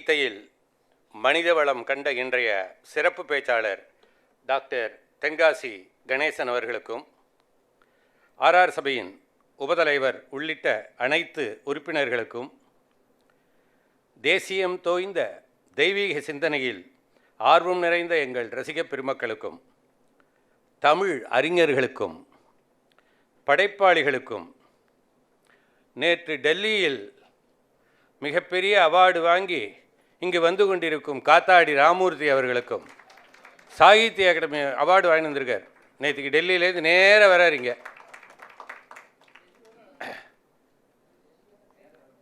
கீதையில் மனித வளம் கண்ட இன்றைய சிறப்பு பேச்சாளர் டாக்டர் தென்காசி கணேசன் அவர்களுக்கும், ஆர்ஆர் சபையின் உபதலைவர் உள்ளிட்ட அனைத்து உறுப்பினர்களுக்கும், தேசியம் தோய்ந்த தெய்வீக சிந்தனையில் ஆர்வம் நிறைந்த எங்கள் ரசிக பெருமக்களுக்கும், தமிழ் அறிஞர்களுக்கும், படைப்பாளிகளுக்கும், நேற்று டெல்லியில் மிகப்பெரிய அவார்டு வாங்கி இங்கு வந்து கொண்டிருக்கும் காத்தாடி ராமூர்த்தி அவர்களுக்கும், சாகித்ய அகாடமி அவார்டு வாங்கி வந்திருக்கார். நேற்றுக்கு டெல்லியிலேருந்து நேராக வராருங்க.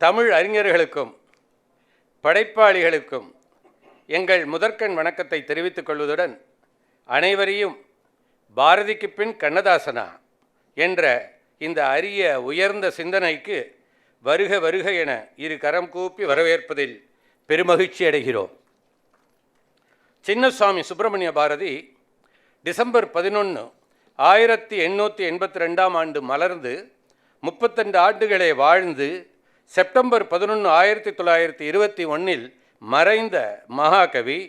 தமிழ் அறிஞர்களுக்கும் படைப்பாளிகளுக்கும் எங்கள் முதற்கண் வணக்கத்தை தெரிவித்துக் கொள்வதுடன், அனைவரையும் பாரதிக்கு பின் கண்ணதாசனா என்ற இந்த அரிய உயர்ந்த சிந்தனைக்கு வருக வருக என இரு கரம் கூப்பி வரவேற்பதில் பெருமகிழ்ச்சி அடைகிறோம். சின்னசுவாமி சுப்பிரமணிய பாரதி டிசம்பர் 11, 1882 ஆண்டு மலர்ந்து 32 ஆண்டுகளே வாழ்ந்து செப்டம்பர் 11, 1921 மறைந்த மகாகவி,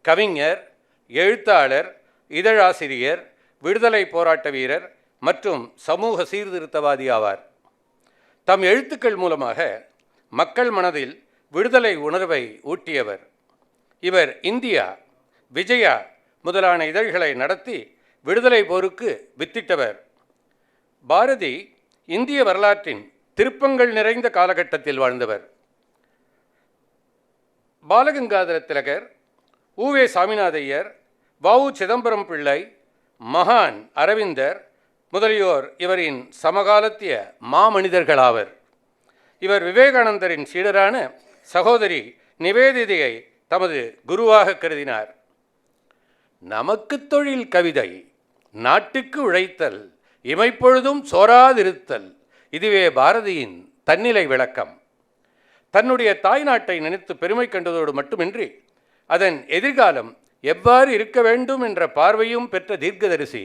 கவிஞர், எழுத்தாளர், இதழாசிரியர், விடுதலை போராட்ட வீரர் மற்றும் சமூக சீர்திருத்தவாதி ஆவார். தம் எழுத்துக்கள் மூலமாக மக்கள் மனதில் விடுதலை உணர்வை ஊட்டியவர். இவர் இந்தியா, விஜயா முதலான இதழ்களை நடத்தி விடுதலை போருக்கு வித்திட்டவர். பாரதி இந்திய வரலாற்றின் திருப்பங்கள் நிறைந்த காலகட்டத்தில் வாழ்ந்தவர். பாலகங்காதர திலகர், உவே சாமிநாதையர், வ.உ. சிதம்பரம் பிள்ளை, மகான் அரவிந்தர் முதலியோர் இவரின் சமகாலத்திய மாமனிதர்களாவர். இவர் விவேகானந்தரின் சீடரான சகோதரி நிவேதிதையை தமது குருவாக கருதினார். நமக்கு தொழில் கவிதை, நாட்டுக்கு உழைத்தல், இமைப்பொழுதும் சோராதிருத்தல், இதுவே பாரதியின் தன்னிலை விளக்கம். தன்னுடைய தாய்நாட்டை நினைத்து பெருமை கண்டதோடு மட்டுமின்றி அதன் எதிர்காலம் எவ்வாறு இருக்க வேண்டும் என்ற பார்வையும் பெற்ற தீர்க்கதரிசி.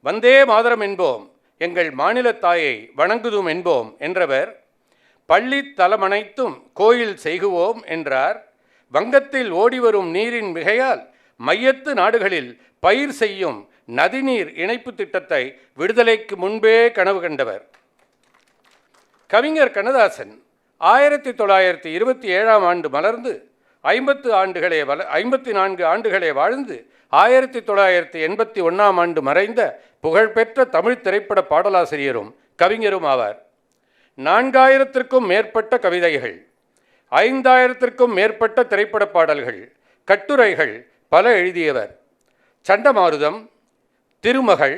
வந்தே மாதரம் என்போம், எங்கள் மாநில தாயை வணங்குதும் என்போம் என்றவர். பள்ளி தலமனைத்தும் கோயில் செய்குவோம் என்றார். வங்கத்தில் ஓடிவரும் நீரின் மிகையால் மையத்து நாடுகளில் பயிர் செய்யும் நதிநீர் இணைப்பு திட்டத்தை விடுதலைக்கு முன்பே கனவு கண்டவர். கவிஞர் கண்ணதாசன் 1927 ஆண்டு மலர்ந்து 54 ஆண்டுகளே வாழ்ந்து 1981 ஆண்டு மறைந்த புகழ்பெற்ற தமிழ் திரைப்பட பாடலாசிரியரும் கவிஞரும் ஆவார். 4000க்கும் மேற்பட்ட கவிதைகள், 5000க்கும் மேற்பட்ட திரைப்பட பாடல்கள், கட்டுரைகள் பல எழுதியவர். சண்டமாருதம், திருமகள்,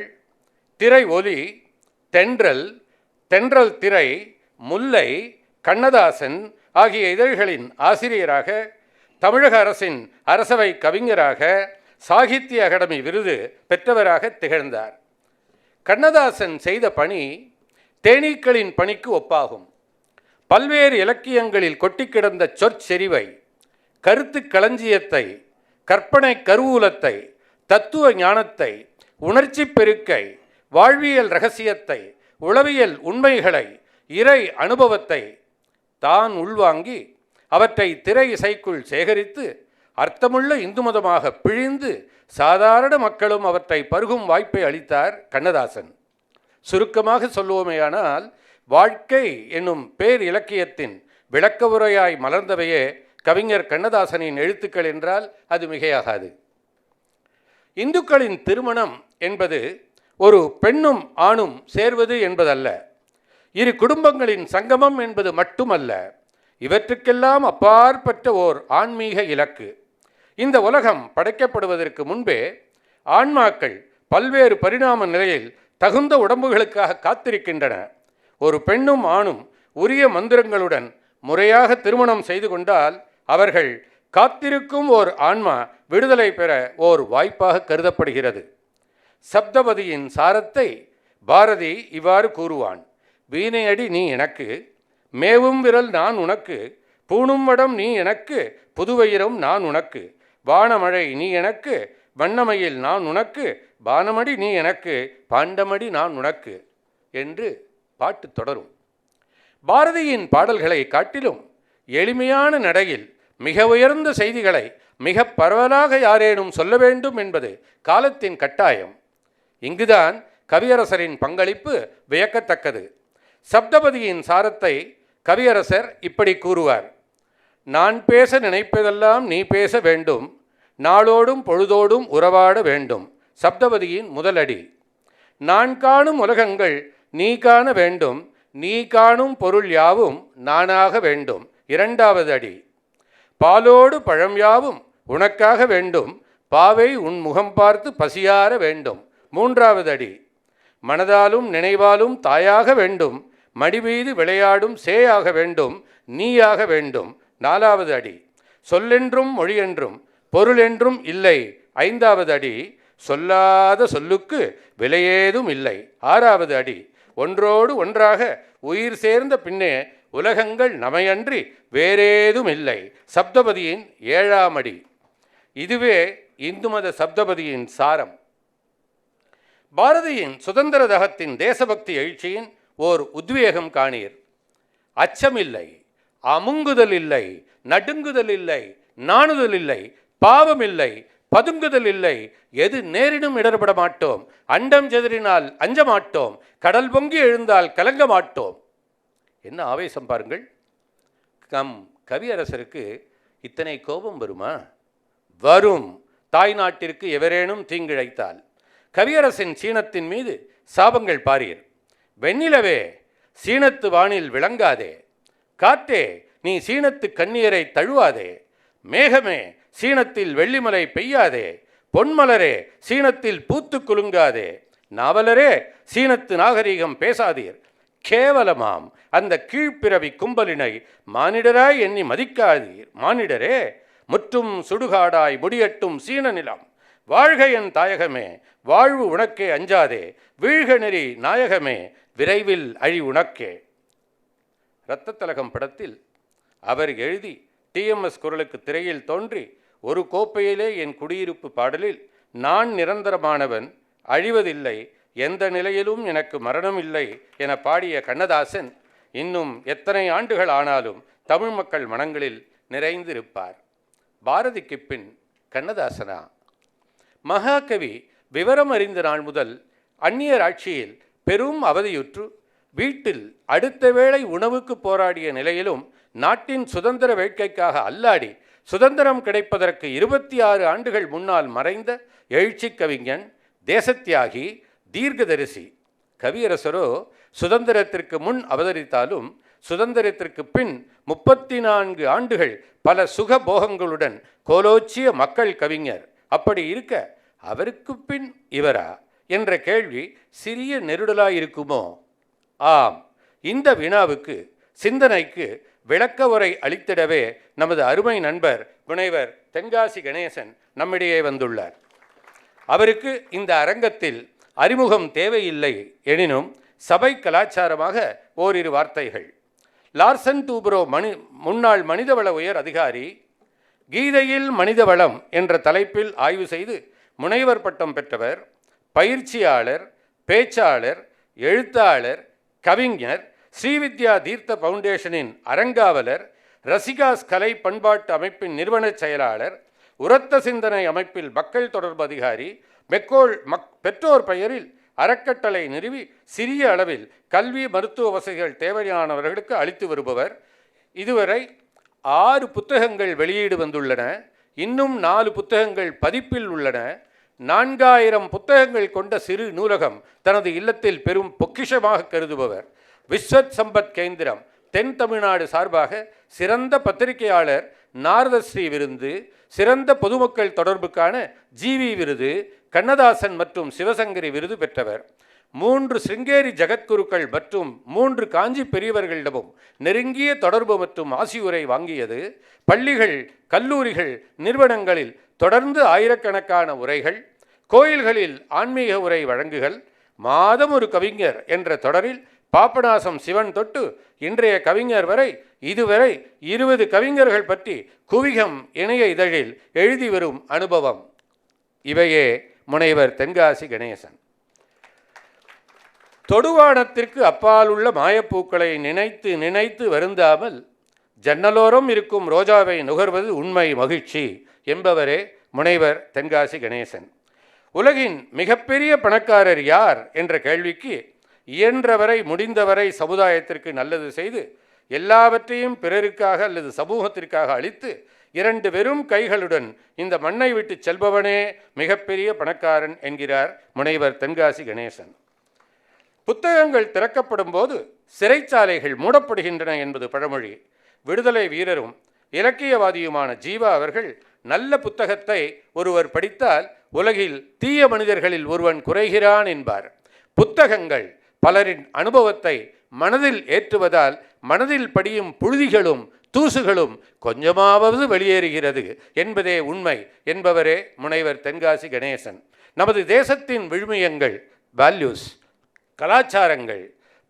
திரை ஒலி, தென்றல், தென்றல் திரை, முல்லை, கண்ணதாசன் ஆகிய இதழ்களின் ஆசிரியராக, தமிழக அரசின் அரசவை கவிஞராக, சாகித்ய அகாடமி விருது பெற்றவராக திகழ்ந்தார். கண்ணதாசன் செய்த பணி தேனீக்களின் பணிக்கு ஒப்பாகும். பல்வேறு இலக்கியங்களில் கொட்டி கிடந்த சொற்செறிவை, கருத்து களஞ்சியத்தை, கற்பனை கருவூலத்தை, தத்துவ ஞானத்தை, உணர்ச்சி பெருக்கை, வாழ்வியல் இரகசியத்தை, உளவியல் உண்மைகளை, இறை அனுபவத்தை தான் உள்வாங்கி அவற்றை திரை இசைக்குள் சேகரித்து அர்த்தமுள்ள இந்து மதமாக பிழிந்து சாதாரண மக்களும் அவற்றை பருகும் வாய்ப்பை அளித்தார் கண்ணதாசன். சுருக்கமாக சொல்லுவோமேயானால், வாழ்க்கை என்னும் பேர் இலக்கியத்தின் விளக்க உரையாய் மலர்ந்தவையே கவிஞர் கண்ணதாசனின் எழுத்துக்கள் என்றால் அது மிகையாகாது. இந்துக்களின் திருமணம் என்பது ஒரு பெண்ணும் ஆணும் சேர்வது என்பதல்ல, இரு குடும்பங்களின் சங்கமம் என்பது மட்டுமல்ல, இவற்றுக்கெல்லாம் அப்பாற்பட்ட ஓர் ஆன்மீக இலக்கு. இந்த உலகம் படைக்கப்படுவதற்கு முன்பே ஆன்மாக்கள் பல்வேறு பரிணாம நிலையில் தகுந்த உடம்புகளுக்காக காத்திருக்கின்றன. ஒரு பெண்ணும் ஆணும் உரிய மந்திரங்களுடன் முறையாக திருமணம் செய்து கொண்டால் அவர்கள் காத்திருக்கும் ஓர் ஆன்மா விடுதலை பெற ஓர் வாய்ப்பாக கருதப்படுகிறது. சப்தபதியின் சாரத்தை பாரதி இவ்வாறு கூறுவான்: வீணையடி நீ எனக்கு, மேவும் விரல் நான் உனக்கு, பூணும் வடம் நீ எனக்கு, புதுவயிரம் நான் உனக்கு, வானமழை நீ எனக்கு, வண்ணமயில் நான் உனக்கு, பானமடி நீ எனக்கு, பாண்டமடி நான் உனக்கு என்று பாட்டு தொடரும். பாரதியின் பாடல்களை காட்டிலும் எளிமையான நடையில் மிக உயர்ந்த செய்திகளை மிக பரவலாக யாரேனும் சொல்ல வேண்டும் என்பது காலத்தின் கட்டாயம். இங்குதான் கவியரசரின் பங்களிப்பு வியக்கத்தக்கது. சப்தபதியின் சாரத்தை கவியரசர் இப்படி கூறுவார்: நான் பேச நினைப்பதெல்லாம் நீ பேச வேண்டும், நாளோடும் பொழுதோடும் உறவாட வேண்டும். சப்தபதியின் முதலடி. நான் காணும் உலகங்கள் நீ காண வேண்டும், நீ காணும் பொருள் யாவும் நானாக வேண்டும். இரண்டாவது அடி. பாலோடு பழம் யாவும் உனக்காக வேண்டும், பாவை உன் முகம் பார்த்து பசியார வேண்டும். மூன்றாவது அடி. மனதாலும் நினைவாலும் தாயாக வேண்டும், மடிமீது விளையாடும் சேயாக வேண்டும், நீயாக வேண்டும். நாலாவது அடி. சொல்லென்றும் மொழியென்றும் பொருளென்றும் இல்லை. ஐந்தாவது அடி. சொல்லாத சொல்லுக்கு விலையேதும் இல்லை. ஆறாவது அடி. ஒன்றோடு ஒன்றாக உயிர் சேர்ந்த பின்னே உலகங்கள் நமையன்றி வேறேதும் இல்லை. சப்தபதியின் ஏழாம் அடி. இதுவே இந்து மத சப்தபதியின் சாரம். பாரதியின் சுதந்திர தகத்தின் தேசபக்தி எழுச்சியின் ஓர் உத்வேகம் காணீர். அச்சமில்லை, அமுங்குதல் இல்லை, நடுங்குதல் இல்லை, நாணுதல் இல்லை, பாவம் இல்லை, பதுங்குதல் இல்லை, எது நேரினும் இடர்பட மாட்டோம், அண்டம் செதறினால் அஞ்ச மாட்டோம், கடல் பொங்கி எழுந்தால் கலங்க மாட்டோம். என்ன ஆவேசம் பாருங்கள்! நம் கவியரசருக்கு இத்தனை கோபம் வருமா? வரும். தாய் நாட்டிற்கு எவரேனும் தீங்கிழைத்தால். கவியரசின் சீனத்தின் மீது சாபங்கள் பாரீர். வெண்ணிலவே சீனத்து வானில் விளங்காதே, காற்றே நீ சீனத்து கண்ணீரை தழுவாதே, மேகமே சீனத்தில் வெள்ளிமலை பெய்யாதே, பொன்மலரே சீனத்தில் பூத்து குலுங்காதே, நாவலரே சீனத்து நாகரீகம் பேசாதீர், கேவலமாம் அந்த கீழ்ப்பிறவி கும்பலினை மானிடராய் எண்ணி மதிக்காதீர். மானிடரே முற்றும் சுடுகாடாய் முடியட்டும் சீன நிலம், வாழ்க என் தாயகமே வாழ்வு உனக்கே அஞ்சாதே, வீழ்க நெறி நாயகமே விரைவில் அழி உனக்கே. இரத்தத்தலகம் படத்தில் அவர் எழுதி டிஎம்எஸ் குரலுக்கு திரையில் தோன்றி ஒரு கோப்பையிலே என் குடியிருப்பு பாடலில் நான் நிரந்தரமானவன், அழிவதில்லை, எந்த நிலையிலும் எனக்கு மரணம் இல்லை என பாடிய கண்ணதாசன் இன்னும் எத்தனை ஆண்டுகள் ஆனாலும் தமிழ் மக்கள் மனங்களில் நிறைந்திருப்பார். பாரதிக்கு பின் கண்ணதாசனா? மகாகவி விவரம் அறிந்த நாள் முதல் அந்நியர் ஆட்சியில் பெரும் அவதியுற்று வீட்டில் அடுத்த வேளை உணவுக்கு போராடிய நிலையிலும் நாட்டின் சுதந்திர வேட்கைக்காக அல்லாடி சுதந்திரம் கிடைப்பதற்கு 26 ஆண்டுகள் முன்னால் மறைந்த எழுச்சி கவிஞன், தேசத்தியாகி, தீர்க்கதரிசி கவியரசரோ சுதந்திரத்திற்கு முன் அவதரித்தாலும் சுதந்திரத்திற்கு பின் 34 ஆண்டுகள் பல சுகபோகங்களுடன் கோலோச்சிய மக்கள் கவிஞர். அப்படி இருக்க அவருக்கு பின் இவரா என்ற கேள்வி சிறிய நெருடலாயிருக்குமோ? ஆம், இந்த வினாவுக்கு சிந்தனைக்கு விளக்க உரை அளித்திடவே நமது அருமை நண்பர் முனைவர் தென்காசி கணேசன் நம்மிடையே வந்துள்ளார். அவருக்கு இந்த அரங்கத்தில் அறிமுகம் தேவையில்லை எனினும் சபை கலாச்சாரமாக ஓரிரு வார்த்தைகள். லார்சன் டூப்ரோ முன்னாள் மனிதவள உயர் அதிகாரி கீதையில் மனிதவளம் என்ற தலைப்பில் ஆய்வு செய்து முனைவர் பட்டம் பெற்றவர், பயிற்சியாளர், பேச்சாளர், எழுத்தாளர், கவிஞர், ஸ்ரீவித்யா தீர்த்த ஃபவுண்டேஷனின் அறங்காவலர், ரசிகாஸ் கலை பண்பாட்டு அமைப்பின் நிறுவன செயலாளர், உரத்த சிந்தனை அமைப்பில் மக்கள் தொடர்பு அதிகாரி, பெற்றோர் பெயரில் அறக்கட்டளை நிறுவி சிறிய அளவில் கல்வி மருத்துவ வசதிகள் தேவையானவர்களுக்கு அளித்து வருபவர். இதுவரை 6 புத்தகங்கள் வெளியீடு வந்துள்ளன. இன்னும் 4 புத்தகங்கள் பதிப்பில் உள்ளன. 4000 புத்தகங்கள் கொண்ட சிறு நூலகம் தனது இல்லத்தில் பெரும் பொக்கிஷமாக கருதுபவர். விஸ்வத் சம்பத் கேந்திரம் தென் தமிழ்நாடு சார்பாக சிறந்த பத்திரிகையாளர் நாரதஸ்ரீ விருது, சிறந்த பொதுமக்கள் தொடர்புக்கான ஜிவி விருது, கண்ணதாசன் மற்றும் சிவசங்கரி விருது பெற்றவர். 3 சிருங்கேரி ஜகத்குருக்கள் மற்றும் 3 காஞ்சி பெரியவர்களிடமும் நெருங்கிய தொடர்பு மற்றும் ஆசியுரை வாங்கியது. பள்ளிகள், கல்லூரிகள், நிறுவனங்களில் தொடர்ந்து ஆயிரக்கணக்கான உரைகள், கோயில்களில் ஆன்மீக உரை வழங்குகள், மாதம் ஒரு கவிஞர் என்ற தொடரில் பாபநாசம் சிவன் தொட்டு இன்றைய கவிஞர் வரை இதுவரை 20 கவிஞர்கள் பற்றி குவிகம் இணைய இதழில் எழுதி வரும் அனுபவம். இவையே முனைவர் தென்காசி கணேசன். தொடுவானத்திற்கு அப்பால் உள்ள மாயப்பூக்களை நினைத்து நினைத்து வருந்தாமல் ஜன்னலோரம் இருக்கும் ரோஜாவை நுகர்வது உண்மை மகிழ்ச்சி என்பவரே முனைவர் தென்காசி கணேசன். உலகின் மிகப்பெரிய பணக்காரர் யார் என்ற கேள்விக்கு இயன்றவரை முடிந்தவரை சமுதாயத்திற்கு நல்லது செய்து எல்லாவற்றையும் பிறருக்காக அல்லது சமூகத்திற்காக அளித்து 2 வெறும் கைகளுடன் இந்த மண்ணை விட்டு செல்பவனே மிகப்பெரிய பணக்காரன் என்கிறார் முனைவர் தென்காசி கணேசன். புத்தகங்கள் திறக்கப்படும் போது சிறைச்சாலைகள் மூடப்படுகின்றன என்பது பழமொழி. விடுதலை வீரரும் இலக்கியவாதியுமான ஜீவா அவர்கள் நல்ல புத்தகத்தை ஒருவர் படித்தால் உலகில் தீய மனிதர்களில் ஒருவன் குறைகிறான் என்பார். புத்தகங்கள் பலரின் அனுபவத்தை மனதில் ஏற்றுவதால் மனதில் படியும் புழுதிகளும் தூசுகளும் கொஞ்சமாவது வெளியேறுகிறது என்பதே உண்மை என்பவரே முனைவர் தென்காசி கணேசன். நமது தேசத்தின் விழுமியங்கள், வேல்யூஸ், கலாச்சாரங்கள்,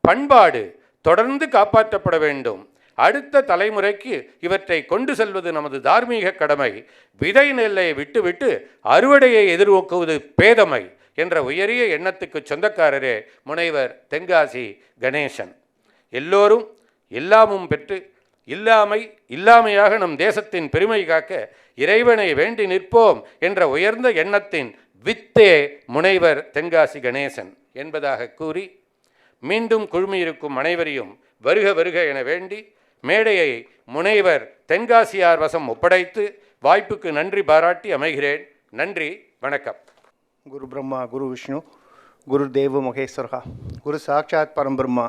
பண்பாடு தொடர்ந்து காப்பாற்றப்பட வேண்டும். அடுத்த தலைமுறைக்கு இவற்றை கொண்டு செல்வது நமது தார்மீக கடமை. விதை நெல்லை விட்டுவிட்டு அறுவடையை எதிர்நோக்குவது பேதமை என்ற உயரிய எண்ணத்துக்கு சொந்தக்காரரே முனைவர் தென்காசி கணேசன். எல்லோரும் எல்லாமும் பெற்று இல்லாமையாக நம் தேசத்தின் பெருமை காக்க இறைவனை வேண்டி நிற்போம் என்ற உயர்ந்த எண்ணத்தின் வித்தே முனைவர் தென்காசி கணேசன் என்பதாக கூறி மீண்டும் குழுமியிருக்கும் அனைவரையும் வருக வருக என வேண்டி மேடையை முனைவர் தென்காசியார் வசம் ஒப்படைத்து வாய்ப்புக்கு நன்றி பாராட்டி அமைகிறேன். நன்றி, வணக்கம். குரு பிரம்மா குரு விஷ்ணு குரு தேவ மகேஸ்வரா குரு சாட்சாத் பரம்பிரம்மா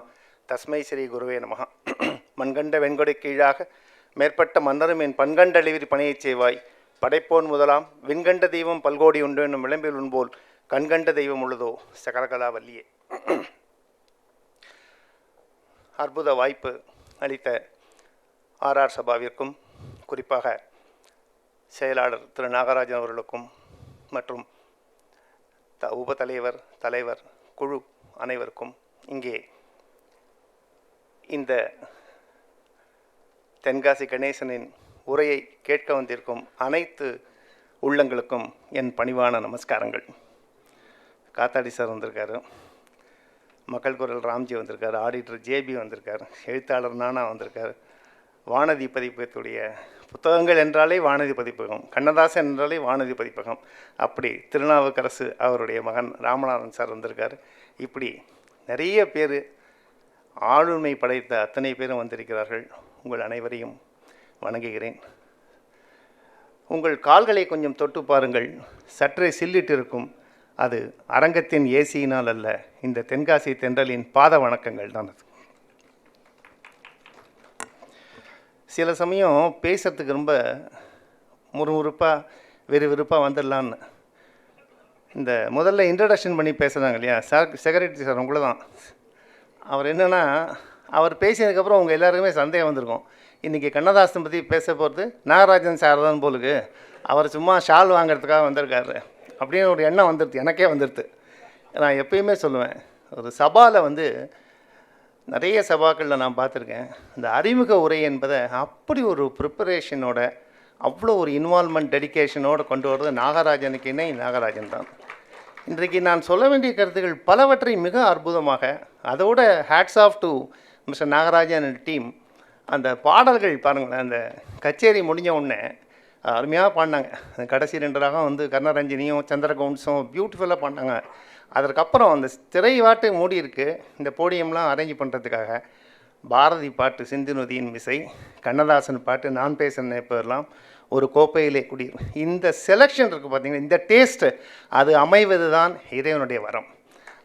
தஸ்மை ஸ்ரீ குருவே நமஹ. மண்கண்ட வெண்கொடை கீழாக மேற்பட்ட மன்னரும் என் பண்கண்டழிவிரி பணியைச் செய்வாய். படைப்போன் முதலாம் விண்கண்ட தெய்வம் பல்கோடி உண்டு என்னும் விளம்பில் உண்போல் கண்கண்ட தெய்வம் உள்ளதோ சகலகலா வல்லியே. அற்புத வாய்ப்பு அளித்த ஆர்ஆர் சபாவிற்கும் குறிப்பாக செயலாளர் திரு நாகராஜன் அவர்களுக்கும் மற்றும் உபத்தலைவர், தலைவர், குழு அனைவருக்கும் இங்கே இந்த தென்காசி கணேசனின் உரையை கேட்க வந்திருக்கும் அனைத்து உள்ளங்களுக்கும் என் பணிவான நமஸ்காரங்கள். காத்தாடி சார் வந்திருக்காரு, மக்கள் குரல் ராம்ஜி வந்திருக்காரு, ஆடிட்டர் ஜேபி வந்திருக்கார், எழுத்தாளர் நானா வந்திருக்கார், வானதி பதிப்பகத்துடைய புத்தகங்கள் என்றாலே வானதி பதிப்பகம், கண்ணதாசன் என்றாலே வானதி பதிப்பகம், அப்படி திருநாவுக்கரசு அவருடைய மகன் ராமநாதன் சார் வந்திருக்கார். இப்படி நிறைய பேர் ஆளுமை படைத்த அத்தனை பேரும் வந்திருக்கிறார்கள். உங்கள் அனைவரையும் வணங்குகிறேன். உங்கள் கால்களை கொஞ்சம் தொட்டு பாருங்கள், சற்றே சில்லிட்டு இருக்கும். அது அரங்கத்தின் ஏசியினால் அல்ல, இந்த தென்காசி தென்றலின் பாத வணக்கங்கள் தான். அது சில சமயம் பேசுறதுக்கு ரொம்ப முறுமுறுப்பாக விறுவிறுப்பாக வந்துடலான்னு இந்த முதல்ல இன்ட்ரடக்ஷன் பண்ணி பேசுகிறாங்க இல்லையா சார், செக்ரட்டரி சார் உங்களை தான். அவர் என்னென்னா, அவர் பேசினதுக்கப்புறம் உங்கள் எல்லாருக்குமே சந்தேகம் வந்திருக்கும், இன்றைக்கி கண்ணதாசன் பற்றி பேச போகிறது நாகராஜன் சார் தான் போலுக்கு, அவர் சும்மா ஷால் வாங்கிறதுக்காக வந்திருக்காரு அப்படின்னு ஒரு எண்ணம் வந்துடுது, எனக்கே வந்துடுது. நான் எப்பயுமே சொல்லுவேன், ஒரு சபாவில் நிறைய சபாக்களில் நான் பார்த்துருக்கேன், இந்த அறிமுக உரை என்பதை அப்படி ஒரு ப்ரிப்பரேஷனோட அவ்வளோ ஒரு இன்வால்மெண்ட் டெடிக்கேஷனோடு கொண்டு வர்றது நாகராஜனுக்கு இணை நாகராஜன் தான். இன்றைக்கு நான் சொல்ல வேண்டிய கருத்துக்கள் பலவற்றை மிக அற்புதமாக, அதோட hats off to mister Nagarajan and team. அந்த பாடல்கள் பாருங்களேன், அந்த கச்சேரி முடிஞ்ச உடனே அருமையாக பாடினாங்க. கடைசி 2 ராகம் கர்ணரஞ்சினியும் சந்திரகவுன்ஸும் பியூட்டிஃபுல்லாக பாடினாங்க. அதற்கப்புறம் அந்த திரை வாட்டு மூடி இருக்கு, இந்த போடியம்லாம் அரேஞ்ச் பண்ணுறதுக்காக பாரதி பாட்டு சிந்து நதியின் மிசை, கண்ணதாசன் பாட்டு நான் பேசுகிறேன் இப்போலாம், ஒரு கோப்பையிலே குடி, இந்த செலெக்ஷன் இருக்குது பார்த்தீங்கன்னா, இந்த டேஸ்ட்டு அது அமைவது தான் இறைவனுடைய வரம்.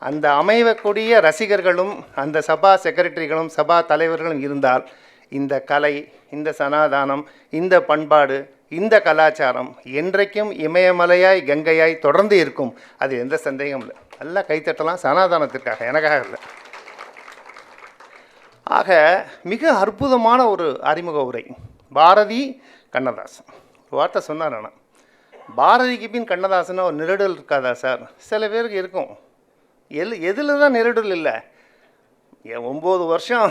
அந்த அமைவக்கூடிய ரசிகர்களும் அந்த சபா செக்ரட்டரிகளும் சபா தலைவர்களும் இருந்தால் இந்த கலை, இந்த சனாதானம், இந்த பண்பாடு, இந்த கலாச்சாரம் என்றைக்கும் இமயமலையாய் கங்கையாய் தொடர்ந்து இருக்கும். அது எந்த சந்தேகம் இல்லை. நல்லா கைத்தட்டலாம் சனாதானத்திற்காக, எனக்காக இல்லை. ஆக மிக அற்புதமான ஒரு அறிமுக உரை. பாரதி கண்ணதாசன் வார்த்தை சொன்னார். ஆனால் பாரதிக்கு பின் கண்ணதாசன் ஒரு நெருடல் இருக்காதா சார்? சில பேருக்கு இருக்கும். எதில் தான் நெருடல் இல்லை? 9 வருஷம்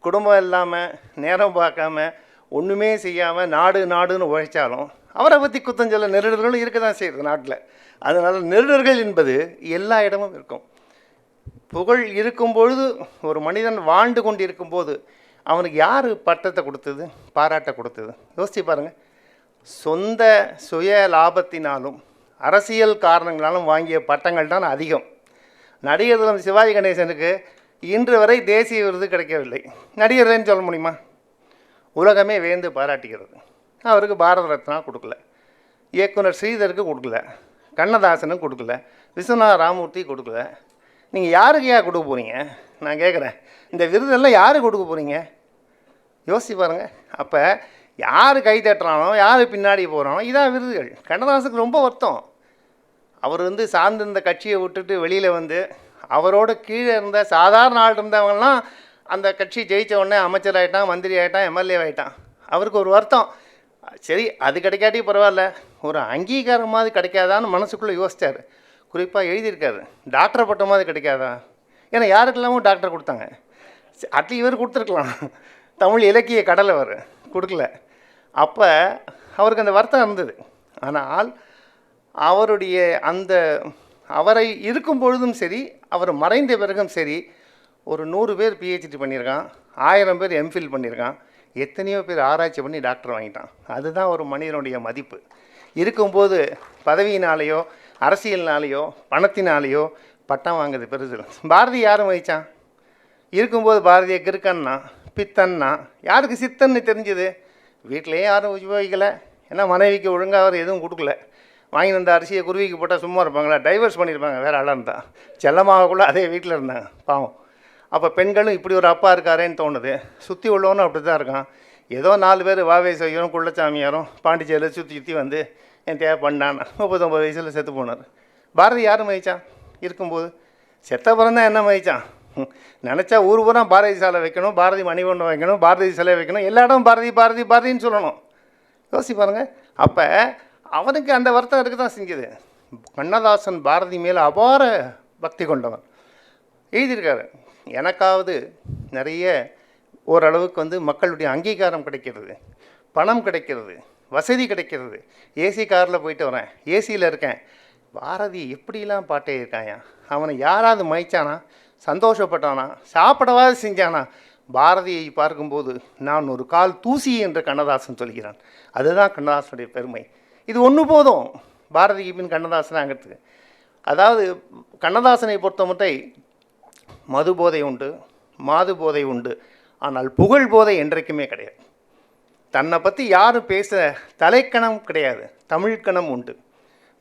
குடும்பம் இல்லாமல், நேரம் பார்க்காம, ஒன்றுமே செய்யாமல் நாடுன்னு உழைச்சாலும் அவரை பற்றி குத்தஞ்சொல்ல நெருடர்களும் இருக்க தான் செய்யுது நாட்டில். அதனால் நெருடர்கள் என்பது எல்லா இடமும் இருக்கும். புகழ் இருக்கும் பொழுது, ஒரு மனிதன் வாழ்ந்து கொண்டு இருக்கும்போது அவனுக்கு யார் பட்டத்தை கொடுத்தது, பாராட்ட கொடுத்தது? யோசிச்சு பாருங்கள். சொந்த சுய லாபத்தினாலும் அரசியல் காரணங்களாலும் வாங்கிய பட்டங்கள் தான் அதிகம். நடிகர் தினம் சிவாஜி கணேசனுக்கு இன்று வரை தேசிய விருது கிடைக்கவில்லை. நடிகர்ன்னு சொல்ல முடியுமா? உலகமே வேந்து பாராட்டுகிறது. அவருக்கு பாரத ரத்னா கொடுக்கல, இயக்குனர் ஸ்ரீதருக்கு கொடுக்கல, கண்ணதாசனுக்கு கொடுக்கல, விஸ்வநாத ராமூர்த்தி கொடுக்கல. நீங்கள் யாருக்கு ஏன் கொடுக்க போகிறீங்க? நான் கேட்குறேன், இந்த விருதெல்லாம் யாருக்கு கொடுக்க போகிறீங்க? யோசிச்சு பாருங்கள். அப்போ யார் கை தட்டுறானோ, யார் பின்னாடி போகிறானோ, இதான் விருதுகள். கண்ணதாசனுக்கு ரொம்ப வருத்தம். அவர் சார்ந்திருந்த கட்சியை விட்டுட்டு வெளியில் வந்து அவரோட கீழே இருந்த சாதாரண ஆள் இருந்தவங்கலாம் அந்த கட்சி ஜெயித்த உடனே அமைச்சர் ஆகிட்டான், மந்திரி ஆகிட்டான், எம்எல்ஏ ஆகிட்டான். அவருக்கு ஒரு வருத்தம். சரி, அது கிடைக்காட்டி பரவாயில்ல, ஒரு அங்கீகாரமாவது கிடைக்காதான்னு மனசுக்குள்ளே யோசித்தார். குறிப்பாக எழுதியிருக்காரு, டாக்டர் பட்டமாவது கிடைக்காதா? ஏன்னா யாருக்கெல்லாமும் டாக்டர் கொடுத்தாங்க. அட்லீஸ்ட் இவர் கொடுத்துருக்கலாம், தமிழ் இலக்கிய கடலை அவர் கொடுக்கல. அப்போ அவருக்கு அந்த வருத்தம் இருந்தது. ஆனால் அவருடைய அவரை இருக்கும் பொழுதும் சரி, அவர் மறைந்த பிறகும் சரி, ஒரு 100 பேர் பிஹெச்டி பண்ணியிருக்கான், 1000 பேர் எம்ஃபில் பண்ணியிருக்கான், எத்தனையோ பேர் ஆராய்ச்சி பண்ணி டாக்டர் வாங்கிட்டான். அதுதான் ஒரு மனிதனுடைய மதிப்பு. இருக்கும்போது பதவியினாலேயோ அரசியல்னாலேயோ பணத்தினாலேயோ பட்டம் வாங்குறது பெருசு. பாரதி யாரும் வகித்தான்? இருக்கும்போது பாரதிய கிறுக்கன்னா பித்தன்னா யாருக்கு சித்தன்னு தெரிஞ்சுது? வீட்டிலையும் யாரும் உபயோகிக்கலை. ஏன்னா மனைவிக்கு ஒழுங்காக அவர் எதுவும் கொடுக்கல. வாங்கி வந்த அரிசியை குருவிக்கு போட்டால் சும்மா இருப்பாங்களா? டைவர்ஸ் பண்ணியிருப்பாங்க வேறு ஆளாக இருந்தால். செல்லமாகக்குள்ளே அதே வீட்டில் இருந்தாங்க பாவம். அப்போ பெண்களும் இப்படி ஒரு அப்பா இருக்காரேன்னு தோணுது. சுற்றி உள்ளவனும் அப்படி தான் இருக்கான். ஏதோ 4 பேர் வாவே செய்யரும் குள்ளச்சாமியாரும் பாண்டிச்சேரியில் சுற்றி வந்து என் தேவை பண்ணான். 39 வயசில் செத்து போனார். பாரதி யாரும் மதிச்சான்? இருக்கும்போது. செத்தப்புறம் தான் என்ன மதிச்சான்? நினச்சா ஊர் பூரா பாரதி சாலை வைக்கணும், பாரதி மணிமண்டபம் வைக்கணும், பாரதி சிலை வைக்கணும், எல்லா இடம் பாரதி பாரதி பாரதின்னு சொல்லணும். யோசி பாருங்கள். அப்போ அவனுக்கு அந்த வருத்தம் இருக்க தான் செஞ்சுது. கண்ணதாசன் பாரதி மேலே அபார பக்தி கொண்டவன். எழுதியிருக்காரு, எனக்காவது நிறைய ஓரளவுக்கு மக்களுடைய அங்கீகாரம் கிடைக்கிறது, பணம் கிடைக்கிறது, வசதி கிடைக்கிறது, ஏசி காரில் போயிட்டு வரேன், ஏசியில் இருக்கேன். பாரதி எப்படிலாம் பாட்டே இருக்காயா? அவனை யாராவது மதிச்சானா? சந்தோஷப்பட்டானா? சாப்பிடவாது செஞ்சானா? பாரதியை பார்க்கும்போது நான் ஒரு கால் தூசி என்று கண்ணதாசன் சொல்கிறான். அதுதான் கண்ணதாசனுடைய பெருமை. இது ஒன்று போதும் பாரதிக்கு பின் கண்ணதாசன் அங்கிறதுக்கு. அதாவது கண்ணதாசனை பொறுத்தமட்டை மது போதை உண்டு, மாது போதை உண்டு, ஆனால் புகழ் போதை என்றைக்குமே கிடையாது. தன்னை பற்றி யாரும் பேச தலைக்கணம் கிடையாது, தமிழ்க்கணம் உண்டு.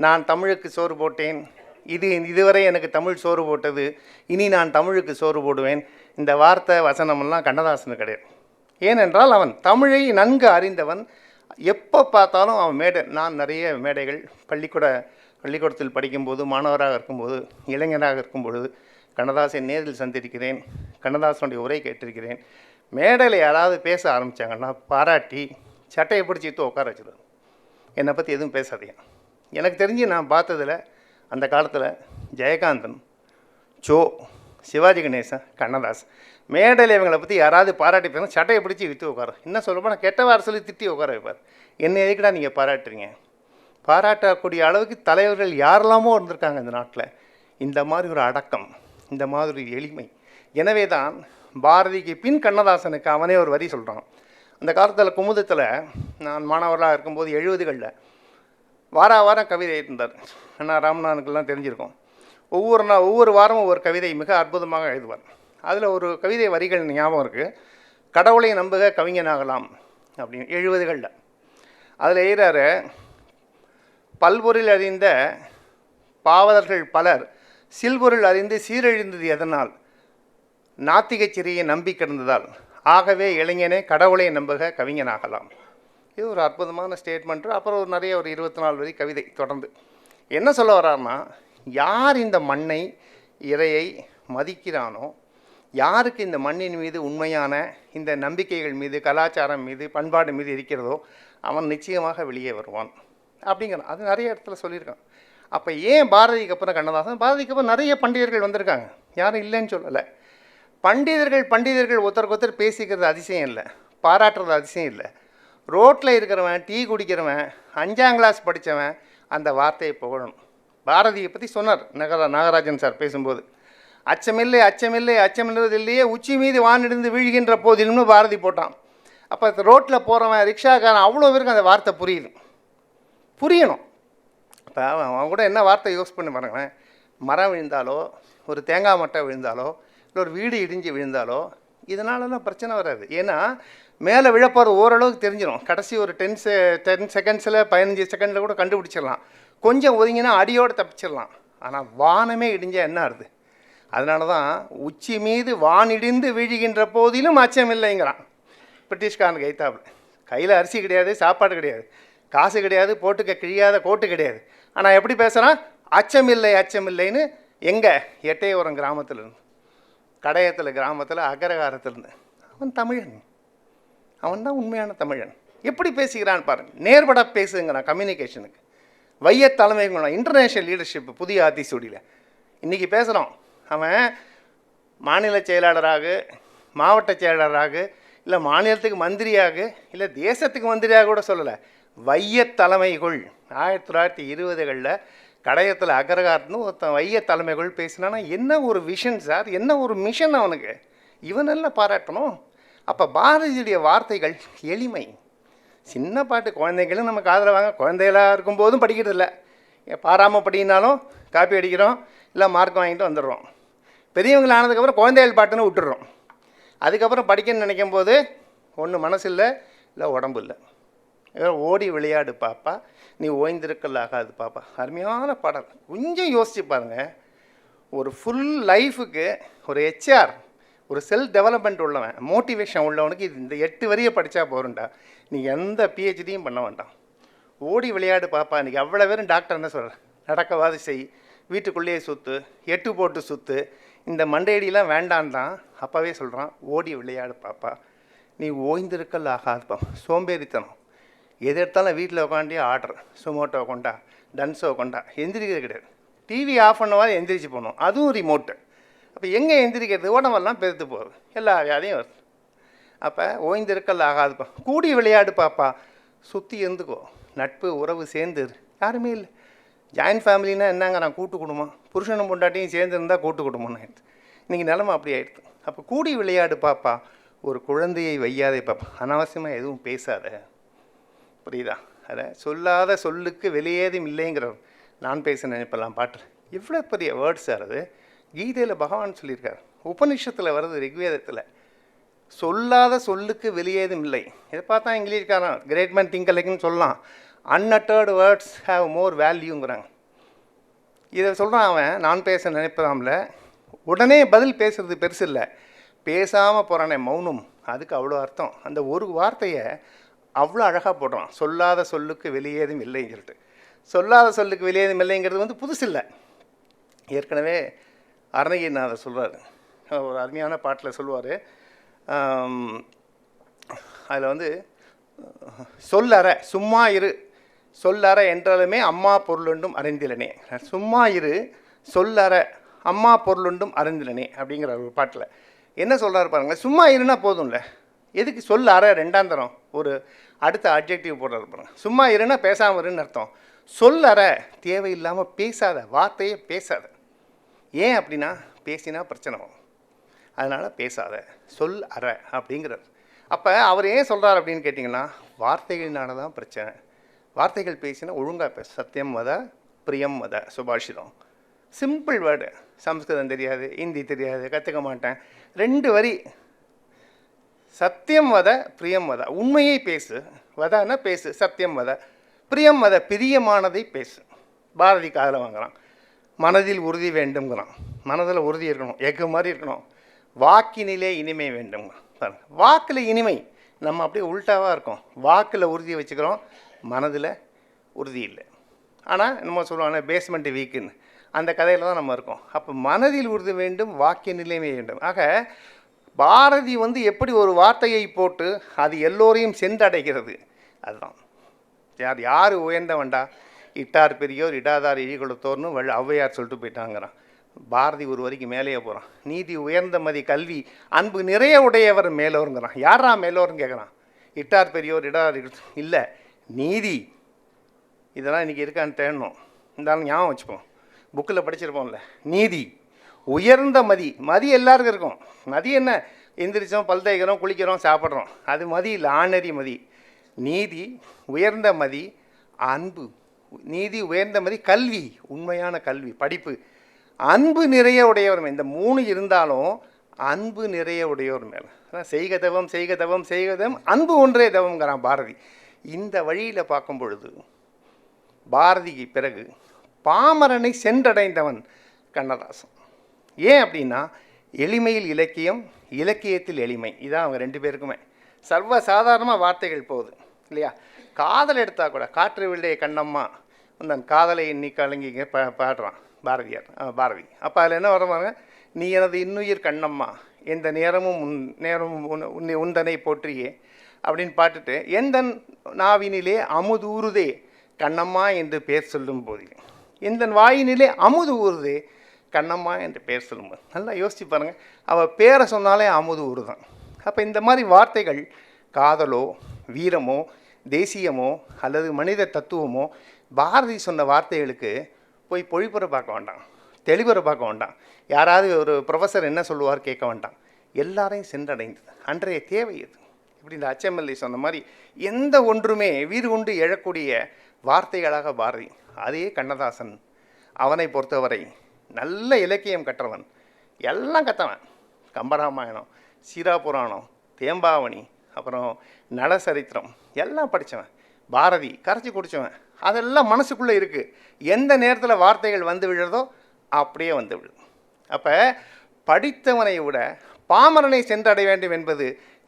நான் தமிழுக்கு சோறு போட்டேன், இதுவரை எனக்கு தமிழ் சோறு போட்டது, இனி நான் தமிழுக்கு சோறு போடுவேன். இந்த வார்த்தை வசனமெல்லாம் கண்ணதாசனு கிடையாது. ஏனென்றால் அவன் தமிழை நன்கு அறிந்தவன். எப்போ பார்த்தாலும் அவன் நான் நிறைய மேடைகள் பள்ளிக்கூடத்தில் படிக்கும்போது, மாணவராக இருக்கும்போது, இளைஞராக இருக்கும்பொழுது கண்ணதாசன் நேரில் சந்திருக்கிறேன், கண்ணதாசனுடைய உரை கேட்டிருக்கிறேன். மேடையில் யாராவது பேச ஆரம்பித்தாங்கன்னா பாராட்டி சட்டையை பிடிச்சிட்டு உட்கார வச்சுருவேன். என்னை பற்றி எதுவும் பேசாதீங்க. எனக்கு தெரிஞ்சு நான் பார்த்ததில் அந்த காலத்தில் ஜெயகாந்தன், சோ, சிவாஜி கணேசன், கண்ணதாசன் மேடையில் இவங்களை பற்றி யாராவது பாராட்டி பேச சட்டையை பிடிச்சி விற்று உட்கார. என்ன சொல்லப்போ நான் கெட்ட வார சொல்லி திட்டி உட்கார வைப்பார். என்ன எதுக்குடா நீங்கள் பாராட்டுறீங்க? பாராட்டக்கூடிய அளவுக்கு தலைவர்கள் யாரெல்லாமோ இருந்திருக்காங்க இந்த நாட்டில். இந்த மாதிரி ஒரு அடக்கம், இந்த மாதிரி எளிமை. எனவே தான் பாரதிக்கு பின் கண்ணதாசனுக்கு அவனே ஒரு வரி சொல்கிறான். அந்த காலத்தில் குமுதத்தில் நான் மாணவர்களாக இருக்கும்போது 70களில் வாரம் கவிதை இருந்தார். அண்ணா ராமநாதனுக்கெல்லாம் தெரிஞ்சிருக்கோம். ஒவ்வொரு வாரமும் ஒரு கவிதை மிக அற்புதமாக எழுதுவார். அதில் ஒரு கவிதை வரிகள் ஞாபகம் இருக்குது. கடவுளை நம்புக கவிஞனாகலாம் அப்படின்னு 70களில். அதில் எழுதுறாரு, பல்பொருள் அறிந்த பாவலர்கள் பலர் சில்பொருள் அறிந்து சீரழிந்தது எதனால்? நாத்திகச் சிறிய நம்பி கிடந்ததால். ஆகவே இளைஞனே கடவுளை நம்புக கவிஞனாகலாம். இது ஒரு அற்புதமான ஸ்டேட்மெண்ட்டு. அப்புறம் ஒரு 24 வரி கவிதை தொடர்ந்து. என்ன சொல்ல வர்றாருன்னா, யார் இந்த மண்ணை இறையை மதிக்கிறானோ, யாருக்கு இந்த மண்ணின் மீது உண்மையான இந்த நம்பிக்கைகள் மீது, கலாச்சாரம் மீது, பண்பாடு மீது இருக்கிறதோ அவன் நிச்சயமாக வெளியே வருவான் அப்படிங்கிறான். அது நிறைய இடத்துல சொல்லியிருக்கான். அப்போ ஏன் பாரதிக்கு அப்புறம் கண்ணதாசன்? பாரதிக்கு அப்புறம் நிறைய பண்டிதர்கள் வந்திருக்காங்க, யாரும் இல்லைன்னு சொல்லலை. பண்டிதர்கள் ஒருத்தருக்கு பேசிக்கிறது அதிசயம் இல்லை, பாராட்டுறது அதிசயம் இல்லை. ரோட்டில் இருக்கிறவன், டீ குடிக்கிறவன், 5ஆம் கிளாஸ் படித்தவன் அந்த வார்த்தையை புகழணும். பாரதியை பற்றி சொன்னார் நாகராஜன் சார் பேசும்போது. அச்சமில்லை அச்சமில்லை அச்சமில்லையே உச்சி மீது வானிடிந்து வீழ்கின்ற போதிலும்னு பாரதி போட்டான். அப்போ ரோட்டில் போகிறவன் ரிக்ஷாக்காரன் அவ்வளோ பேருக்கு அந்த வார்த்தை புரியணும். இப்போ அவன் கூட என்ன வார்த்தை யூஸ் பண்ணி பாருங்களேன். மரம் விழுந்தாலோ, ஒரு தேங்காய் மட்டை விழுந்தாலோ, இல்லை ஒரு வீடு இடிஞ்சு விழுந்தாலோ இதனாலலாம் பிரச்சனை வராது. ஏன்னா மேலே விழப்போகிற ஓரளவுக்கு தெரிஞ்சிடும். கடைசி ஒரு 10 செகண்ட்ஸில் 15 செகண்டில் கூட கண்டுபிடிச்சிடலாம். கொஞ்சம் ஒதுங்கினா அடியோடு தப்பிச்சிடலாம். ஆனால் வானமே இடிஞ்சால் என்ன ஆகுது? அதனால தான் உச்சி மீது வானிடிந்து வீழுகின்ற போதிலும் அச்சமில்லைங்கிறான் பிரிட்டிஷ்காரனுக்கு கைத்தாப்பில். கையில் அரிசி கிடையாது, சாப்பாடு கிடையாது, காசு கிடையாது, போட்டுக்க கிழியாத கோட்டு கிடையாது. ஆனால் எப்படி பேசுகிறான்? அச்சமில்லை அச்சமில்லைன்னு. எங்கே? எட்டயபுரம் கிராமத்திலிருந்து, கடையத்தில் கிராமத்தில், அகரகாரத்திலிருந்து. அவன் தமிழன், அவன் தான் உண்மையான தமிழன். எப்படி பேசுகிறான்னு பாருங்கள். நேர்பட பேசுங்கிறான் கம்யூனிகேஷனுக்கு. வைய தலைமைங்களும் இன்டர்நேஷ்னல் லீடர்ஷிப் புதிய ஆத்திசூடியில் இன்றைக்கி பேசுகிறோம். அவன் மாநில செயலாளராக, மாவட்ட செயலாளராக, இல்லை மாநிலத்துக்கு மந்திரியாக, இல்லை தேசத்துக்கு மந்திரியாக கூட சொல்லலை. வைய தலைமைகள் 1920களில் கடையத்தில் அகரகாரன்னு ஒருத்தன் வைய தலைமைகள் பேசினான்னா என்ன ஒரு விஷன் சார், என்ன ஒரு மிஷன் அவனுக்கு. இவனெல்லாம் பாராட்டணும். அப்போ பாரதியுடைய வார்த்தைகள் எளிமை. சின்ன பாட்டு குழந்தைங்களும் நம்ம காதில் வாங்க. குழந்தைகளாக இருக்கும்போதும் படிக்கிறதில்ல. பாராமல் படினாலும் காப்பி அடிக்கிறோம், இல்லை மார்க் வாங்கிட்டு வந்துடுறோம். பெரியவங்களை ஆனதுக்கப்புறம் குழந்தைகள் பாட்டுன்னு விட்டுடுறோம். அதுக்கப்புறம் படிக்கணும்னு நினைக்கும் போது ஒன்று மனசு இல்லை, இல்லை உடம்பு இல்லை. ஓடி விளையாடு பாப்பா, நீ ஓய்ந்திருக்கல் ஆகாது பாப்பா. அருமையான பாடல். கொஞ்சம் யோசிச்சு பாருங்கள். ஒரு ஃபுல் லைஃபுக்கு ஒரு ஹெச்ஆர், ஒரு செல்ஃப் டெவலப்மெண்ட் உள்ளவன், மோட்டிவேஷன் உள்ளவனுக்கு இது இந்த 8 வரியை படித்தா போகிறண்டா. நீ எந்த பிஹெச்டியும் பண்ண வேண்டாம். ஓடி விளையாடு பாப்பா. இன்றைக்கி அவ்வளோ பேரும் டாக்டர் என்ன சொல்கிறேன்? நடக்கவாது செய், வீட்டுக்குள்ளேயே சுற்று, 8 போட்டு சுற்று, இந்த மண்டையடியெலாம் வேண்டான் தான் அப்போவே சொல்கிறான். ஓடி விளையாடு பாப்பா, நீ ஓய்ந்திருக்கல் ஆகாது பாப்பா. சோம்பேறித்தனம். எது எடுத்தாலும் வீட்டில் உட்காண்டே ஆர்டர், சுமோட்டோ கொண்டா, டன்ஸோ கொண்டா. எந்திரிக்கிறது கிடையாது. டிவி ஆஃப் பண்ணவாது எந்திரிச்சு போகணும், அதுவும் ரிமோட்டு. அப்போ எங்கே எந்திரிக்கிறது? உடம்பெல்லாம் பெருத்து போகுது, எல்லா வியாதியும் வருது. அப்போ ஓய்ந்திருக்கல் ஆகாதுப்பா. கூடி விளையாடு பாப்பா, சுற்றி இருந்துக்கோ, நட்பு உறவு சேர்ந்து. யாருமே இல்லை. ஜாயின்ட் ஃபேமிலின்னா என்னங்க, நான் கூட்டு குடும்பம், புருஷனும் பொண்டாட்டியும் சேர்ந்து இருந்தால் கூட்டு குடும்பம்னு ஆயிடுது. இன்றைக்கி நிலமை அப்படி ஆயிடுது. அப்போ கூடி விளையாடு பாப்பா, ஒரு குழந்தையை வையாதே பாப்பா, அனாவசியமாக எதுவும் பேசாத. புரியுதா? அதை சொல்லாத சொல்லுக்கு வெளியேதும் இல்லைங்கிறவர் நான் பேச நினைப்பெல்லாம் பாட்டில் எவ்வளோ பெரிய வேர்ட்ஸ் சார் அது. கீதையில் பகவான் சொல்லியிருக்கார், உபனிஷத்தில் வருது, ரிக்வேதத்தில். சொல்லாத சொல்லுக்கு வெளியேதும் இல்லை. இதை பார்த்தா இங்கிலீஷ்காரன் கிரேட் மேன் திங்க் அலைக்குன்னு சொல்லலாம். அன்அட்டர்டு வேர்ட்ஸ் ஹேவ் மோர் வேல்யூங்கிறாங்க. இதை சொல்கிறான் அவன். நான் பேச நினைப்பதாம்ல, உடனே பதில் பேசுறது பெருசு இல்லை, பேசாமல் போகிறானே மௌனம், அதுக்கு அவ்வளோ அர்த்தம். அந்த ஒரு வார்த்தையை அவ்வளோ அழகாக போடுறான். சொல்லாத சொல்லுக்கு வெளியேதும் இல்லைன்னு சொல்லிட்டு. சொல்லாத சொல்லுக்கு வெளியேதும் இல்லைங்கிறது வந்து புதுசு இல்லை. ஏற்கனவே அருணகிரிநாதர் சொல்கிறார், ஒரு அருமையான பாட்டில் சொல்லுவார். அதில் வந்து சொல்லற, சும்மா இரு, சொல்லற என்றாலுமே அம்மா பொருளுண்டும் அறிந்திலனே. சும்மா இரு, சொல்லற, அம்மா பொருளுண்டும் அறிந்திலனே அப்படிங்கிற ஒரு பாட்டில் என்ன சொல்கிறாரு பாருங்கள். சும்மா இருன்னா போதும்ல, எதுக்கு சொல்ல அற ரெண்டாம் தரம் ஒரு அடுத்த அட்ஜெக்டிவ் போடுறது பாருங்கள். சும்மா இருன்னா பேசாமல் இருன்னு அர்த்தம். சொல்லற தேவையில்லாமல் பேசாத, வார்த்தையே பேசாத. ஏன் அப்படின்னா பேசினா பிரச்சனை வரும், அதனால் பேசாத, சொல் அற அப்படிங்கிறது. அப்போ அவர் ஏன் சொல்கிறார் அப்படின்னு கேட்டிங்கன்னா, வார்த்தைகளினால தான் பிரச்சனை. வார்த்தைகள் பேசினா ஒழுங்காக பேச. சத்தியம் வத பிரியம் வத சுபாஷிதம். Simple word. சம்ஸ்கிருதம் தெரியாது, ஹிந்தி தெரியாது, கற்றுக்க மாட்டேன். 2 வரி. சத்தியம் வத பிரியம் வத, உண்மையை பேசு. வதன்னா பேசு, சத்தியம் வத. பிரியம் வத, பிரியமானதை பேசு. பாரதி காதில் வாங்குறான். மனதில் உறுதி வேண்டும்ங்கிறான். மனதில் உறுதி இருக்கணும், எக்கு மாதிரி இருக்கணும். வாக்கினிலே இனிமை வேண்டும். வாக்கில் இனிமை. நம்ம அப்படியே உள்டாவாக இருக்கோம். வாக்கில் உறுதியை வச்சுக்கிறோம், மனதில் உறுதி இல்லை. ஆனால் நம்ம சொல்லுவாங்க பேஸ்மெண்ட் வீக்குன்னு, அந்த கதையில் தான் நம்ம இருக்கோம். அப்போ மனதில் உறுதி வேண்டும், வாக்கிய நிலைமை வேண்டும். ஆக பாரதி வந்து எப்படி ஒரு வார்த்தையை போட்டு அது எல்லோரையும் சென்றடைகிறது, அதுதான். யார் உயர்ந்தவன்டா, இட்டார் பெரியோர் இடாதார் இழிகுலத்தோர்னு ஔவையார் சொல்லிட்டு போயிட்டாங்கிறான். பாரதி ஒரு வரைக்கும் மேலேயே போகிறான். நீதி உயர்ந்த மதி கல்வி அன்பு நிறைய உடையவர் மேலோருங்கிறான். யாரா மேலோர்னு கேட்குறான். இட்டார் பெரியோர் இடாதார் இல்லை, நீதி. இதெல்லாம் இன்றைக்கி இருக்கான்னு தேடணும். இருந்தாலும் ஞாபகம் வச்சுப்போம், புக்கில் படிச்சிருப்போம்ல. நீதி உயர்ந்த மதி. மதி எல்லாருக்கும் இருக்கும். மதி என்ன? எந்திரிச்சோம், பல் தேய்க்கிறோம், குளிக்கிறோம், சாப்பிட்றோம், அது மதி இல்லை, ஆணரி மதி. நீதி, உயர்ந்த மதி, அன்பு. நீதி, உயர்ந்த மதி, கல்வி, உண்மையான கல்வி, படிப்பு, அன்பு நிறைய உடையவர் மேல். இந்த 3 இருந்தாலும் அன்பு நிறைய உடையவர் மேல். செய்க தவம், செய்க தவம், செய்க தவம், அன்பு ஒன்றே தவம்ங்கிறான் பாரதி. இந்த வழியில் பார்க்கும் பொழுது பாரதிக்கு பிறகு பாமரனை சென்றடைந்தவன் கண்ணதாசன். ஏன் அப்படின்னா, எளிமையில் இலக்கியம், இலக்கியத்தில் எளிமை. இதான் அவங்க 2 பேருக்குமே. சர்வ சாதாரணமாக வார்த்தைகள் போகுது இல்லையா? காதல் எடுத்தால் கூட, காற்று வில்லே கண்ணம்மா உந்தன் காதலை எண்ணி கலங்கிங்க பாடுறான் பாரதியார், பாரதி. அப்போ அதில் என்ன வரமாங்க? நீ எனது இன்னுயிர் கண்ணம்மா, எந்த நேரமும் உந்தனை போற்றியே அப்படின்னு பாட்டுட்டு, எந்தன் நாவினிலே அமுது ஊறுதே கண்ணம்மா என்று பேர் சொல்லும் போது, எந்தன் வாயினிலே அமுது ஊறுதே கண்ணம்மா என்று பேர் சொல்லும்போது, நல்லா யோசிச்சு பாருங்கள். அவள் பேரை சொன்னாலே அமுது ஊறுதான். அப்போ இந்த மாதிரி வார்த்தைகள் காதலோ, வீரமோ, தேசியமோ அல்லது மனித தத்துவமோ, பாரதி சொன்ன வார்த்தைகளுக்கு போய் பொழிப்புரை பார்க்க வேண்டாம், தெளிவுரை பார்க்க வேண்டாம், யாராவது ஒரு ப்ரொஃபஸர் என்ன சொல்லுவார் கேட்க வேண்டாம். எல்லாரையும் சென்றடைந்தது. அன்றைய தேவை இது. இப்படி இந்த HMLA சொன்ன மாதிரி எந்த ஒன்றுமே வீறு கொண்டு எழக்கூடிய வார்த்தைகளாக பாரதி. அதே கண்ணதாசன். அவனை பொறுத்தவரை நல்ல இலக்கியம் கற்றவன், எல்லாம் கற்றவன். கம்பராமாயணம், சீராபுராணம், தேம்பாவணி, அப்புறம் நலசரித்திரம் எல்லாம் படித்தவன். பாரதி கரைச்சி குடித்தவன். அதெல்லாம் மனசுக்குள்ளே இருக்குது. எந்த நேரத்தில் வார்த்தைகள் வந்து விழுறதோ அப்படியே வந்து விழுது. அப்போ படித்தவனை விட பாமரனை சென்றடைய வேண்டும் என்பது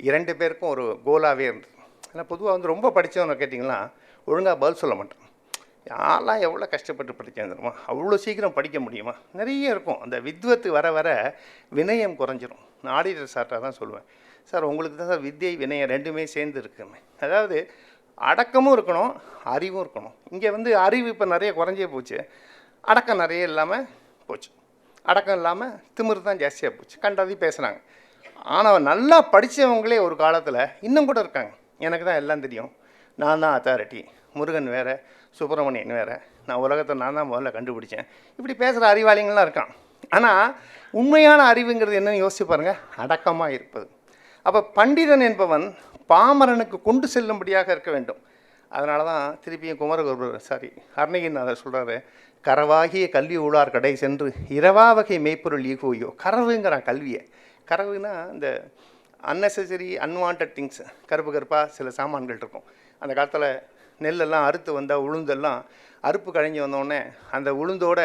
2 பேருக்கும் ஒரு கோலாகவே இருந்தது. ஏன்னா பொதுவாக ரொம்ப படித்தவனை கேட்டிங்கன்னா ஒழுங்காக பதில் சொல்ல மாட்டான். யாரெல்லாம் எவ்வளோ கஷ்டப்பட்டு படித்தேன் தெரியுமா? அவ்வளோ சீக்கிரம் படிக்க முடியுமா? நிறைய இருக்கும். அந்த வித்வத்து வர வர வினயம் குறைஞ்சிரும். நான் ஆடிட்டர் சார்ட்டாக தான் சொல்லுவேன், சார் உங்களுக்கு தான் சார் வித்யை வினயம் 2மே சேர்ந்து இருக்குன்னு. அதாவது அடக்கமும் இருக்கணும், அறிவும் இருக்கணும். இங்கே அறிவு இப்போ நிறைய குறைஞ்சே போச்சு, அடக்கம் நிறைய இல்லாமல் போச்சு. அடக்கம் இல்லாமல் திமிரு தான் ஜாஸ்தியாக போச்சு. கண்டதையும் பேசுகிறாங்க. ஆனால் நல்லா படித்தவங்களே ஒரு காலத்தில் இன்னும் கூட இருக்காங்க. எனக்கு தான் எல்லாம் தெரியும், நான் தான் அத்தாரிட்டி, முருகன் வேறு, சுப்பிரமணியன் வேறு, நான் உலகத்தை நான் தான் முதல்ல கண்டுபிடிச்சேன், இப்படி பேசுகிற அறிவாளிகள்லாம் இருக்கான். ஆனால் உண்மையான அறிவுங்கிறது என்னன்னு யோசிச்சு பாருங்கள், அடக்கமாக இருப்பது. அப்போ பண்டிதன் என்பவன் பாமரனுக்கு கொண்டு செல்லும்படியாக இருக்க வேண்டும். அதனால தான் திருப்பியும் அருணகிரிநாதர் சொல்கிறாரு, கரவாகிய கல்வி ஊழார் கடை சென்று இரவா வகை மெய்ப்பொருள் ஈகோயோ. கரவுங்கிறான் கல்வியை. கரவுனா இந்த அன்னெசரி அன்வான்ட் திங்ஸ், கருப்பாக சில சாமான்கள் இருக்கும். அந்த காலத்தில் நெல்லெல்லாம் அறுத்து வந்தால் உளுந்தெல்லாம் அறுப்பு கழிஞ்சு வந்தோடனே அந்த உளுந்தோட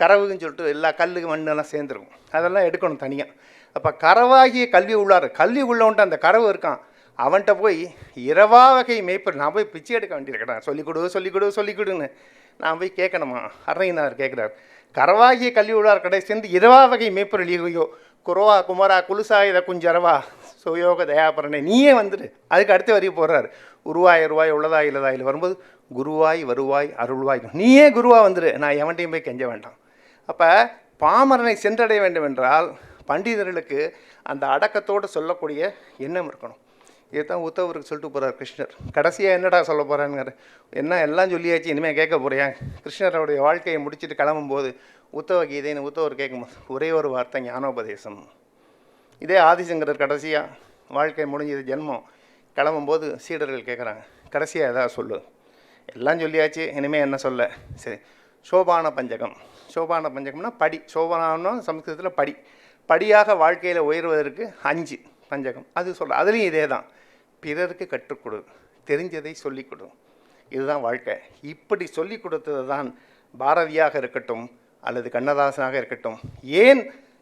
கரவுன்னு சொல்லிட்டு எல்லா கல்லு மண்ணெல்லாம் சேர்ந்துருக்கும். அதெல்லாம் எடுக்கணும் தனியாக. அப்போ கரவாகிய கல்வி உள்ளார், கல்வி உள்ளவன்ட்டு அந்த கரவு இருக்கான், அவன்கிட்ட போய் இரவா வகை மேய்ப்பர். நான் போய் பிச்சை எடுக்க வேண்டியிருக்கேன், சொல்லிக் கொடுன்னு நான் போய் கேட்கணுமா? அருணகிரிநாதர் கேட்குறார், கரவாகிய கல்வி உள்ளார் கடை சென்று இரவா வகை மேய்ப்பர் லீகையோ குரோவா குமரா குலுசாயுத குஞ்சரவா சுயோக தயாபரணை, நீயே வந்துடு. அதுக்கு அடுத்த வரி போடுறார், உருவாய் உள்ளதாய் இல்லதாயில் வரும்போது குருவாய் வருவாய் அருள்வாய், நீயே குருவா வந்துடு, நான் எவன்ட்டையும் போய் கெஞ்ச வேண்டாம். அப்போ பாமரனை சென்றடைய வேண்டும் என்றால் பண்டிதர்களுக்கு அந்த அடக்கத்தோடு சொல்லக்கூடிய எண்ணம் இருக்கணும். இதுதான் உத்தவருக்கு சொல்லிட்டு போகிறார் கிருஷ்ணர். கடைசியாக என்னடா சொல்ல போகிறான்னு, என்ன எல்லாம் சொல்லியாச்சு, இனிமேல் கேட்க போறியா? கிருஷ்ணருடைய வாழ்க்கையை முடிச்சுட்டு கிளம்பும்போது உத்தவ கீதைன்னு உத்தவர் கேட்கும்போது ஒரே ஒரு வார்த்தை, ஞானோபதேசம். இதே ஆதிசங்கரர் கடைசியாக வாழ்க்கை முடிஞ்சது ஜென்மம் கிளம்பும்போது சீடர்கள் கேட்குறாங்க, கடைசியாக எதாவது சொல்லு, எல்லாம் சொல்லியாச்சு, இனிமேல் என்ன சொல்ல? சரி, சோபான பஞ்சகம். சோபான பஞ்சகம்னா படி. சோபானா சம்ஸ்கிருதத்தில் படி. படியாக வாழ்க்கையில் உயர்வதற்கு 5 பஞ்சகம் அது சொல்ல. அதுலேயும் இதே தான், பிறருக்கு கற்றுக் கொடு, தெரிஞ்சதை சொல்லிக் கொடு, இதுதான் வாழ்க்கை. இப்படி சொல்லிக் கொடுத்தது தான் பாரதியாக இருக்கட்டும் அல்லது கண்ணதாசனாக இருக்கட்டும். ஏன்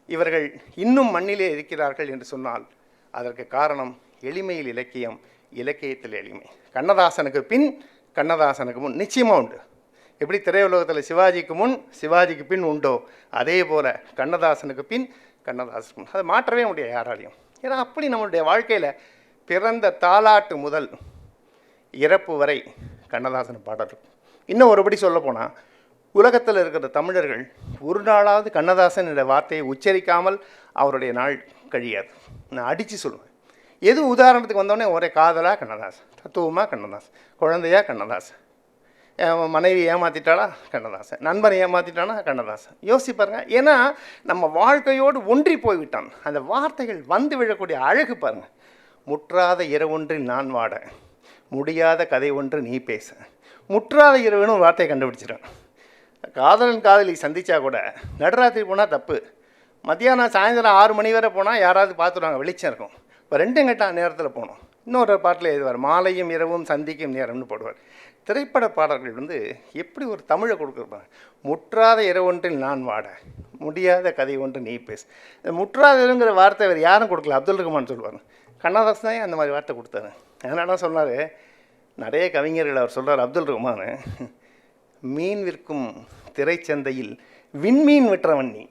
இவர்கள் இன்னும் மண்ணிலே இருக்கிறார்கள் என்று சொன்னால் அதற்கு காரணம் எளிமையில் இலக்கியம், இலக்கியத்தில் எளிமை. கண்ணதாசனுக்கு பின், கண்ணதாசனுக்கு முன் நிச்சயமாக உண்டு. எப்படி திரையுலகத்தில் சிவாஜிக்கு முன் சிவாஜிக்கு பின் உண்டோ, அதே போல் கண்ணதாசனுக்கு பின் கண்ணதாசனுக்கு முன். அதை மாற்றவே முடியாது யாராலையும். ஏன்னா அப்படி நம்மளுடைய வாழ்க்கையில் பிறந்த தாலாட்டு முதல் இறப்பு வரை கண்ணதாசன் பாடல் இருக்கும். இன்னும் ஒருபடி சொல்லப்போனால் உலகத்தில் இருக்கிற தமிழர்கள் ஒரு நாளாவது கண்ணதாசன் என்ற வார்த்தையை உச்சரிக்காமல் அவருடைய நாள் கழியாது. நான் அடித்து சொல்லுவேன். எது உதாரணத்துக்கு வந்தோடனே ஒரே காதலாக கண்ணதாசன், தத்துவமாக கண்ணதாசன், குழந்தையாக கண்ணதாசன், மனைவி ஏமாற்றிட்டாளா கண்ணதாசன், நண்பனை ஏமாற்றிட்டானா கண்ணதாசன். யோசிப்பாருங்க. ஏன்னா நம்ம வாழ்க்கையோடு ஒன்றி போய்விட்டான். அந்த வார்த்தைகள் வந்து விழக்கூடிய அழகு பாருங்கள். முற்றாத இரவொன்றில் நான் வாட, முடியாத கதை ஒன்று நீ பேச. முற்றாத இரவுன்னு ஒரு வார்த்தையை கண்டுபிடிச்சிட்டான். காதலன் காதலி சந்தித்தா கூட நடுராத்திரி போனால் தப்பு, மத்தியானம் சாயந்தரம் 6 மணி வரை போனால் யாராவது பார்த்துருவாங்க, வெளிச்சம் இருக்கும். இப்போ 2 கட்ட நேரத்தில் போகணும். இன்னொரு பாட்டில் எழுதுவார், மாலையும் இரவும் சந்திக்கும் நேரம்னு போடுவார். திரைப்பட பாடல்கள் வந்து எப்படி ஒரு தமிழை கொடுக்குறாங்க. முற்றாத இரவொன்றில் நான் வாட, முடியாத கதை ஒன்று நீ பேசு. முற்றாதங்கிற வார்த்தை வேறு யாரும் கொடுக்கல, அப்துல் ரஹ்மான் சொல்லுவார். கண்ணதாசன் தான் அந்த மாதிரி வார்த்தை கொடுத்தாரு. அதனால சொன்னார், நிறைய கவிஞர்கள் அவர் சொல்கிறார் அப்துல் ரஹ்மான், மீன் விற்கும் திரைச்சந்தையில் விண்மீன் விற்றவன் நீ.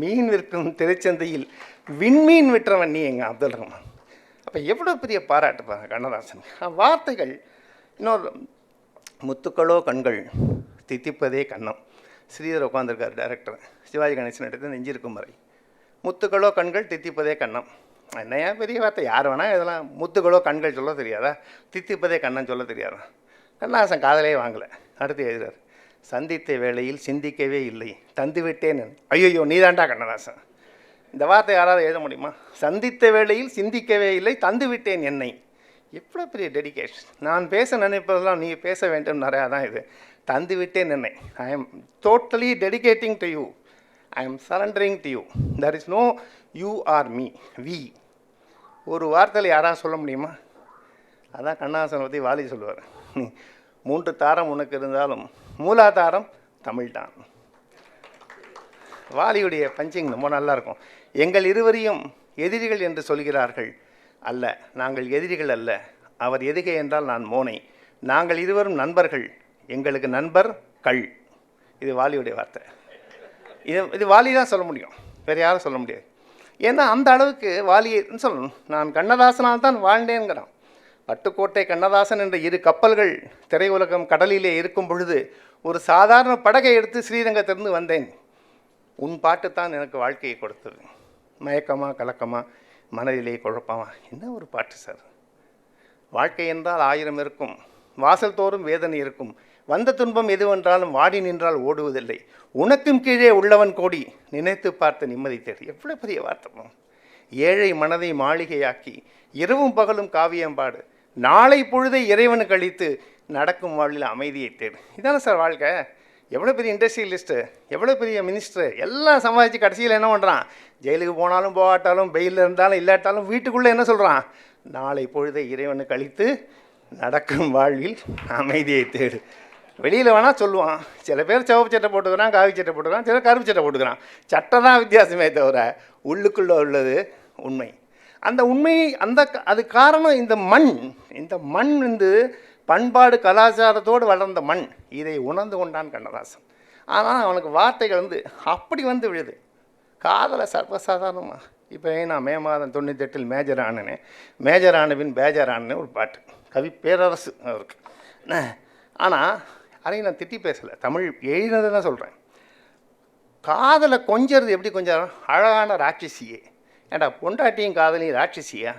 மீன் விற்கும் திரைச்சந்தையில் விண்மீன் விற்றவன் நீ எங்கள் அப்துல் ரஹ்மான். அப்போ எவ்வளோ பெரிய பாராட்டு பாருங்க கண்ணதாசன். வார்த்தைகள். இன்னொரு, முத்துக்களோ கண்கள் தித்திப்பதே கண்ணம். ஸ்ரீதர் உட்காந்துருக்கார் டைரக்டர், சிவாஜி கணேசன் எடுத்து நெஞ்சிருக்கும் வரை. முத்துக்களோ கண்கள் தித்திப்பதே கண்ணம். என்னையா பெரிய வார்த்தை, யார் வேணால் இதெல்லாம். முத்துக்களோ கண்கள் சொல்ல தெரியாதா, தித்திப்பதே கண்ணன் சொல்ல தெரியாதா? கண்ணதாசன் காதலே வாங்கலை. அடுத்து எழுதுறார், சந்தித்த வேளையில் சிந்திக்கவே இல்லை தந்துவிட்டேன். ஐயோ நீதாண்டா கண்ணதாசன். இந்த வார்த்தை யாராவது எழுத முடியுமா? சந்தித்த வேளையில் சிந்திக்கவே இல்லை தந்துவிட்டேன் என்னை. எவ்வளோ பெரிய டெடிகேஷன். நான் பேச நினைப்பதெல்லாம் நீ பேச வேண்டும், நிறையா தான் இது. தந்துவிட்டேன் என்னை. I am totally dedicating to you, I am surrendering to you, there is no you are me, we. ஒரு வார்த்தையில் யாராவது சொல்ல முடியுமா? அதான் கண்ணதாசனை பற்றி வாலி சொல்லுவார், 3 தாரம் உனக்கு இருந்தாலும் மூலாதாரம் தமிழ் தான். வாலியுடைய பஞ்சிங் ரொம்ப நல்லாயிருக்கும். எங்கள் இருவரையும் எதிரிகள் என்று சொல்கிறார்கள், அல்ல, நாங்கள் எதிரிகள் அல்ல, அவர் எதுகை என்றால் நான் மோனை, நாங்கள் இருவரும் நண்பர்கள், எங்களுக்கு நண்பர் கள். இது வாலியுடைய வார்த்தை. இது வாலி தான் சொல்ல முடியும், வேறு யாரும் சொல்ல முடியாது. ஏன்னா அந்த அளவுக்கு வாலின்னு சொல்லணும். நான் கண்ணதாசனால் தான் வாழ்ந்தேங்கிறான். பட்டுக்கோட்டை கண்ணதாசன் என்ற 2 கப்பல்கள் திரையுலகம் கடலிலே இருக்கும் பொழுது ஒரு சாதாரண படகை எடுத்து ஸ்ரீரங்கத்திலிருந்து வந்தேன். உன் பாட்டு தான் எனக்கு வாழ்க்கையை கொடுத்தது. மயக்கமா கலக்கமா மனதிலே குழப்பமா. என்ன ஒரு பாட்டு சார். வாழ்க்கை என்றால் 1000 இருக்கும், வாசல் தோறும் வேதனை இருக்கும், வந்த துன்பம் எதுவென்றாலும் வாடி நின்றால் ஓடுவதில்லை, உனக்கும் கீழே உள்ளவன் கோடி, நினைத்து பார்த்து நிம்மதி தேடி. எவ்வளோ பெரிய வார்த்தை. ஏழை மனதை மாளிகையாக்கி இரவும் பகலும் காவியம்பாடு, நாளை பொழுதை இறைவனுக்கு அளித்து நடக்கும் வாழ்வில் அமைதியை தேடு. இதானே சார் வாழ்க்கை. எவ்வளோ பெரிய இண்டஸ்ட்ரியலிஸ்ட்டு, எவ்வளோ பெரிய மினிஸ்டர், எல்லாம் சமாளித்து கடைசியில் என்ன பண்ணுறான்? ஜெயிலுக்கு போனாலும் போகாட்டாலும், வெயிலில் இருந்தாலும் இல்லாட்டாலும் வீட்டுக்குள்ளே என்ன சொல்கிறான்? நாளை பொழுதை இறைவனுக்கு அளித்து நடக்கும் வாழ்வில் அமைதியை தேடு. வெளியில் வேணால் சொல்லுவான். சில பேர் சிவப்பு சட்டை போட்டுக்கிறான், காவி சட்டை போட்டுக்கிறான், சில கருப்பு சட்டை போட்டுக்கிறான். சட்டை தான் வித்தியாசமே தவிர உள்ளுக்குள்ளே உள்ளது உண்மை. அந்த உண்மை அது காரணம் இந்த மண் வந்து பண்பாடு கலாச்சாரத்தோடு வளர்ந்த மண். இதை உணர்ந்து கொண்டான் கண்ணதாசன். ஆனால் அவனுக்கு வார்த்தைகள் வந்து அப்படி வந்து விழுது. காதலை சர்வசாதாரணமாக. இப்போ நான் மே மாதம் 98 மேஜர் ஆனேன். மேஜர் ஆனவின் பேஜர் ஆனேன்னு ஒரு பாட்டு, கவி பேரரசு அவருக்கு. ஆனால் அதையும் நான் திட்டி பேசலை, தமிழ் எழுதினதை தான் சொல்கிறேன். காதலை கொஞ்சறது எப்படி கொஞ்சம் அழகான ராட்சசியே. ஏண்டா பொண்டாட்டியும் காதலையும் ராட்சசியா?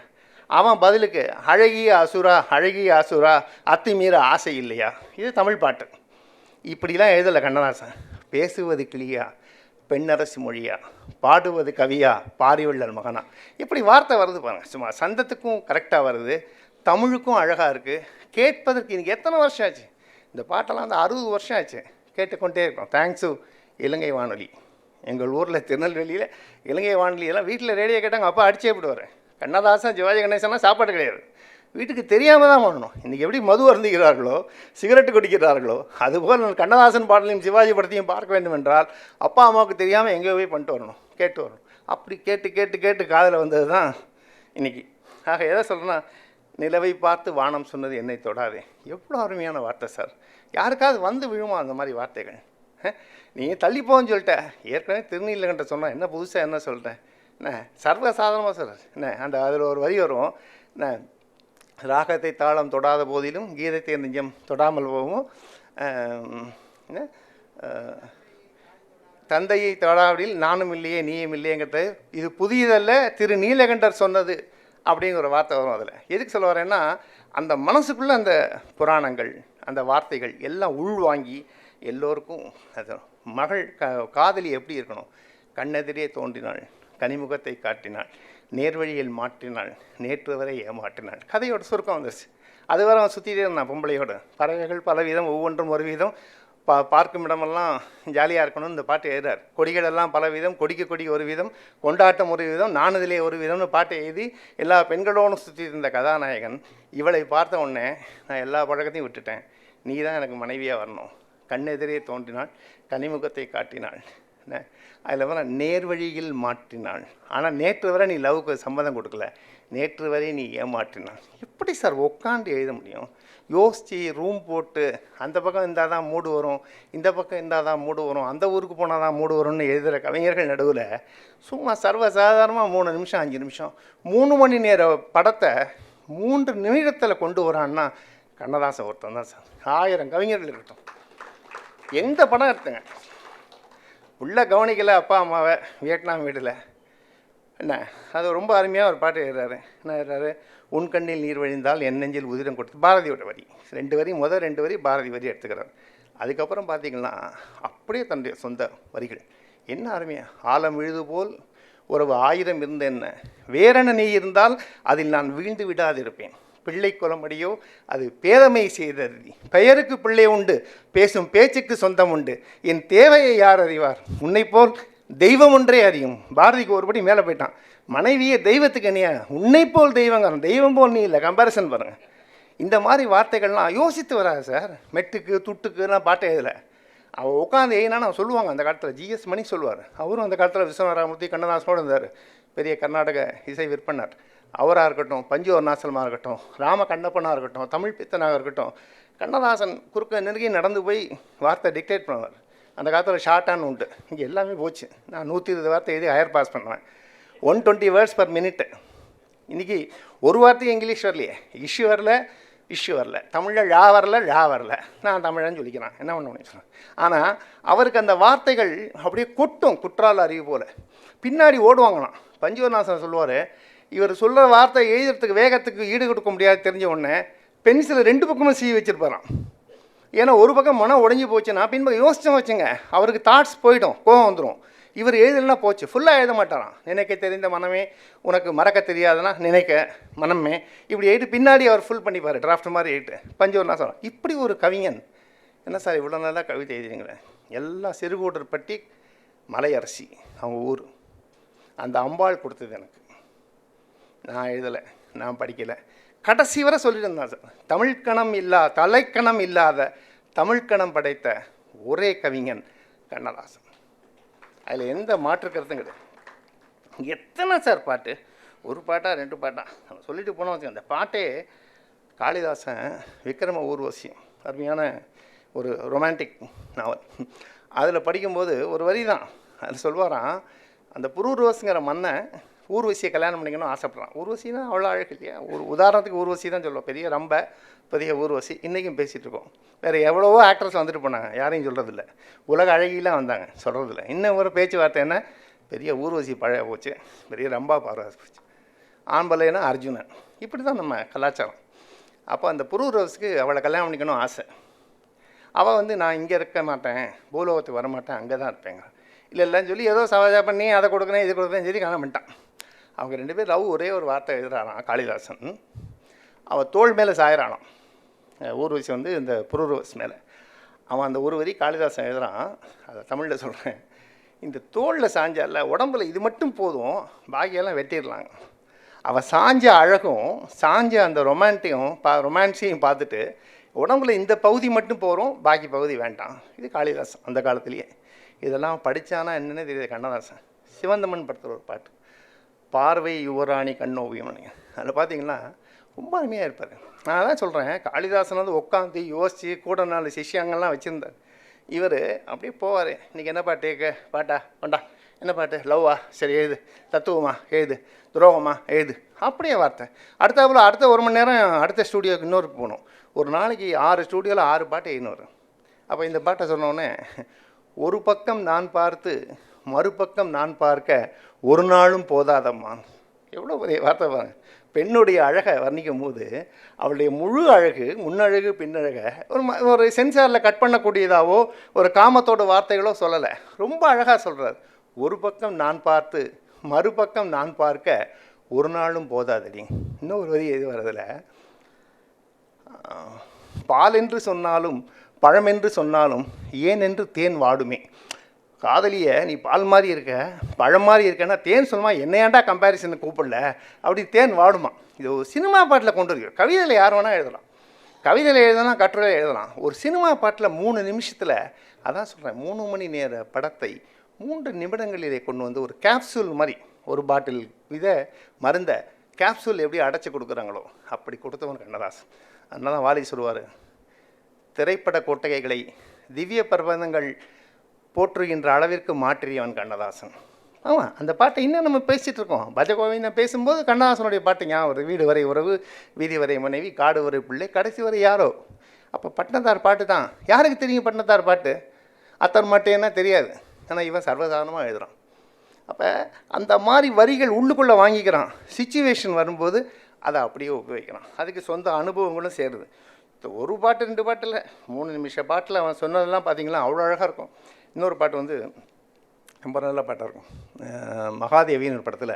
அவன் பதிலுக்கு அழகிய அசுரா அத்துமீற ஆசை இல்லையா. இது தமிழ் பாட்டு. இப்படிலாம் எழுதலை கண்ணதாசன். பேசுவது கிளியா, பெண்ணரசு மொழியா, பாடுவது கவியா, பாரிவள்ளல் மகனா. இப்படி வார்த்தை வருது பாருங்கள். சும்மா சந்தத்துக்கும் கரெக்டாக வருது, தமிழுக்கும் அழகாக இருக்குது. கேட்பதற்கு எனக்கு எத்தனை வருஷம் ஆச்சு? இந்த பாட்டெல்லாம் வந்து 60 வருஷம் ஆச்சு. கேட்டுக்கொண்டே இருக்கோம். தேங்க்ஸு இலங்கை வானொலி. எங்கள் ஊரில் திருநெல்வேலியில் இலங்கை வானொலியெல்லாம் வீட்டில் ரேடியோ கேட்டாங்க, அப்பா அடிச்சே விடுவார். கண்ணதாசன் சிவாஜி கணேசன்லாம் சாப்பாடு கிடையாது, வீட்டுக்கு தெரியாமல் தான் பண்ணணும். இன்றைக்கி எப்படி மது அருந்துகிறார்களோ, சிகரெட்டு குடிக்கிறார்களோ, அதுபோல் நான் கண்ணதாசன் பாடலையும் சிவாஜி படத்தையும் பார்க்க வேண்டும் என்றால் அப்பா அம்மாவுக்கு தெரியாமல் எங்கேயோ போய் பண்ணிட்டு வரணும், கேட்டு வரணும். அப்படி கேட்டு காதில் வந்தது தான் இன்றைக்கி. ஆக எதை சொல்கிறேன்னா, நிலவை பார்த்து வானம் சொன்னது என்னை தொடாதே. எவ்வளோ அருமையான வார்த்தை சார். யாருக்காவது வந்து விழுமா அந்த மாதிரி வார்த்தைகள்? நீங்கள் தள்ளி போன்னு சொல்லிட்டேன். ஏற்கனவே திருநீலகண்ட சொன்னால் என்ன புதுசாக என்ன சொல்கிறேன்? என்ன சர்வசாதாரணமாக சார். என்ன அந்த அதில் ஒரு வரி வரும், என்ன ராகத்தை தாளம் தொடாத போதிலும் கீதத்தை நெஞ்சம் தொடாமல் போகும், என்ன தந்தையை தொடாவிடில் நானும் இல்லையே நீயும் இல்லையேங்கிறது இது புதியதல்ல, திரு நீலகண்டர் சொன்னது அப்படிங்கிற வார்த்தை வரும். அதில் எதுக்கு சொல்ல வரேன்னா, அந்த மனசுக்குள்ளே அந்த புராணங்கள், அந்த வார்த்தைகள் எல்லாம் உள்வாங்கி எல்லோருக்கும் அது மகள் காதலி எப்படி இருக்கணும், கண்ணெதிரே தோன்றினாள், கனிமுகத்தை காட்டினாள், நேர்வழியில் மாற்றினாள், நேற்று வரை ஏமாற்றினாள். கதையோட சுருக்கம் வந்துருச்சு. அது வரை அவன் சுற்றிட்டே இருந்தான் பொம்பளையோட. பறவைகள் பலவிதம், ஒவ்வொன்றும் ஒரு விதம், பார்க்கும் இடமெல்லாம் ஜாலியாக இருக்கணும்னு இந்த பாட்டு எழுதுறார். கொடிகளெல்லாம் பல விதம், கொடிக்கு கொடி ஒரு விதம், கொண்டாட்டம் ஒரு விதம், நானுதிலே ஒரு விதம்னு பாட்டை எழுதி எல்லா பெண்களோடும் சுற்றி இருந்த கதாநாயகன் இவளை பார்த்த உடனே நான் எல்லா பழக்கத்தையும் விட்டுட்டேன், நீ தான் எனக்கு மனைவியாக வரணும், கண்ணெதிரே தோன்றினாள், கனிமுகத்தை காட்டினாள், அதில் வர நேர்வழியில் மாற்றினாள். ஆனால் நேற்று வரை நீ லவ்வுக்கு சம்மதம் கொடுக்கல, நேற்று வரை நீ ஏமாற்றினாள். எப்படி சார் உட்காந்து எழுத முடியும்? யோசித்து ரூம் போட்டு அந்த பக்கம் இருந்தால் தான் மூடு வரும், இந்த பக்கம் இருந்தால் தான் மூடு வரும், அந்த ஊருக்கு போனால் தான் மூடு வரும்னு எழுதுகிற கவிஞர்கள் நடுவில் சும்மா சர்வசாதாரணமாக 3 நிமிஷம் 5 நிமிஷம் 3 மணி நேர படத்தை 3 நிமிடத்தில் கொண்டு வரான்னா கண்ணதாசன் ஒருத்தன் தான் சார். 1000 கவிஞர்கள் இருக்கட்டும், எந்த படம் எடுத்துங்க, உள்ள கவனிக்கலை அப்பா அம்மாவை வியட்நாம் வீட்டில் என்ன, அது ரொம்ப அருமையாக ஒரு பாட்டு எழுதுறாரு. என்ன எழுதுறாரு? உன் கண்ணில் நீர் வழிந்தால் என் நெஞ்சில் உதிரம் கொடுத்து, பாரதியோட வரி. 2 வரி, முதல் 2 வரி பாரதி வரி எடுத்துக்கிறார். அதுக்கப்புறம் பார்த்திங்கன்னா அப்படியே தன்னுடைய சொந்த வரிகள். என்ன அருமையாக, ஆலம் விழுது போல் உறவு 1000 இருந்த என்ன, வேறென நீ இருந்தால் அதில் நான் வீழ்ந்து விடாதிருப்பேன், பிள்ளை குலமடியோ அது பேதமை செய்தது, பெயருக்கு பிள்ளை உண்டு, பேசும் பேச்சுக்கு சொந்தம் உண்டு, என் தேவையை யார் அறிவார், உன்னை போல் தெய்வம் ஒன்றே அறியும். பாரதிக்கு ஒருபடி மேலே போயிட்டான். மனைவியே தெய்வத்துக்கு அணியா, உன்னை போல் தெய்வங்கிறான், தெய்வம் போல் நீ இல்லை, கம்பேரிசன் பாருங்கள். இந்த மாதிரி வார்த்தைகள்லாம் யோசித்து வராது சார். மெட்டுக்கு துட்டுக்குலாம் பாட்டை எழுதலை. அவள் உட்காந்து ஏன்னா நான் சொல்லுவாங்க அந்த காலத்தில், ஜிஎஸ் மணி சொல்லுவார். அவரும் அந்த காலத்தில் விஸ்வநாராமூர்த்தி கண்ணதாசனோடு இருந்தார், பெரிய கர்நாடக இசை விற்பனர். அவராக இருக்கட்டும், பஞ்சு அருணாசலமாக இருக்கட்டும், ராம கண்ணப்பனாக இருக்கட்டும், தமிழ் பித்தனாக இருக்கட்டும், கண்ணதாசன் குறுக்க நெருங்கி நடந்து போய் வார்த்தை டிக்டேட் பண்ணுவார். அந்த காலத்தில் ஷார்ட்டானு உண்டு, இங்கே எல்லாமே போச்சு. நான் 120 வார்த்தை எழுதி ஹையர் பாஸ் பண்ணுவேன், 120 வேர்ட்ஸ் பர் மினிட்டு. இன்றைக்கி ஒரு வார்த்தைக்கு இங்கிலீஷ் வரலையே, இஷ்யூ வரல, தமிழில் ழா வரல, நான் தமிழன்னு சொல்லிக்கிறேன், என்ன பண்ண முடியும் சொல்கிறேன். ஆனால் அவருக்கு அந்த வார்த்தைகள் அப்படியே கொட்டும், குற்றால அறிவு போல் பின்னாடி ஓடுவாங்களாம். பஞ்சவர்ணாசன் சொல்லுவார், இவர் சொல்கிற வார்த்தை எழுதுறதுக்கு வேகத்துக்கு ஈடு கொடுக்க முடியாது தெரிஞ்ச உடனே பென்சிலை 2 பக்கமும் சீவி வச்சுருப்பாராம். ஏன்னா ஒரு பக்கம் மனம் உடஞ்சி போச்சுன்னா பின்பக்கம் யோசிச்சோம் வச்சுங்க, அவருக்கு தாட்ஸ் போயிடும், கோபம் வந்துடும். இவர் எழுதலைன்னா போச்சு, ஃபுல்லாக எழுத மாட்டாராம். நினைக்க தெரிந்த மனமே உனக்கு மறக்க தெரியாதுன்னா நினைக்க மனமே, இப்படி எழுதி பின்னாடி அவர் ஃபுல் பண்ணிப்பார், டிராஃப்ட் மாதிரி எழுட்டு. பஞ்சவர்ணாசன் இப்படி ஒரு கவிஞன். என்ன சார் இவ்வளோ நல்லா கவிதை எழுதிங்களே. எல்லாம் சிறுகூடற்பட்டி மலையரசி அவங்க ஊர், அந்த அம்பாள் கொடுத்தது எனக்கு. நான் எழுதலை, நான் படிக்கலை, கடைசி வரை சொல்லிட்டு இருந்தான் சார். தமிழ்க்கணம் தலைக்கணம் இல்லாத தமிழ்க்கணம் படைத்த ஒரே கவிஞன் கண்ணதாசன். அதில் எந்த மாற்று கருத்தும் கிடையாது. எத்தனை சார் பாட்டு, ஒரு பாட்டா 2 பாட்டா சொல்லிட்டு போனோம் வச்சுக்கோங்க. அந்த பாட்டே காளிதாசன் விக்ரம ஊர்வசி, அருமையான ஒரு ரொமான்டிக் நாவல். அதில் படிக்கும்போது ஒரு வரி தான் அதில் சொல்வாராம், அந்த புரூர்வசிங்கிற மண்ணை ஊர்வசியை கல்யாணம் பண்ணிக்கணும் ஆசைப்பட்றான். ஊர்வசினா அவ்வளோ அழகு இல்லையா, ஒரு உதாரணத்துக்கு ஊர்வசி தான் சொல்லுவோம், பெரிய ரொம்ப பெரிய ஊர்வசி. இன்றைக்கும் பேசிகிட்டு இருக்கோம். வேறு எவ்வளவோ ஆக்ட்ரஸ் வந்துட்டு போனாங்க, யாரையும் சொல்கிறதில்ல. உலக அழகிலாம் வந்தாங்க, சொல்கிறதில்ல. இன்னும் ஒரு பேச்சுவார்த்தை என்ன, பெரிய ஊர்வசி பழைய போச்சு, பெரிய ரம்பா பார்வை போச்சு, ஆம்பளைனா அர்ஜுனன். இப்படி தான் நம்ம கலாச்சாரம். அப்போ அந்த புரூர்வசிக்கு அவளை கல்யாணம் பண்ணிக்கணும் ஆசை. அவள் நான் இங்கே இருக்க மாட்டேன், பூலோகத்துக்கு வரமாட்டேன், அங்கே தான் இருப்பேங்க. இல்லைன்னு சொல்லி ஏதோ சவாஜா பண்ணி அதை கொடுக்குறேன் இது கொடுக்குறேன்னு சொல்லி காண பண்ணிட்டான். அவங்க 2 பேர் லவ் ஒரே ஒரு வார்த்தை எழுதுறாராம் காளிதாசன். அவன் தோள் மேலே சாயிறானான், ஊர்வசி இந்த புரூர்வசி மேலே. அவன் அந்த ஒரு வரி காளிதாசன் எழுதுறான், அதை தமிழில் சொல்கிறேன். இந்த தோளில் சாஞ்சால உடம்புல இது மட்டும் போதும், பாக்கியெல்லாம் வெட்டிடலாங்க. அவன் சாஞ்ச அழகும் சாஞ்ச அந்த ரொமான்ஸையும் பார்த்துட்டு உடம்புல இந்த பகுதி மட்டும் போகிறோம், பாக்கி பகுதி வேண்டாம். இது காளிதாசன் அந்த காலத்துலேயே. இதெல்லாம் படித்தானா என்னென்னு தெரியுது. கண்ணதாசன் சிவந்தமன் படத்தில் ஒரு பாட்டு, பார்வை யுவராணி கண்ணோவியம், அதில் பார்த்தீங்கன்னா ரொம்ப அருமையாக இருப்பார். நான் தான் சொல்கிறேன், காளிதாசன் உட்காந்து யோசித்து கூட 4 சிஷ்யங்கள்லாம் வச்சுருந்தார். இவர் அப்படியே போவார், இன்றைக்கி என்ன பாட்டு பாட்டா கொண்டா, என்ன பாட்டு, லவ்வா, சரி எழுது, தத்துவமா எழுது, துரோகமா எழுது, அப்படியே வார்த்தை. அடுத்தாப்புல அடுத்த 1 மணி நேரம் அடுத்த ஸ்டூடியோக்கு இன்னொரு போகணும். ஒரு நாளைக்கு 6 ஸ்டூடியோவில் 6 பாட்டு எழுதினவர். அப்போ இந்த பாட்டை சொன்னோடனே, ஒரு பக்கம் நான் பார்த்து மறுபக்கம் நான் பார்க்க ஒரு நாளும் போதாதம்மா, எவ்வளோ பெரிய வார்த்தை பாருங்க. பெண்ணுடைய அழகை வர்ணிக்கும் போது அவளுடைய முழு அழகு, முன்னழகு பின்னழகை ஒரு சென்சாரில் கட் பண்ணக்கூடியதாவோ ஒரு காமத்தோட வார்த்தைகளோ சொல்லலை. ரொம்ப அழகாக சொல்கிறார். ஒரு பக்கம் நான் பார்த்து மறுபக்கம் நான் பார்க்க ஒரு நாளும் போதாதடி. இன்னொரு வரி எது வரதில்ல, பால் என்று சொன்னாலும் பழம் என்று சொன்னாலும் ஏன் என்று தேன் வாடுமே. காதலியை நீ பால் மாதிரி இருக்க பழம் மாதிரி இருக்கேன்னா தேன் சொல்லுமா, என்னையாண்டா கம்பேரிசனை கூப்பிடல அப்படி தேன் வாடுமா. இது ஒரு சினிமா பாட்டில் கொண்டு வரைக்கும். கவிதையில் யார் வேணால் எழுதலாம், கவிதையில் எழுதலாம், கட்டுரையில் எழுதலாம். ஒரு சினிமா பாட்டில் 3 நிமிஷத்தில், அதான் சொல்கிறேன், 3 மணி நேர படத்தை 3 நிமிடங்களிலே கொண்டு வந்து ஒரு கேப்சூல் மாதிரி, ஒரு பாட்டில் இதை மருந்தை கேப்சூல் எப்படி அடைச்சி கொடுக்குறாங்களோ அப்படி கொடுத்தவன் கண்ணதாசன். அதனால தான் வாலி சொல்லுவார், திரைப்பட கொட்டகைகளை திவ்ய பிரபந்தங்கள் போற்றுகின்ற அளவிற்கு மாற்றியவன் கண்ணதாசன். ஆமாம், அந்த பாட்டை இன்னும் நம்ம பேசிகிட்டு இருக்கோம். பஜகோவிந்தன் பேசும்போது கண்ணதாசனுடைய பாட்டு ஞாபகம் வருது. வீடு வரை உறவு, வீதி வரை மனைவி, காடு வரை பிள்ளை, கடைசி வரை யாரோ. அப்போ பட்டினத்தார் பாட்டு தான். யாருக்கு தெரியும் பட்டினத்தார் பாட்டு? அத்தர் மாட்டேன்னா தெரியாது, ஆனால் இவன் சர்வசாதாரணமாக எழுதுகிறான். அப்போ அந்த மாதிரி வரிகள் உள்ளுக்குள்ளே வாங்கிக்கிறான். சிச்சுவேஷன் வரும்போது அதை அப்படியே உபயோகிக்கிறான். அதுக்கு சொந்த அனுபவங்களும் சேருது. ஒரு பாட்டு 2 பாட்டில் 3 நிமிஷ பாட்டில் அவன் சொன்னதெல்லாம் பார்த்திங்கன்னா அவ்வளோ அழகாக இருக்கும். இன்னொரு பாட்டு வந்து ரொம்ப நல்ல பாட்டாக இருக்கும். மகாதேவின்னு ஒரு படத்தில்,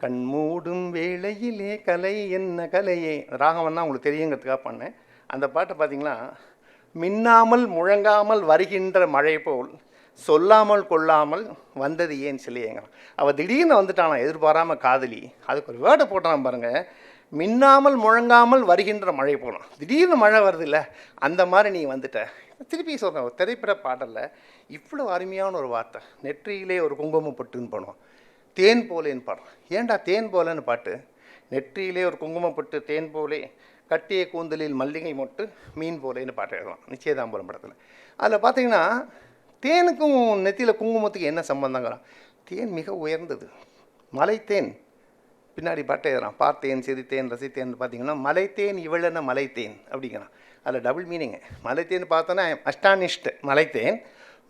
கண்மூடும் வேளையிலே கலை என்ன கலையே, ராகவன்னா உங்களுக்கு தெரியுங்கிறதுக்காக பண்ணேன். அந்த பாட்டை பார்த்திங்கன்னா, மின்னாமல் முழங்காமல் வருகின்ற மழை போல் சொல்லாமல் கொள்ளாமல் வந்தது ஏன் சிலையேங்கிறான். அவள் திடீர்னு வந்துட்டானா, எதிர்பாராமல் காதலி. அதுக்கு ஒரு வேர்டை போட்டான் பாருங்கள், மின்னாமல் முழங்காமல் வருகின்ற மழை போகலாம். திடீர்னு மழை வருது இல்லை, அந்த மாதிரி நீ வந்துட்ட. திருப்பி சொல்கிறேன், ஒரு திரைப்பட பாடலில் இவ்வளோ அருமையான ஒரு வார்த்தை. நெற்றியிலே ஒரு குங்குமம் பொட்டுன்னு பண்ணுவோம், தேன் போலேன்னு பாடுறோம். ஏன்டா தேன் போலேன்னு பாட்டு? நெற்றியிலே ஒரு குங்குமம் பொட்டு தேன் போலே, கட்டிய கூந்தலில் மல்லிகை மொட்டு மீன் போலேன்னு பாட்டு எழுதலாம் நிச்சயதாம்பரம் படத்தில். அதில் பார்த்தீங்கன்னா தேனுக்கும் நெத்தியில் குங்குமத்துக்கு என்ன சம்பந்தங்கிறான். தேன் மிக உயர்ந்தது, மலைத்தேன். பின்னாடி பாட்டை எழுதுறான், பார்த்தேன் சிரித்தேன் ரசித்தேன். பார்த்தீங்கன்னா மலைத்தேன் இவளென மலைத்தேன் அப்படிங்கிறான். அதில் டபுள் மீனிங்கு. மலைத்தேன் பார்த்தோன்னா அஸ்டானிஷ்டு, மலைத்தேன்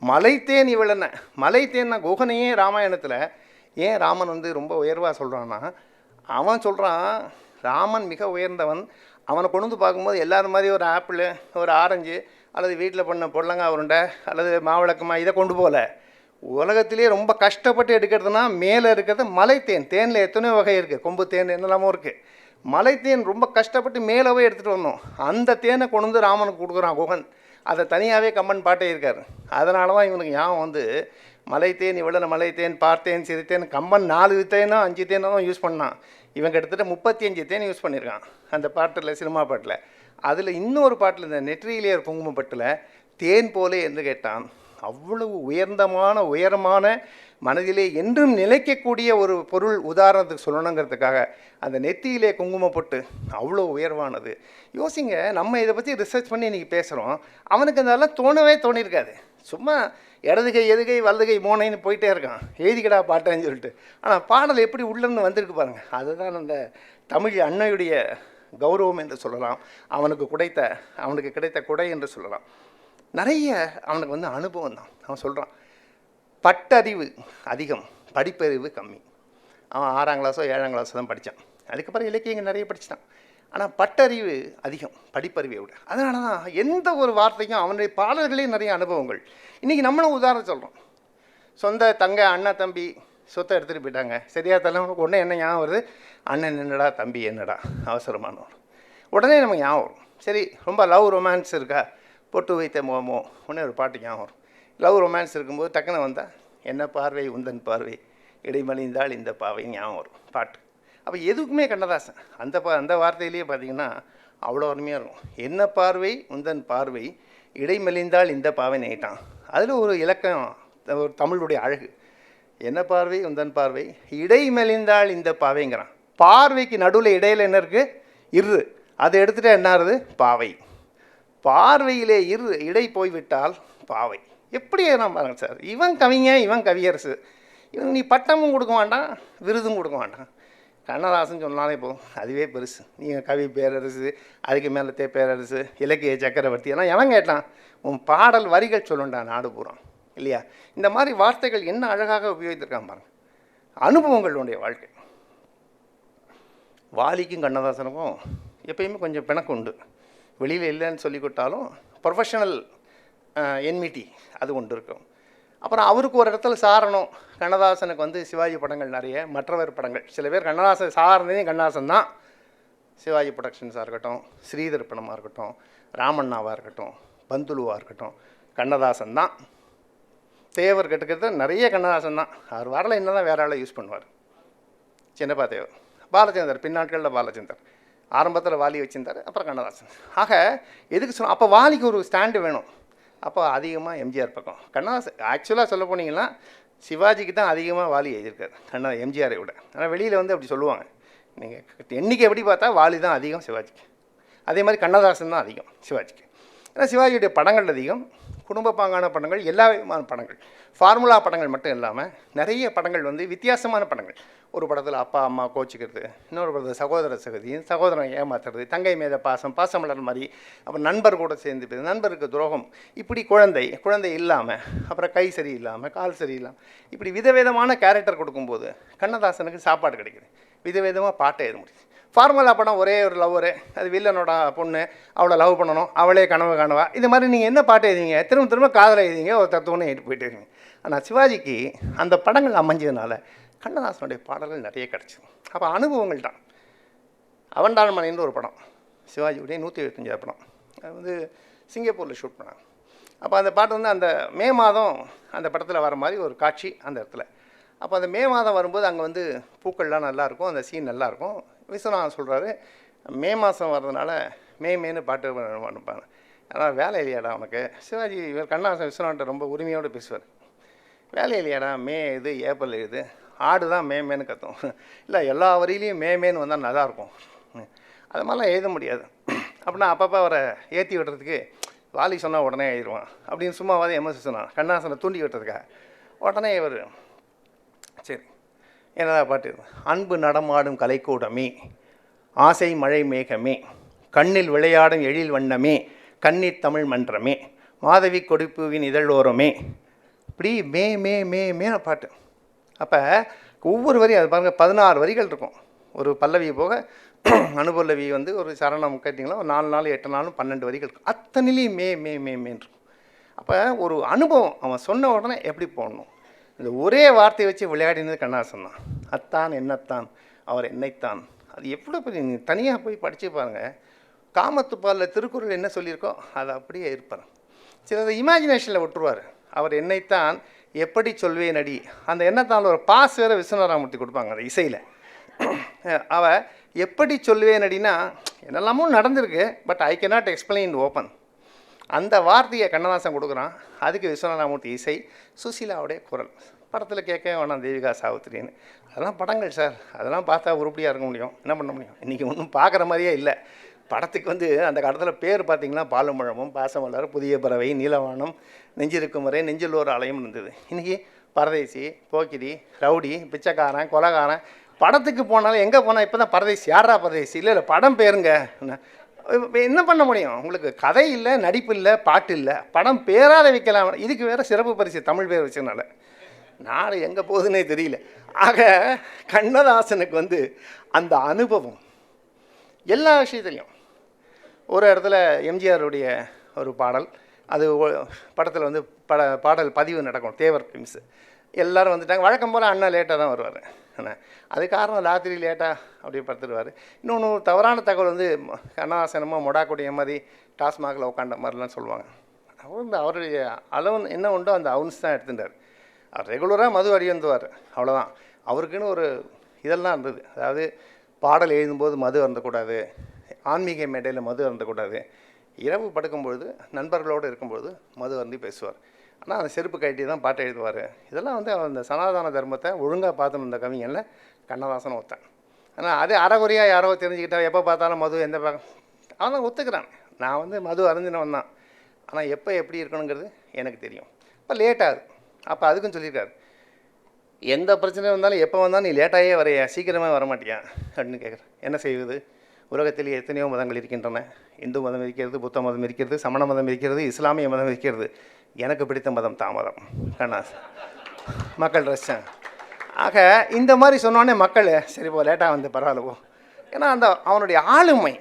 மலைத்தேன் இவளென. மலைத்தேன்னா குகனையே ராமாயணத்தில் ஏன் ராமன் வந்து ரொம்ப உயர்வாக சொல்கிறான்னா, அவன் சொல்கிறான் ராமன் மிக உயர்ந்தவன். அவனை கொண்டு வந்து பார்க்கும்போது எல்லோரும் மாதிரி ஒரு ஆப்பிள், ஒரு ஆரஞ்சு, அல்லது வீட்டில் பண்ண பொடலங்காய் உருண்டை, அல்லது மாவிளக்கமா இதை கொண்டு போகல. உலகத்திலே ரொம்ப கஷ்டப்பட்டு எடுக்கிறதுனா மேலே இருக்கிறது மலைத்தேன். தேனில் எத்தனையோ வகை இருக்குது, கொம்பு தேன் என்னெல்லாமோ இருக்குது. மலைத்தேன் ரொம்ப கஷ்டப்பட்டு மேலவே எடுத்துகிட்டு வந்தோம். அந்த தேனை கொண்டு வந்து ராமனுக்கு கொடுக்குறான் குகன். அதை தனியாகவே கம்மன் பாட்டே இருக்கார். அதனால தான் இவனுக்கு ஞாபகம் வந்து மலைத்தேன் இவ்வளோ மலைத்தேன் பார்த்தேன் சிரித்தேன். கம்பன் 4 தேனோ 5 தேனோ தான் யூஸ் பண்ணான். இவன் கிட்டத்தட்ட 35 தேன் யூஸ் பண்ணியிருக்கான் அந்த பாட்டில், சினிமா பாட்டில். அதில் இன்னொரு பாட்டில், இந்த நெற்றியிலே ஒரு குங்குமப்பட்டில் தேன் போலே என்று கேட்டான். அவ்வளவு உயரமான மனதிலே என்றும் நிலைக்கக்கூடிய ஒரு பொருள் உதாரணத்துக்கு சொல்லணுங்கிறதுக்காக அந்த நெத்தியிலே குங்குமப்பட்டு அவ்வளோ உயர்வானது. யோசிங்க, நம்ம இதை பற்றி ரிசர்ச் பண்ணி இன்றைக்கி பேசுகிறோம். அவனுக்கு அதெல்லாம் தோணியிருக்காது. சும்மா இடதுகை எதுகை வலதுகை மோனைன்னு போயிட்டே இருக்கான், எழுதிக்கடா பாட்டேன்னு சொல்லிட்டு. ஆனால் பாடல் எப்படி உள்ளன்னு வந்திருக்கு பாருங்கள். அதுதான் அந்த தமிழ் அன்னையுடைய கௌரவம் என்று சொல்லலாம். அவனுக்கு கிடைத்த குடை என்று சொல்லலாம். நிறைய அவனுக்கு வந்து அனுபவம் தான். அவன் சொல்கிறான், பட்டறிவு அதிகம், படிப்பறிவு கம்மி. அவன் 6ஆம் கிளாஸோ 7ஆம் கிளாஸோ தான் படித்தான். அதுக்கப்புறம் இலக்கியங்கள் நிறைய படித்தான். ஆனால் பட்டறிவு அதிகம் படிப்பறிவை விட. அதனால தான் எந்த ஒரு வார்த்தைக்கும் அவனுடைய பாடல்களே நிறைய அனுபவங்கள். இன்றைக்கி நம்மளும் உதாரணம் சொல்கிறோம். சொந்த தங்க அண்ணன் தம்பி சொத்தை எடுத்துகிட்டு போயிட்டாங்க. சரியா தலைவனுக்கு உடனே என்ன ஞாபகம் வருது? அண்ணன் என்னடா தம்பி என்னடா அவசரமானவர். உடனே நம்ம ஞாபகம் வரும். சரி, ரொம்ப லவ் ரொமான்ஸ் இருக்கா? பொட்டு வைத்த மோமோ உடனே ஒரு பாட்டு ஞாபகம் வரும். லவ் ரொமான்ஸ் இருக்கும்போது டக்குன்னு வந்தால் என்ன பார்வை உந்தன் பார்வை இடைமலிந்தால் இந்த பாவை ஞாபகம் வரும் பாட்டு. அப்போ எதுக்குமே கண்ணதாசன் அந்த வார்த்தையிலேயே பார்த்தீங்கன்னா அவ்வளோ அருமையாக இருக்கும். என்ன பார்வை உந்தன் பார்வை இடைமலிந்தால் இந்த பாவை நைட்டான். அதில் ஒரு இலக்கம், ஒரு தமிழுடைய அழகு. என்ன பார்வை உந்தன் பார்வை இடைமலிந்தால் இந்த பாவைங்கிறான். பார்வைக்கு நடுவில் இடையில் என்ன இருக்குது? இரு. அதை எடுத்துகிட்டு என்ன ஆகுது? பாவை. பார்வையிலே இடை போய்விட்டால் பாவை. எப்படி நான் பாருங்க சார், இவன் கவிஞன், இவன் கவியரசு. இவன் நீ பட்டமும் கொடுக்க வேண்டாம், விருதும் கொடுக்க வேண்டாம். கண்ணதாசன் சொன்னாலே போதும், அதுவே பெருசு. நீங்கள் கவி பேரரசு, அதுக்கு மேலத்தே பேரரசு, இலக்கிய சக்கரவர்த்தி எல்லாம் எவன் கேட்டான்? உன் பாடல் வரிகள் சொல்லுண்டா நாடு பூரா, இல்லையா? இந்த மாதிரி வார்த்தைகள் என்ன அழகாக உபயோகித்திருக்கான் பாருங்க. அனுபவங்களுடைய வாழ்க்கை. வாலிக்கும் கண்ணதாசனுக்கும் எப்பயுமே கொஞ்சம் பிணக்கு உண்டு. வெளியில் இல்லைன்னு சொல்லி கொடுத்தாலும் ப்ரொஃபஷனல் என்மிட்டி அது ஒன்று இருக்கும். அப்புறம் அவருக்கு ஒரு இடத்துல சாரணும். கண்ணதாசனுக்கு வந்து சிவாஜி படங்கள் நிறைய, மற்றவர் படங்கள் சில பேர் கண்ணதாசன் சார்ந்ததே கண்ணதாசன் தான். சிவாஜி ப்ரொடக்ஷன்ஸாக இருக்கட்டும், ஸ்ரீதர் படமாக இருக்கட்டும், ராமண்ணாவாக இருக்கட்டும், பந்துலுவாக இருக்கட்டும், கண்ணதாசன் தான். தேவர் கட்டுக்கிறது நிறைய கண்ணதாசன் தான். அவர் வரல என்ன தான் வேற ஆளை யூஸ் பண்ணுவார். சின்னப்பா தேவர், பாலச்சந்தர், பின்னாட்களில் பாலச்சந்தர், ஆரம்பத்தில் வாலி வச்சிருந்தார், அப்புறம் கண்ணதாசன். ஆக எதுக்கு சொன்ன, அப்போ வாலிக்கு ஒரு ஸ்டாண்டு வேணும். அப்போ அதிகமாக எம்ஜிஆர் பக்கம். கண்ணதாசன் ஆக்சுவலாக சொல்ல போனீங்கன்னா சிவாஜிக்கு தான் அதிகமாக வாலி எழுதியிருக்காரு எம்ஜிஆரை விட. ஆனால் வெளியில் வந்து அப்படி சொல்லுவாங்க. நீங்கள் எண்ணிக்கை எப்படி பார்த்தா வாலி தான் அதிகம் சிவாஜிக்கு. அதே மாதிரி கண்ணதாசன் தான் அதிகம் சிவாஜிக்கு. ஏன்னா சிவாஜியுடைய படங்கள் அதிகம், குடும்ப பாங்கான படங்கள், எல்லா விதமான படங்கள், ஃபார்முலா படங்கள் மட்டும் இல்லாமல் நிறைய படங்கள் வந்து வித்தியாசமான படங்கள். ஒரு படத்தில் அப்பா அம்மா கோச்சிக்கிறது, இன்னொரு படத்தில் சகோதர சகதி, சகோதரன் ஏமாத்துறது, தங்கை மேத பாசம், பாசமலர் மாதிரி, அப்புறம் நண்பர் கூட சேர்ந்துட்டு நண்பருக்கு துரோகம், இப்படி குழந்தை இல்லாமல், அப்புறம் கை சரி இல்லாமல், கால் சரி இல்லாமல், இப்படி விதவிதமான கேரக்டர் கொடுக்கும்போது கண்ணதாசனுக்கு சாப்பாடு கிடைக்குது. விதவிதமாக பாட்டை எழுத முடியுது. ஃபார்முலா படம் ஒரே ஒரு லவ்வரு, அது வில்லனோட பொண்ணு, அவளை லவ் பண்ணணும், அவளே கனவு காணுவா, இது மாதிரி நீங்கள் என்ன பாட்டு எழுதிங்க, திரும்ப காதலை எழுதிங்க, ஒரு தத்துவம்னு ஏட்டு போயிட்டு இருக்கீங்க. ஆனால் சிவாஜிக்கு அந்த படங்கள் அமைஞ்சதுனால கண்ணதாசனுடைய பாடல்கள் நிறைய கிடச்சிது. அப்போ அனுபவங்கள் தான். அவன்டான் மணின்னு ஒரு படம், சிவாஜியுடைய 175 படம், அது வந்து சிங்கப்பூரில் ஷூட் பண்ணாங்க. அப்போ அந்த பாட்டு வந்து அந்த மே மாதம் அந்த படத்தில் வர மாதிரி ஒரு காட்சி அந்த இடத்துல. அப்போ அந்த மே மாதம் வரும்போது அங்கே வந்து பூக்கள்லாம் நல்லாயிருக்கும், அந்த சீன் நல்லாயிருக்கும். விஸ்வநாதன் சொல்கிறாரு, மே மாதம் வர்றதுனால மேன்னு பாட்டு அனுப்பாங்க. ஆனால் வேலை இல்லையாடா உனக்கு. சிவாஜி இவர் கண்ணதாசன் விஸ்வநாதன் ரொம்ப உரிமையோடு பேசுவார். வேலை இல்லையாடா, மே இது ஏப்ரல் இது, ஆடு தான் மேன்னு கத்தும். இல்லை எல்லா வரியிலையும் மேன்னு வந்தால் நல்லாயிருக்கும். அது மாதிரிலாம் எழுத முடியாது. அப்படின்னா அப்பப்போ அவரை ஏற்றி விடுறதுக்கு வாலி சொன்னால் உடனே எழுதிடுவான் அப்படின்னு சும்மாவாதே எம்எஸ் சொன்னான் கண்ணதாசனை தூண்டி விட்டுறதுக்காக. உடனே இவர் சரி என்னதான் பாட்டு, அன்பு நடமாடும் கலைக்கூடமே, ஆசை மழை மேகமே, கண்ணில் விளையாடும் எழில் வண்ணமே, கண்ணீர் தமிழ் மன்றமே, மாதவி கொடிப்பூவின் இதழோரமே, இப்படி மேன பாட்டு. அப்போ ஒவ்வொரு வரி அது பாருங்கள் 16 வரிகள் இருக்கும். ஒரு பல்லவி போக அனுபல்லவி வந்து ஒரு சரணம் கேட்டிங்களா, ஒரு 4 நாள் 8 நாளும் 12 வரிகள் இருக்கும். அத்தனையிலையும் மேன்னு இருக்கும். அப்போ ஒரு அனுபவம், அவன் சொன்ன உடனே எப்படி போடணும், இந்த ஒரே வார்த்தையை வச்சு விளையாடினது கண்ணதாசன் தான். அத்தான் என்னத்தான் அவர் என்னைத்தான், அது எவ்வளோ பெரிய, தனியாக போய் படித்து பாருங்கள். காமத்துப்பாலில் திருக்குறள் என்ன சொல்லியிருக்கோ அதை அப்படியே இருப்பார். சிலதை இமேஜினேஷனில் விட்டுருவார். அவர் என்னைத்தான் எப்படி சொல்வேன் அடி, அந்த என்னத்தான் ஒரு பாஸ் வேறு விஸ்வநாராமூர்த்தி கொடுப்பாங்க அந்த இசையில். அவ எப்படி சொல்வேன் அடின்னா என்னெல்லாமோ நடந்திருக்கு, but I cannot explain open. அந்த வார்த்தையை கண்ணதாசன் கொடுக்குறான். அதுக்கு விஸ்வநாராமூர்த்தி இசை, சுசீலாவுடைய குரல். படத்தில் கேட்க வேணாம் தேவிகா சாவித்திரின்னு. அதெல்லாம் படங்கள் சார், அதெல்லாம் பார்த்தா உருப்படியாக இருக்க முடியும், என்ன பண்ண முடியும். இன்றைக்கி ஒன்றும் பார்க்குற மாதிரியே இல்லை. படத்துக்கு வந்து அந்த காலத்தில் பேர் பார்த்திங்கன்னா பாலுமழமும், பாசமலர், புதிய பறவை, நீலவானம், நெஞ்சிருக்கும் வரை, நெஞ்சில் ஒரு ஆலயம் இருந்தது. இன்றைக்கி பரதேசி, போக்கிரி, ரவுடி, பிச்சைக்காரன், கொலகாரன். படத்துக்கு போனாலும் எங்கே போனால் இப்போ தான் பரதேசி, யாரா பரதேசி, இல்லை படம் பேருங்க. என்ன பண்ண முடியும், உங்களுக்கு கதை இல்லை, நடிப்பு இல்லை, பாட்டு இல்லை, படம் பேராத வைக்கலாம். இதுக்கு வேறு சிறப்பு பரிசு தமிழ் பேர் வச்சதுனால நாடு எங்கே போகுதுன்னே தெரியல. ஆக கண்ணதாசனுக்கு வந்து அந்த அனுபவம் எல்லா விஷயத்துலையும். ஒரு இடத்துல எம்ஜிஆருடைய ஒரு பாடல், அது படத்தில் வந்து பாடல் பதிவு நடக்கும், தேவர் ஃபிலிம்ஸு. எல்லோரும் வந்துட்டாங்க. வழக்கம் போல் அண்ணா லேட்டாக தான் வருவார். அண்ணா அது காரணம் ராத்திரி லேட்டாக அப்படியே படுத்துடுவார். இன்னொன்று தவறான தகவல் வந்து கண்ணதாசனமாக மொடாக்குடிய மாதிரி டாஸ்மாகில் உட்காண்ட மாதிரிலாம் சொல்லுவாங்க. அவர் வந்து அவருடைய அளவு என்ன உண்டோ அந்த அவுன்ஸ் தான் எடுத்துட்டார். அவர் ரெகுலராக மது அடிந்துவார், அவ்வளோதான். அவருக்குன்னு ஒரு இதெல்லாம் இருந்தது. அதாவது பாடல் எழுதும்போது மது அருந்தக்கூடாது, ஆன்மீக மேடையில் மது அருந்தக்கூடாது, இரவு படுக்கும்பொழுது நண்பர்களோடு இருக்கும்பொழுது மது அருந்தி பேசுவார். ஆனால் அந்த செருப்பு கட்டி தான் பாட்டை எழுதுவார். இதெல்லாம் வந்து அந்த சனாதன தர்மத்தை ஒழுங்காக பார்த்துன்னு இருந்த கவிஞனில் கண்ணதாசன் ஒருத்தன். ஆனால் அது அறகுறையாக யாரோ தெரிஞ்சுக்கிட்டா எப்போ பார்த்தாலும் மது எந்த அவன் தான் ஒத்துக்கிறான். நான் வந்து மது அருந்தினவன் தான், ஆனால் எப்போ எப்படி இருக்கணுங்கிறது எனக்கு தெரியும். இப்போ லேட்டாகுது. அப்போ அதுக்கும் சொல்லியிருக்காரு, எந்த பிரச்சனை வந்தாலும் எப்போ வந்தாலும் நீ லேட்டாகவே வரையா, சீக்கிரமாக வரமாட்டியா அப்படின்னு கேட்குறேன். என்ன செய்வது, உலகத்தில் எத்தனையோ மதங்கள் இருக்கின்றன. இந்து மதம் இருக்கிறது, புத்த மதம் இருக்கிறது, சமண மதம் இருக்கிறது, இஸ்லாமிய மதம் இருக்கிறது. எனக்கு பிடித்த மதம் தாமதம். கண்ணதாசன் மக்கள் ரசித்தாங்க. ஆக இந்த மாதிரி சொன்னோடனே மக்கள் சரி போ லேட்டாக வந்து பரவாயில்ல போ ஏன்னா அந்த அவனுடைய ஆளுமை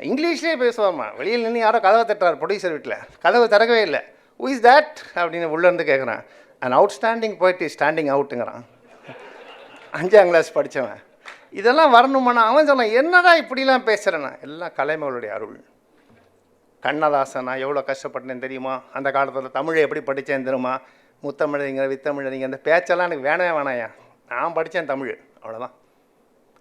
இங்கிலீஷ்லேயே பேசுவாம்மா. வெளியில் நின்று யாரோ கதவை தட்டுறார் ப்ரொடியூசர் வீட்டில், கதவை திறக்கவே இல்லை. ஹூ இஸ் தேட் அப்படின்னு உள்ளேருந்து கேட்குறான். அண்ட் அவுட்ஸ்டாண்டிங் போயிட்டு ஸ்டாண்டிங் அவுட்டுங்கிறான். 5ஆம் கிளாஸ் படித்தவன். இதெல்லாம் வரணுமாண்ணா? அவன் சொன்னான், என்னடா இப்படிலாம் பேசுகிறேன்னா, எல்லாம் கலைமகளுடைய அருள். கண்ணதாசன் நான் எவ்வளோ கஷ்டப்பட்டேன்னு தெரியுமா? அந்த காலத்தில் தமிழை எப்படி படித்தேன் தெரியுமா? முத்தமிழறிங்க வித்தமிழறிங்க அந்த பேச்செல்லாம் எனக்கு வேணவே வேணாயா, நான் படித்தேன் தமிழ், அவ்வளோதான்.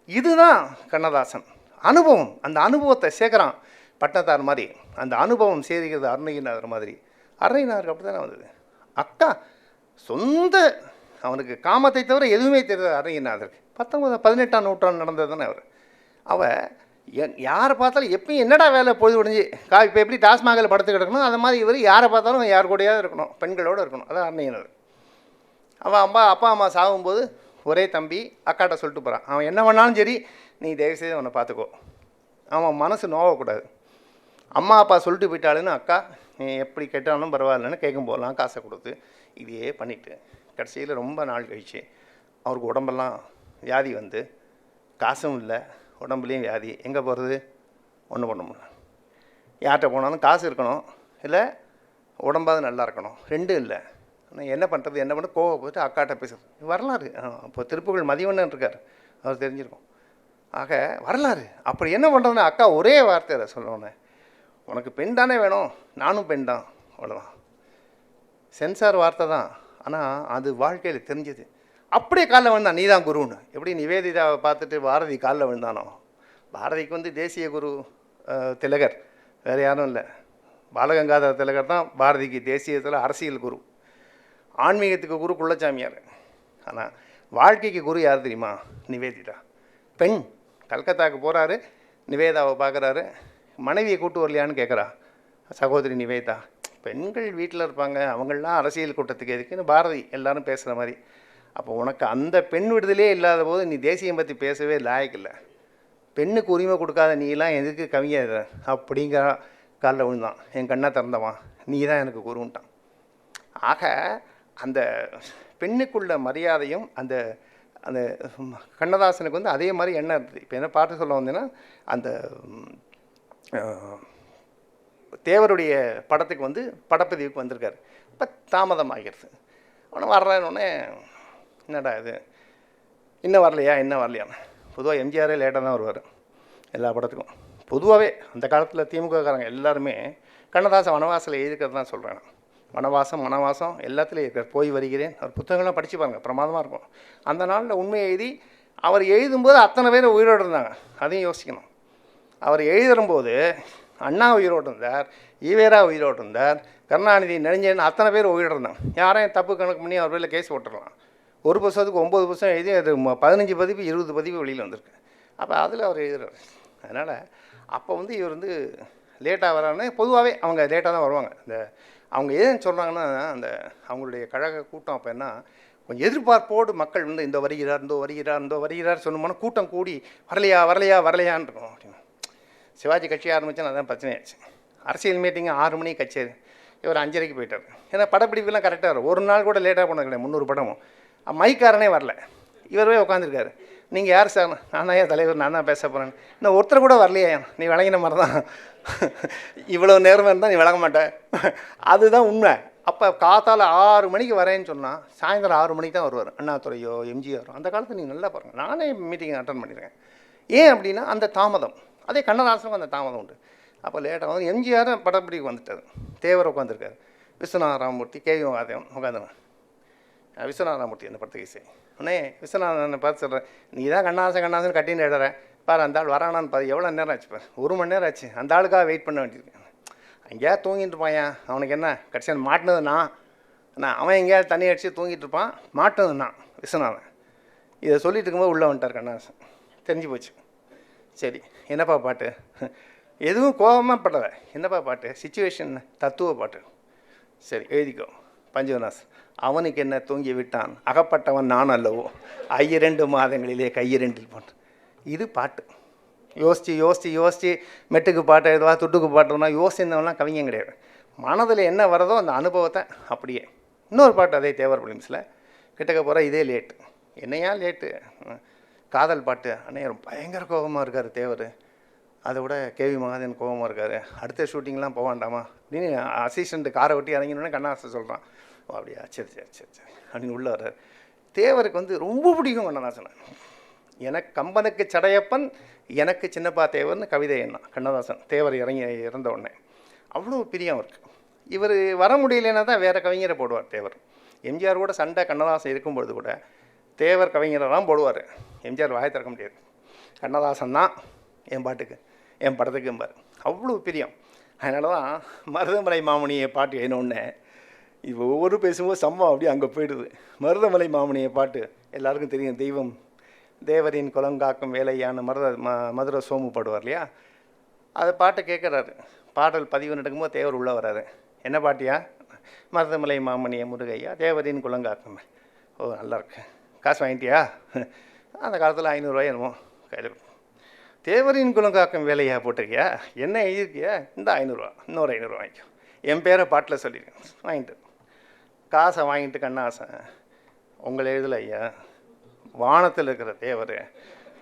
இதுதான் கண்ணதாசன் அனுபவம். அந்த அனுபவத்தை சேர்க்குறான் பட்டத்தார் மாதிரி. அந்த அனுபவம் சேர்க்கிறது அருணகிரிநாதர் மாதிரி. அருணகிரிநாதருக்கு அப்படி தானே வந்தது. அக்கா சொந்த அவனுக்கு காமத்தை தவிர எதுவுமே தெரியாது அருணகிரிநாதருக்கு. 18ஆம் நூற்றாண்டு நடந்தது தானே அவர். யாரை பார்த்தாலும் எப்பயும் என்னடா வேலை பொழுது முடிஞ்சு இப்போ எப்படி டாஸ்மாகில் படுத்து கிடக்கணும், அது மாதிரி இவர் யாரை பார்த்தாலும் யார் கூடயாவது இருக்கணும், பெண்களோடு இருக்கணும். அதான் அருணகிரிநாதர். அவன் அப்பா அம்மா சாகும்போது ஒரே தம்பி அக்காட்ட சொல்லிட்டு போகிறான், அவன் என்ன பண்ணாலும் சரி நீ தயவுசெய்து அவனை பார்த்துக்கோ, அவன் மனசு நோவக்கூடாது. அம்மா அப்பா சொல்லிட்டு போயிட்டாளுன்னு அக்கா நீ எப்படி கெட்டாலும் பரவாயில்லன்னு கேட்கும் போதெல்லாம் காசை கொடுத்து இதையே பண்ணிவிட்டு கடைசியில் ரொம்ப நாள் கழிச்சு அவருக்கு உடம்பெல்லாம் வியாதி வந்து காசும் இல்லை, உடம்புலேயும் வியாதி. எங்கே போகிறது? ஒன்றும் பண்ண முடியல. யார்கிட்ட போனாலும் காசு இருக்கணும், இல்லை உடம்பாவது நல்லா இருக்கணும், ரெண்டும் இல்லை. ஆனால் என்ன பண்ணுறது என்ன பண்ண கோவப்பட்டு அக்காட்ட பேசுகிறது வரலாறு. இப்போ திருப்புகழ் மதிவண்ணன் இருக்கார், அவர் தெரிஞ்சிருக்கும். ஆக வரலாறு. அப்படி என்ன பண்ணுறதுன்னா அக்கா ஒரே வார்த்தை அதை சொல்லணுன்னு, உனக்கு பெண் தானே வேணும், நானும் பெண் தான், அவ்வளோதான். சென்சார் வார்த்தை தான், ஆனால் அது வாழ்க்கையில் தெரிஞ்சது. அப்படியே காலில் விழுந்தான், நீ தான் குருன்னு. எப்படி நிவேதிதாவை பார்த்துட்டு பாரதி காலில் விழுந்தானோ, பாரதிக்கு வந்து தேசிய குரு திலகர், வேறு யாரும் இல்லை, பாலகங்காதர திலகர் தான் பாரதிக்கு தேசியத்தில் அரசியல் குரு. ஆன்மீகத்துக்கு குரு குள்ளச்சாமியார். ஆனால் வாழ்க்கைக்கு குரு யார் தெரியுமா? நிவேதிதா. பெண். கல்கத்தாவுக்கு போகிறாரு, நிவேதாவை பார்க்குறாரு, மனைவியை கூட்டு வரலையான்னு கேட்குறா சகோதரி நிவேதா. பெண்கள் வீட்டில் இருப்பாங்க, அவங்களாம் அரசியல் கூட்டத்துக்கு எதுக்குன்னு பாரதி எல்லாரும் பேசுகிற மாதிரி. அப்போ உனக்கு அந்த பெண் விடுதலே இல்லாத போது நீ தேசியம் பற்றி பேசவே லாயக்கில்லை. பெண்ணுக்கு உரிமை கொடுக்காத நீலாம் எதுக்கு கவிஞர் அப்படிங்கிற காலில் விழுந்தான். என் கண்ணை திறந்தவான், நீ தான் எனக்கு குருன்ட்டான். ஆக அந்த பெண்ணுக்குள்ள மரியாதையும் அந்த அந்த கண்ணதாசனுக்கு வந்து அதே மாதிரி எண்ணம் இருக்குது. இப்போ என்ன பாட்டு சொல்ல வந்தேன்னா, அந்த தேவருடைய படத்துக்கு வந்து படப்பதிவுக்கு வந்திருக்காரு. இப்போ தாமதமாகிடுது. அவனை வர்றேன்னொடனே என்னடா இது இன்னும் வரலையா இன்னும் வரலையான்னு. பொதுவாக எம்ஜிஆரே லேட்டாக தான் வருவார் எல்லா படத்துக்கும். பொதுவாகவே அந்த காலத்தில் திமுககாரங்க எல்லாருமே கண்ணதாசன் வனவாசத்தில் எழுதிக்கிறது தான் சொல்கிறேன். வனவாசம் எல்லாத்துலேயும் இருக்கிறார். போய் வருகிறேன், அவர் புத்தகங்கள்லாம் படித்து பாருங்கள், பிரமாதமாக இருக்கும். அந்த நாளில் உண்மையை எழுதி அவர் எழுதும்போது அத்தனை பேர் உயிரோடு இருந்தாங்க, அதையும் யோசிக்கணும். அவர் எழுதும்போது அண்ணா உயிரோடு இருந்தார், ஈவேரா உயிரோடு இருந்தார், கருணாநிதி, நெடுஞ்செழியன் அத்தனை பேர் உயிரோடு இருந்தாங்க. யாரையும் தப்பு கணக்கு பண்ணி அவர் பேரில் கேஸ் போட்டுடலாம். ஒரு புத்தகத்துக்கு 9 புத்தகம் எழுதி அது 15 பதிப்பு 20 பதிப்பு வெளியில் வந்திருக்கு. அப்போ அதில் அவர் எழுதுறாரு. அதனால் அப்போ வந்து இவர் வந்து லேட்டாக வரான்னு பொதுவாகவே அவங்க லேட்டாக தான் வருவாங்க. இந்த அவங்க ஏன்னு சொல்கிறாங்கன்னா, அந்த அவங்களுடைய கழக கூட்டம் அப்போ என்ன கொஞ்சம் எதிர்பார்ப்போடு மக்கள் வந்து இந்த வருகிறார் சொன்னோம்னா கூட்டம் கூடி வரலையான்னு இருக்கும் அப்படின்னு. சிவாஜி கட்சி ஆரம்பித்தா அதான் பிரச்சனையாச்சு. அரசியல் மீட்டிங் 6 மணிக்கு கச்சேரி, இவர் 5:30க்கு போயிட்டார். ஏன்னா படப்பிடிப்புலாம் கரெக்டாக வரும். ஒரு நாள் கூட லேட்டாக போனது கிடையாது. 300 படமும் மைக்காரனே வரல, இவரே உட்காந்துருக்காரு. நீங்கள் யார் சார்? நான் தான் தலைவர், நான் தான் பேச போகிறேன். இன்னும் ஒருத்தர் கூட வரலையே, நீ விளங்கின மாதிரி தான், இவ்வளோ நேரமாக இருந்தால் நீ விளங்க மாட்டேன், அதுதான் உண்மை. அப்போ காத்தால் 6 மணிக்கு வரேன்னு சொன்னால் சாயந்தரம் 6 மணிக்கு தான் வருவார். அண்ணாதுரையோ எம்ஜிஆரோ அந்த காலத்தில் நீங்கள் நல்லா பாருங்கள். நானே மீட்டிங் அட்டன் பண்ணியிருக்கேன். ஏன் அப்படின்னா அந்த தாமதம். அதே கண்ணதாசனுக்கும் அந்த தாமதம் உண்டு. அப்போ லேட்டாக வந்து எம்ஜிஆர் படப்பிடிக்கு வந்துட்டார், தேவர் உட்காந்துருக்காரு, விஸ்வநாத ராமமூர்த்தி, கேவி மகாதேவன் உட்காந்துருவேன். விஸ்வநாத ராமமூர்த்தி அந்த படத்துக்கு இசை உடனே விஸ்வநாதனை பார்த்து சொல்கிறேன், நீ தான் கண்ணாசன் கட்டின்னு எழுதுறேன் பாரு, அந்த ஆள் வரானான்னு பாரு, எவ்வளோ நேரம் ஆச்சு பாரு, 1 மணி நேரம் ஆச்சு, அந்த ஆளுக்காக வெயிட் பண்ண வேண்டியிருக்கேன். எங்கேயா தூங்கிட்டு இருப்பான், அவனுக்கு என்ன கடைசியாக மாட்டினது நான் அவன் எங்கேயாவது தண்ணி அடித்து தூங்கிட்டு இருப்பான், மாட்டினது நான் விஸ்வநாதன். இதை சொல்லிட்டு இருக்கும்போது உள்ளே வந்துட்டார் கண்ணாசன். தெரிஞ்சு போச்சு. சரி என்னப்பா பாட்டு? எதுவும் கோபமாக படலை, என்னப்பா பாட்டு? சிச்சுவேஷன் தத்துவ பாட்டு. சரி எழுதிக்கோ. பஞ்சவனாஸ், அவனுக்கு என்ன தூங்கி விட்டான், அகப்பட்டவன் நான் அல்லவோ, 2 மாதங்களிலே கையிரண்டில் போன். இது பாட்டு. யோசித்து மெட்டுக்கு பாட்டு எழுதுவா, துட்டுக்கு பாட்டுனா யோசிந்தவன்லாம் கவிஞன் கிடையாது. மனதில் என்ன வரதோ அந்த அனுபவத்தை அப்படியே. இன்னொரு பாட்டு அதே தேவர் பிலிம்ஸில், கிட்டக்க போகிற இதே லேட்டு, என்னையா லேட்டு, காதல் பாட்டு அண்ணே பயங்கர கோபமாக இருக்கார் தேவர். அதை விட கேவி மகாதேவன் கோபமாக இருக்கார். அடுத்த ஷூட்டிங்லாம் போக வேண்டாமா அப்படின்னு அசிஸ்டண்ட்டு காரை ஒட்டி இறங்கினோடனே கண்ணதாசன் சொல்கிறான். ஓ அப்படியா, சரி சரி சரி சரி அப்படின்னு உள்ளே வர்றார். தேவருக்கு வந்து ரொம்ப பிடிக்கும் கண்ணதாசனை. எனக்கு கம்பனுக்கு சடையப்பன், எனக்கு சின்னப்பா தேவர்னு கவிதை என்ன கண்ணதாசன் தேவர் இறந்த உடனே அவ்வளோ பிரியம் அவருக்கு. இவர் வர முடியலன்னா தான் வேறு கவிஞரை போடுவார் தேவர். எம்ஜிஆர் கூட சண்டை கண்ணதாசன் இருக்கும்பொழுது கூட தேவர் கவிஞரை தான் போடுவார். எம்ஜிஆர் வாயை திறக்க முடியாது. கண்ணதாசன் தான் என் பாட்டுக்கு என் படத்துக்கும்பார். அவ்வளோ பிரியம். அதனால தான் மருதமலை மாமணியை பாட்டு எழுதினோடனே இப்போ ஒவ்வொரு பேசும்போது சம்பவம் அப்படியே அங்கே போயிடுது. மருதமலை மாமணியை பாட்டு எல்லாருக்கும் தெரியும். தெய்வம் தேவரின் குலங்காக்கும் வேலையான மதுரை சோமு பாடுவார் இல்லையா, அதை பாட்டை கேட்குறாரு. பாடல் பதிவு நடக்கும்போது தேவர் உள்ளே வர்றாரு. என்ன பாட்டியா? மருதமலை மாமணியை முருகையா தேவரின் குலங்காக்கும். ஓ நல்லாயிருக்கு, காசு வாங்கிட்டியா? அந்த காலத்தில் 500 ரூபாய் என்னமோ கையில். தேவரின் குலங்காக்கும் வேலையா போட்டிருக்கியா? என்ன எழுதியிருக்கியா? இந்த 500 ரூபா, இன்னொரு 500 ரூபா வாங்கிக்கோ. என் பேரை பாட்டில் சொல்லியிருக்கேன். வாங்கிட்டு காசை வாங்கிட்டு கண்ணாசன் உங்களை எழுதலை ஐயா, வானத்தில் இருக்கிற தேவர்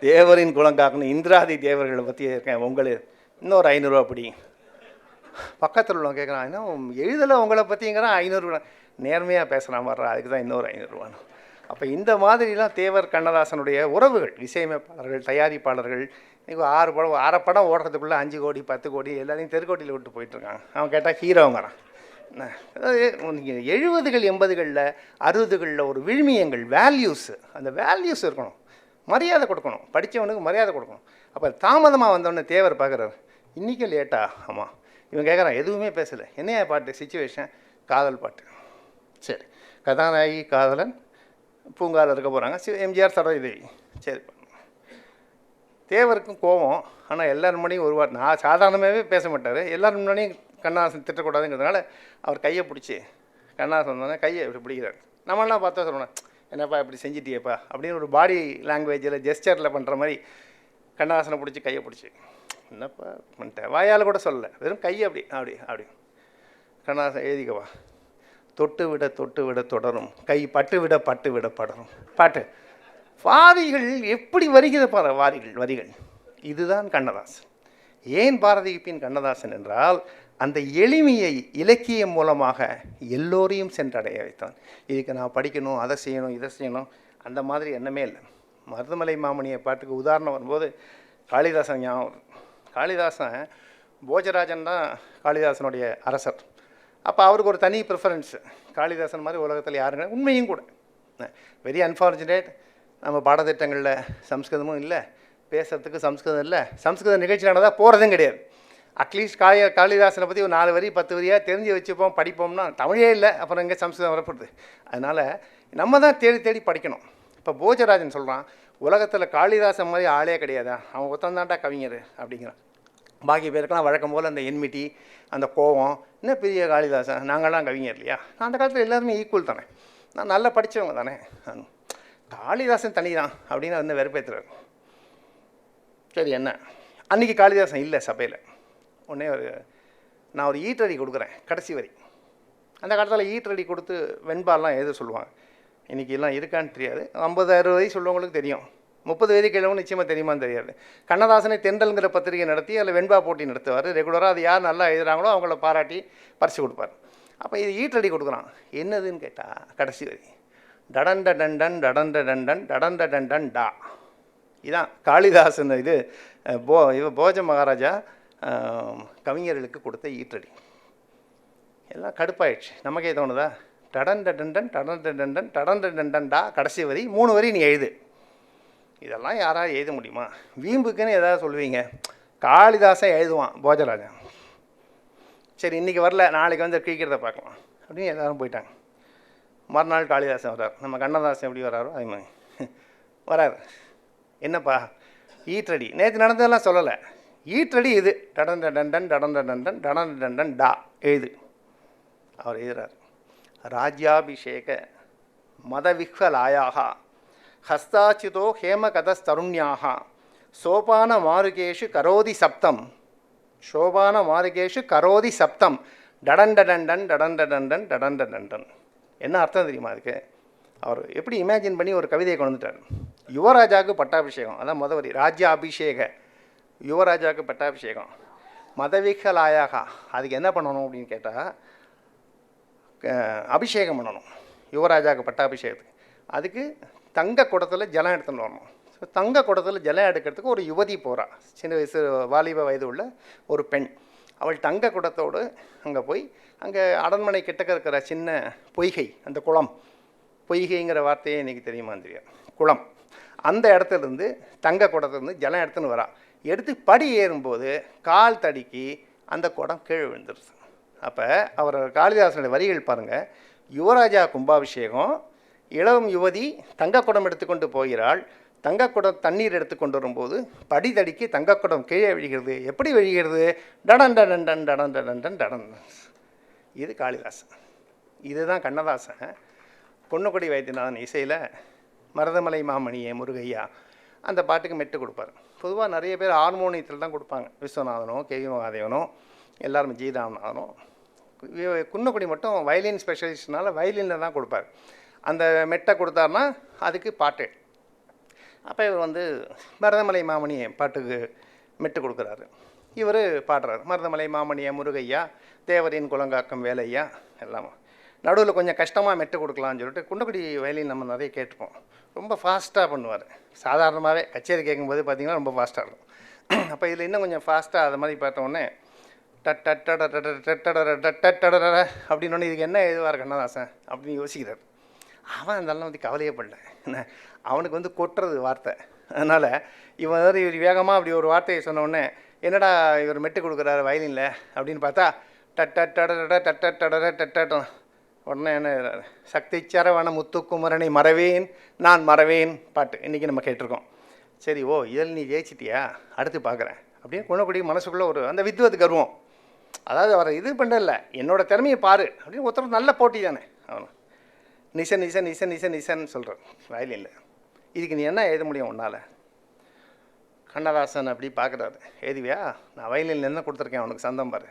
தேவரின் குலங்காக்கணும் இந்திராதி தேவர்களை பற்றி இருக்கேன். உங்களுக்கு இன்னொரு 500 ரூபா படி. பக்கத்தில் உள்ளவங்க கேட்குறான், என்ன எழுதலை உங்களை பற்றிங்கிறான், 500 ரூபா. நேர்மையாக பேசுகிறான் வர்றா, அதுக்கு தான் இன்னொரு 500 ரூபான்னு. அப்போ இந்த மாதிரிலாம் தேவர் கண்ணதாசனுடைய உறவுகள், இசையமைப்பாளர்கள், தயாரிப்பாளர்கள். இன்றைக்கி 6 படம், அரை படம் ஓடுறதுக்குள்ளே 5 கோடி 10 கோடி எல்லாரையும் தெருக்கோட்டியில் விட்டு போயிட்டுருக்காங்க. அவன் கேட்டால் ஹீரோங்கிறான். அதாவது 70கள் 80களில் 60களில் ஒரு விழுமியங்கள், வேல்யூஸு, அந்த வேல்யூஸ் இருக்கணும். மரியாதை கொடுக்கணும், படித்தவனுக்கு மரியாதை கொடுக்கணும். அப்போ தாமதமாக வந்தோடனே தேவர் பார்க்குறாரு, இன்றைக்கும் லேட்டா? ஆமாம். இவன் கேட்குறான், எதுவுமே பேசலை. என்னையா பாட்டு? சிச்சுவேஷன் காதல் பாட்டு. சரி, கதாநாயகி காதலன் பூங்காவில் இருக்க போகிறாங்க. எம்ஜிஆர் சரோஜதேவி. சரி, தேவருக்கும் கோவம். ஆனால் எல்லாரும் முன்னாடியும் ஒரு வார்த்தை, நான் சாதாரணமாகவே பேச மாட்டார். எல்லாரும் முன்னாடியும் கண்ணதாசன் திட்டக்கூடாதுங்கிறதுனால அவர் கையை பிடிச்சி, கண்ணதாசன் வந்தோடனே கையை இப்படி பிடிக்கிறார். நம்மளாம் பார்த்தா சொல்லணும், என்னப்பா இப்படி செஞ்சிட்டியப்பா அப்படின்னு ஒரு பாடி லாங்குவேஜில் ஜெஸ்டரில் பண்ணுற மாதிரி கண்ணதாசனை பிடிச்சி கையை பிடிச்சி, என்னப்பா பண்ணிட்டேன், வாயால் கூட சொல்லலை, வெறும் கையை அப்படி அப்படி அப்படி. கண்ணதாசன் எழுதிக்கவா, தொட்டு விட தொடரும், கை பட்டு விட படரும். பாட்டு வாரிகள் எப்படி வருகிறது பாரு, வரிகள். இதுதான் கண்ணதாசன். ஏன் பாரதியின் கண்ணதாசன் என்றால், அந்த எளிமையை இலக்கியம் மூலமாக எல்லோரையும் சென்றடைய வைத்தான். இதுக்கு நான் படிக்கணும், அதை செய்யணும், இதை செய்யணும், அந்த மாதிரி எண்ணமே இல்லை. மருதமலை மாமணியை பாட்டுக்கு உதாரணம் வரும்போது காளிதாசன் ஞாபகம். காளிதாசன், போஜராஜன் தான் காளிதாசனுடைய அரசர். அப்போ அவருக்கு ஒரு தனி ப்ரிஃபரன்ஸு. காளிதாசன் மாதிரி உலகத்தில் யாருங்க, உண்மையும் கூட. வெரி அன்ஃபார்ச்சுனேட், நம்ம பாடத்திட்டங்களில் சம்ஸ்கிருதமும் இல்லை, பேசுகிறதுக்கு சம்ஸ்கிருதம் இல்லை, சம்ஸ்கிருத நிகழ்ச்சி நடந்தால் போகிறதும் கிடையாது. அட்லீஸ்ட் காளிதாசனை பற்றி ஒரு 4 வரி 10 வரியாக தெரிஞ்சு வச்சுப்போம், படிப்போம்னா தமிழே இல்லை, அப்புறம் எங்கே சம்ஸ்கிருதம் வரப்படுது. அதனால் நம்ம தான் தேடி தேடி படிக்கணும். இப்போ போஜராஜன் சொல்கிறான், உலகத்தில் காளிதாசன் மாதிரி ஆளே கிடையாதா, அவன் ஒருத்தந்தாண்டா கவிஞர் அப்படிங்கிறான். பாக்கி பேருக்கெல்லாம் வழக்கம் போல் அந்த என்மிட்டி, அந்த கோவம், இன்னும் பெரிய காளிதாசன், நாங்கள்லாம் கவிஞர் இல்லையா? நான் அந்த காலத்தில் எல்லாருமே ஈக்குவல் தானே, நான் நல்லா படித்தவங்க தானே, காளிதாசன் தனி தான் அப்படின்னு வந்து வெறுப்பேற்றுறாரு. சரி, என்ன அன்றைக்கி காளிதாசன் இல்லை சபையில். உடனே நான் ஒரு ஈட்டடி கொடுக்குறேன், கடைசி வரி. அந்த காலத்தில் ஈட்டடி கொடுத்து வெண்பாலாம் எழுத சொல்லுவாங்க. இன்றைக்கி எல்லாம் இருக்கான்னு தெரியாது. 50-60 வயசு சொல்லுவவங்களுக்கு தெரியும். 30 வயது கிழவன் நிச்சயமாக தெரியுமான்னு தெரியாது. கண்ணதாசனை தென்றல்ங்கிற பத்திரிகை நடத்தி அதில் வெண்பா போட்டி நடத்துவார் ரெகுலராக. அது யார் நல்லா எழுதுகிறாங்களோ அவங்கள பாராட்டி பரிசு கொடுப்பார். அப்போ இது ஈட்டடி கொடுக்குறான். என்னதுன்னு கேட்டால் கடைசி வரி, டடண்ட டண்டன் டடண்ட டண்டன் டடண்ட டண்டன் டா. இதுதான் காளிதாசன் இது போஜ மகாராஜா கவிஞர்களுக்கு கொடுத்த ஈட்டடி. எல்லாம் கடுப்பாயிடுச்சு. நமக்கே தோணுதா? டடண்ட டண்டன் டடண்ட டண்டன் டடண்ட டண்டன் டா, கடைசி வரி 3 வரி நீ எழுது. இதெல்லாம் யாராவது எழுத முடியுமா? வீம்புக்குன்னு எதாவது சொல்லுவீங்க. காளிதாசன் எழுதுவான், போஜராஜன். சரி, இன்றைக்கி வரல, நாளைக்கு வந்து கிழிக்கிறத பார்க்கலாம் அப்படின்னு எல்லோரும் போயிட்டாங்க. மறுநாள் காளிதாசன் வர்றார். நம்ம கண்ணதாசன் எப்படி வர்றாரோ அதே மாதிரி வரார். என்னப்பா ஈட்டடி? நேற்று நடந்ததெல்லாம் சொல்லலை, ஈட்டடி இது, டடண்ட டண்டன் டடண்ட டண்டன் டடண்ட டண்டன் டா எழுது. அவர் எழுதுறார், ராஜ்யாபிஷேக மதவிஹ்வலாயாக ஹஸ்தாச்சிதோ ஹேமகதஸ்தருண்யாக சோபான மாருகேஷு கரோதி சப்தம், சோபான மாருகேஷு கரோதி சப்தம் டடண்ட டண்டன் டடண்ட டண்டன் டடண்ட டண்டன். என்ன அர்த்தம் தெரியுமா அதுக்கு? அவர் எப்படி இமேஜின் பண்ணி ஒரு கவிதையை கொண்டுட்டார். யுவராஜாவுக்கு பட்டாபிஷேகம், அதான் வரி ராஜ்ய அபிஷேக, யுவராஜாவுக்கு பட்டாபிஷேகம். மதவிகலாயாக அதுக்கு என்ன பண்ணணும் அப்படின்னு கேட்டால் அபிஷேகம் பண்ணணும் யுவராஜாவுக்கு பட்டாபிஷேகத்துக்கு. அதுக்கு தங்க குடத்தில் ஜலம் எடுத்துன்னு வரணும். ஸோ தங்க குடத்தில் ஜலம் எடுக்கிறதுக்கு ஒரு யுவதி போகிறா, சின்ன வயசு வாலிப வயது உள்ள ஒரு பெண். அவள் தங்க குடத்தோடு அங்கே போய் அங்கே அரண்மனை கிட்டக்க இருக்கிற சின்ன பொய்கை, அந்த குளம், பொய்கைங்கிற வார்த்தையே இன்றைக்கி தெரியுமா தெரியாது, குளம், அந்த இடத்துலேருந்து தங்க குடத்துலேருந்து ஜலம் எடுத்துன்னு வரா. எடுத்து படி ஏறும்போது கால் தடுக்கி அந்த குடம் கீழே விழுந்துருது. அப்போ அவர் காளிதாசனுடைய வரிகள் பாருங்கள், யுவராஜா கும்பாபிஷேகம், இளம் யுவதி தங்கக்குடம் எடுத்துக்கொண்டு போகிறாள், தங்கக்குடம் தண்ணீர் எடுத்துக்கொண்டு வரும்போது படி தடிக்கு தங்கக்குடம் கீழே விழுகிறது. எப்படி விழுகிறது? டடன் டடன் டன் டடன் டடன் டன் டடன். இது காளிதாசன். இதுதான் கண்ணதாசன் பொன்னுக்குடி வைத்தியநாதன் இசையில் மருதமலை மாமணியே முருகையா அந்த பாட்டுக்கு மெட்டு கொடுப்பார். பொதுவாக நிறைய பேர் ஹார்மோனியத்தில் தான் கொடுப்பாங்க, விஸ்வநாதனோ கேவி மகாதேவனோ எல்லாருமே ஜீராமநாதனோ. குன்னக்குடி மட்டும் வயலின் ஸ்பெஷலிஸ்ட்னால வயலினில் தான் கொடுப்பார். அந்த மெட்டை கொடுத்தாருன்னா அதுக்கு பாட்டு. அப்போ இவர் வந்து மருதமலை மாமணியை பாட்டுக்கு மெட்டு கொடுக்குறாரு, இவர் பாடுறாரு மருதமலை மாமணியை முருகையா, தேவரின் குலங்காக்கம் வேலையா எல்லாம். நடுவில் கொஞ்சம் கஷ்டமாக மெட்டு கொடுக்கலான்னு சொல்லிட்டு குன்னக்குடி வயலின் நம்ம நிறைய கேட்டுப்போம். ரொம்ப ஃபாஸ்ட்டாக பண்ணுவார். சாதாரணமாகவே கச்சேரி கேட்கும்போது பார்த்திங்கன்னா ரொம்ப ஃபாஸ்ட்டாக இருக்கும். அப்போ இதில் இன்னும் கொஞ்சம் ஃபாஸ்ட்டாக அது மாதிரி பார்த்தோன்னே டட்டடர அப்படின்னு இதுக்கு என்ன எழுதுவார் கண்ணதாசன் அப்படின்னு யோசிக்கிறார். அவன் அதெல்லாம் வந்து கவலையே பண்ணல, என்ன அவனுக்கு வந்து கொட்டுறது வார்த்தை. அதனால் இவர் வேகமாக அப்படி ஒரு வார்த்தையை சொன்னோடனே என்னடா இவர் மெட்டு கொடுக்குறாரு வயலினில் அப்படின்னு பார்த்தா டட்டடர டட்டடர டட்டம். உடனே என்ன சக்தி சரவண முத்துக்குமரனை மறவேன் நான் மறவேன் பாட்டு இன்றைக்கி நம்ம கேட்டிருக்கோம். சரி, ஓ இதில் நீ ஜெயிச்சிட்டியா, அடுத்து பார்க்குறேன் அப்படின்னு குணக்குடி மனசுக்குள்ளே ஒரு அந்த வித்வத் கர்வம். அதாவது அவரை இது பண்ணல, என்னோடய திறமையை பாரு அப்படின்னு ஒருத்தர் நல்ல போட்டி தானே அவன். நிசன் நிசன் நிசன் நிசன் நிசன்னு சொல்கிறார் வயலினில். இதுக்கு நீ என்ன எழுத முடியும் உன்னால்? கண்ணதாசன் அப்படி பார்க்குறாரு, எழுதுவியா? நான் வயலினில் என்ன கொடுத்துருக்கேன் அவனுக்கு சந்தம் பாரு,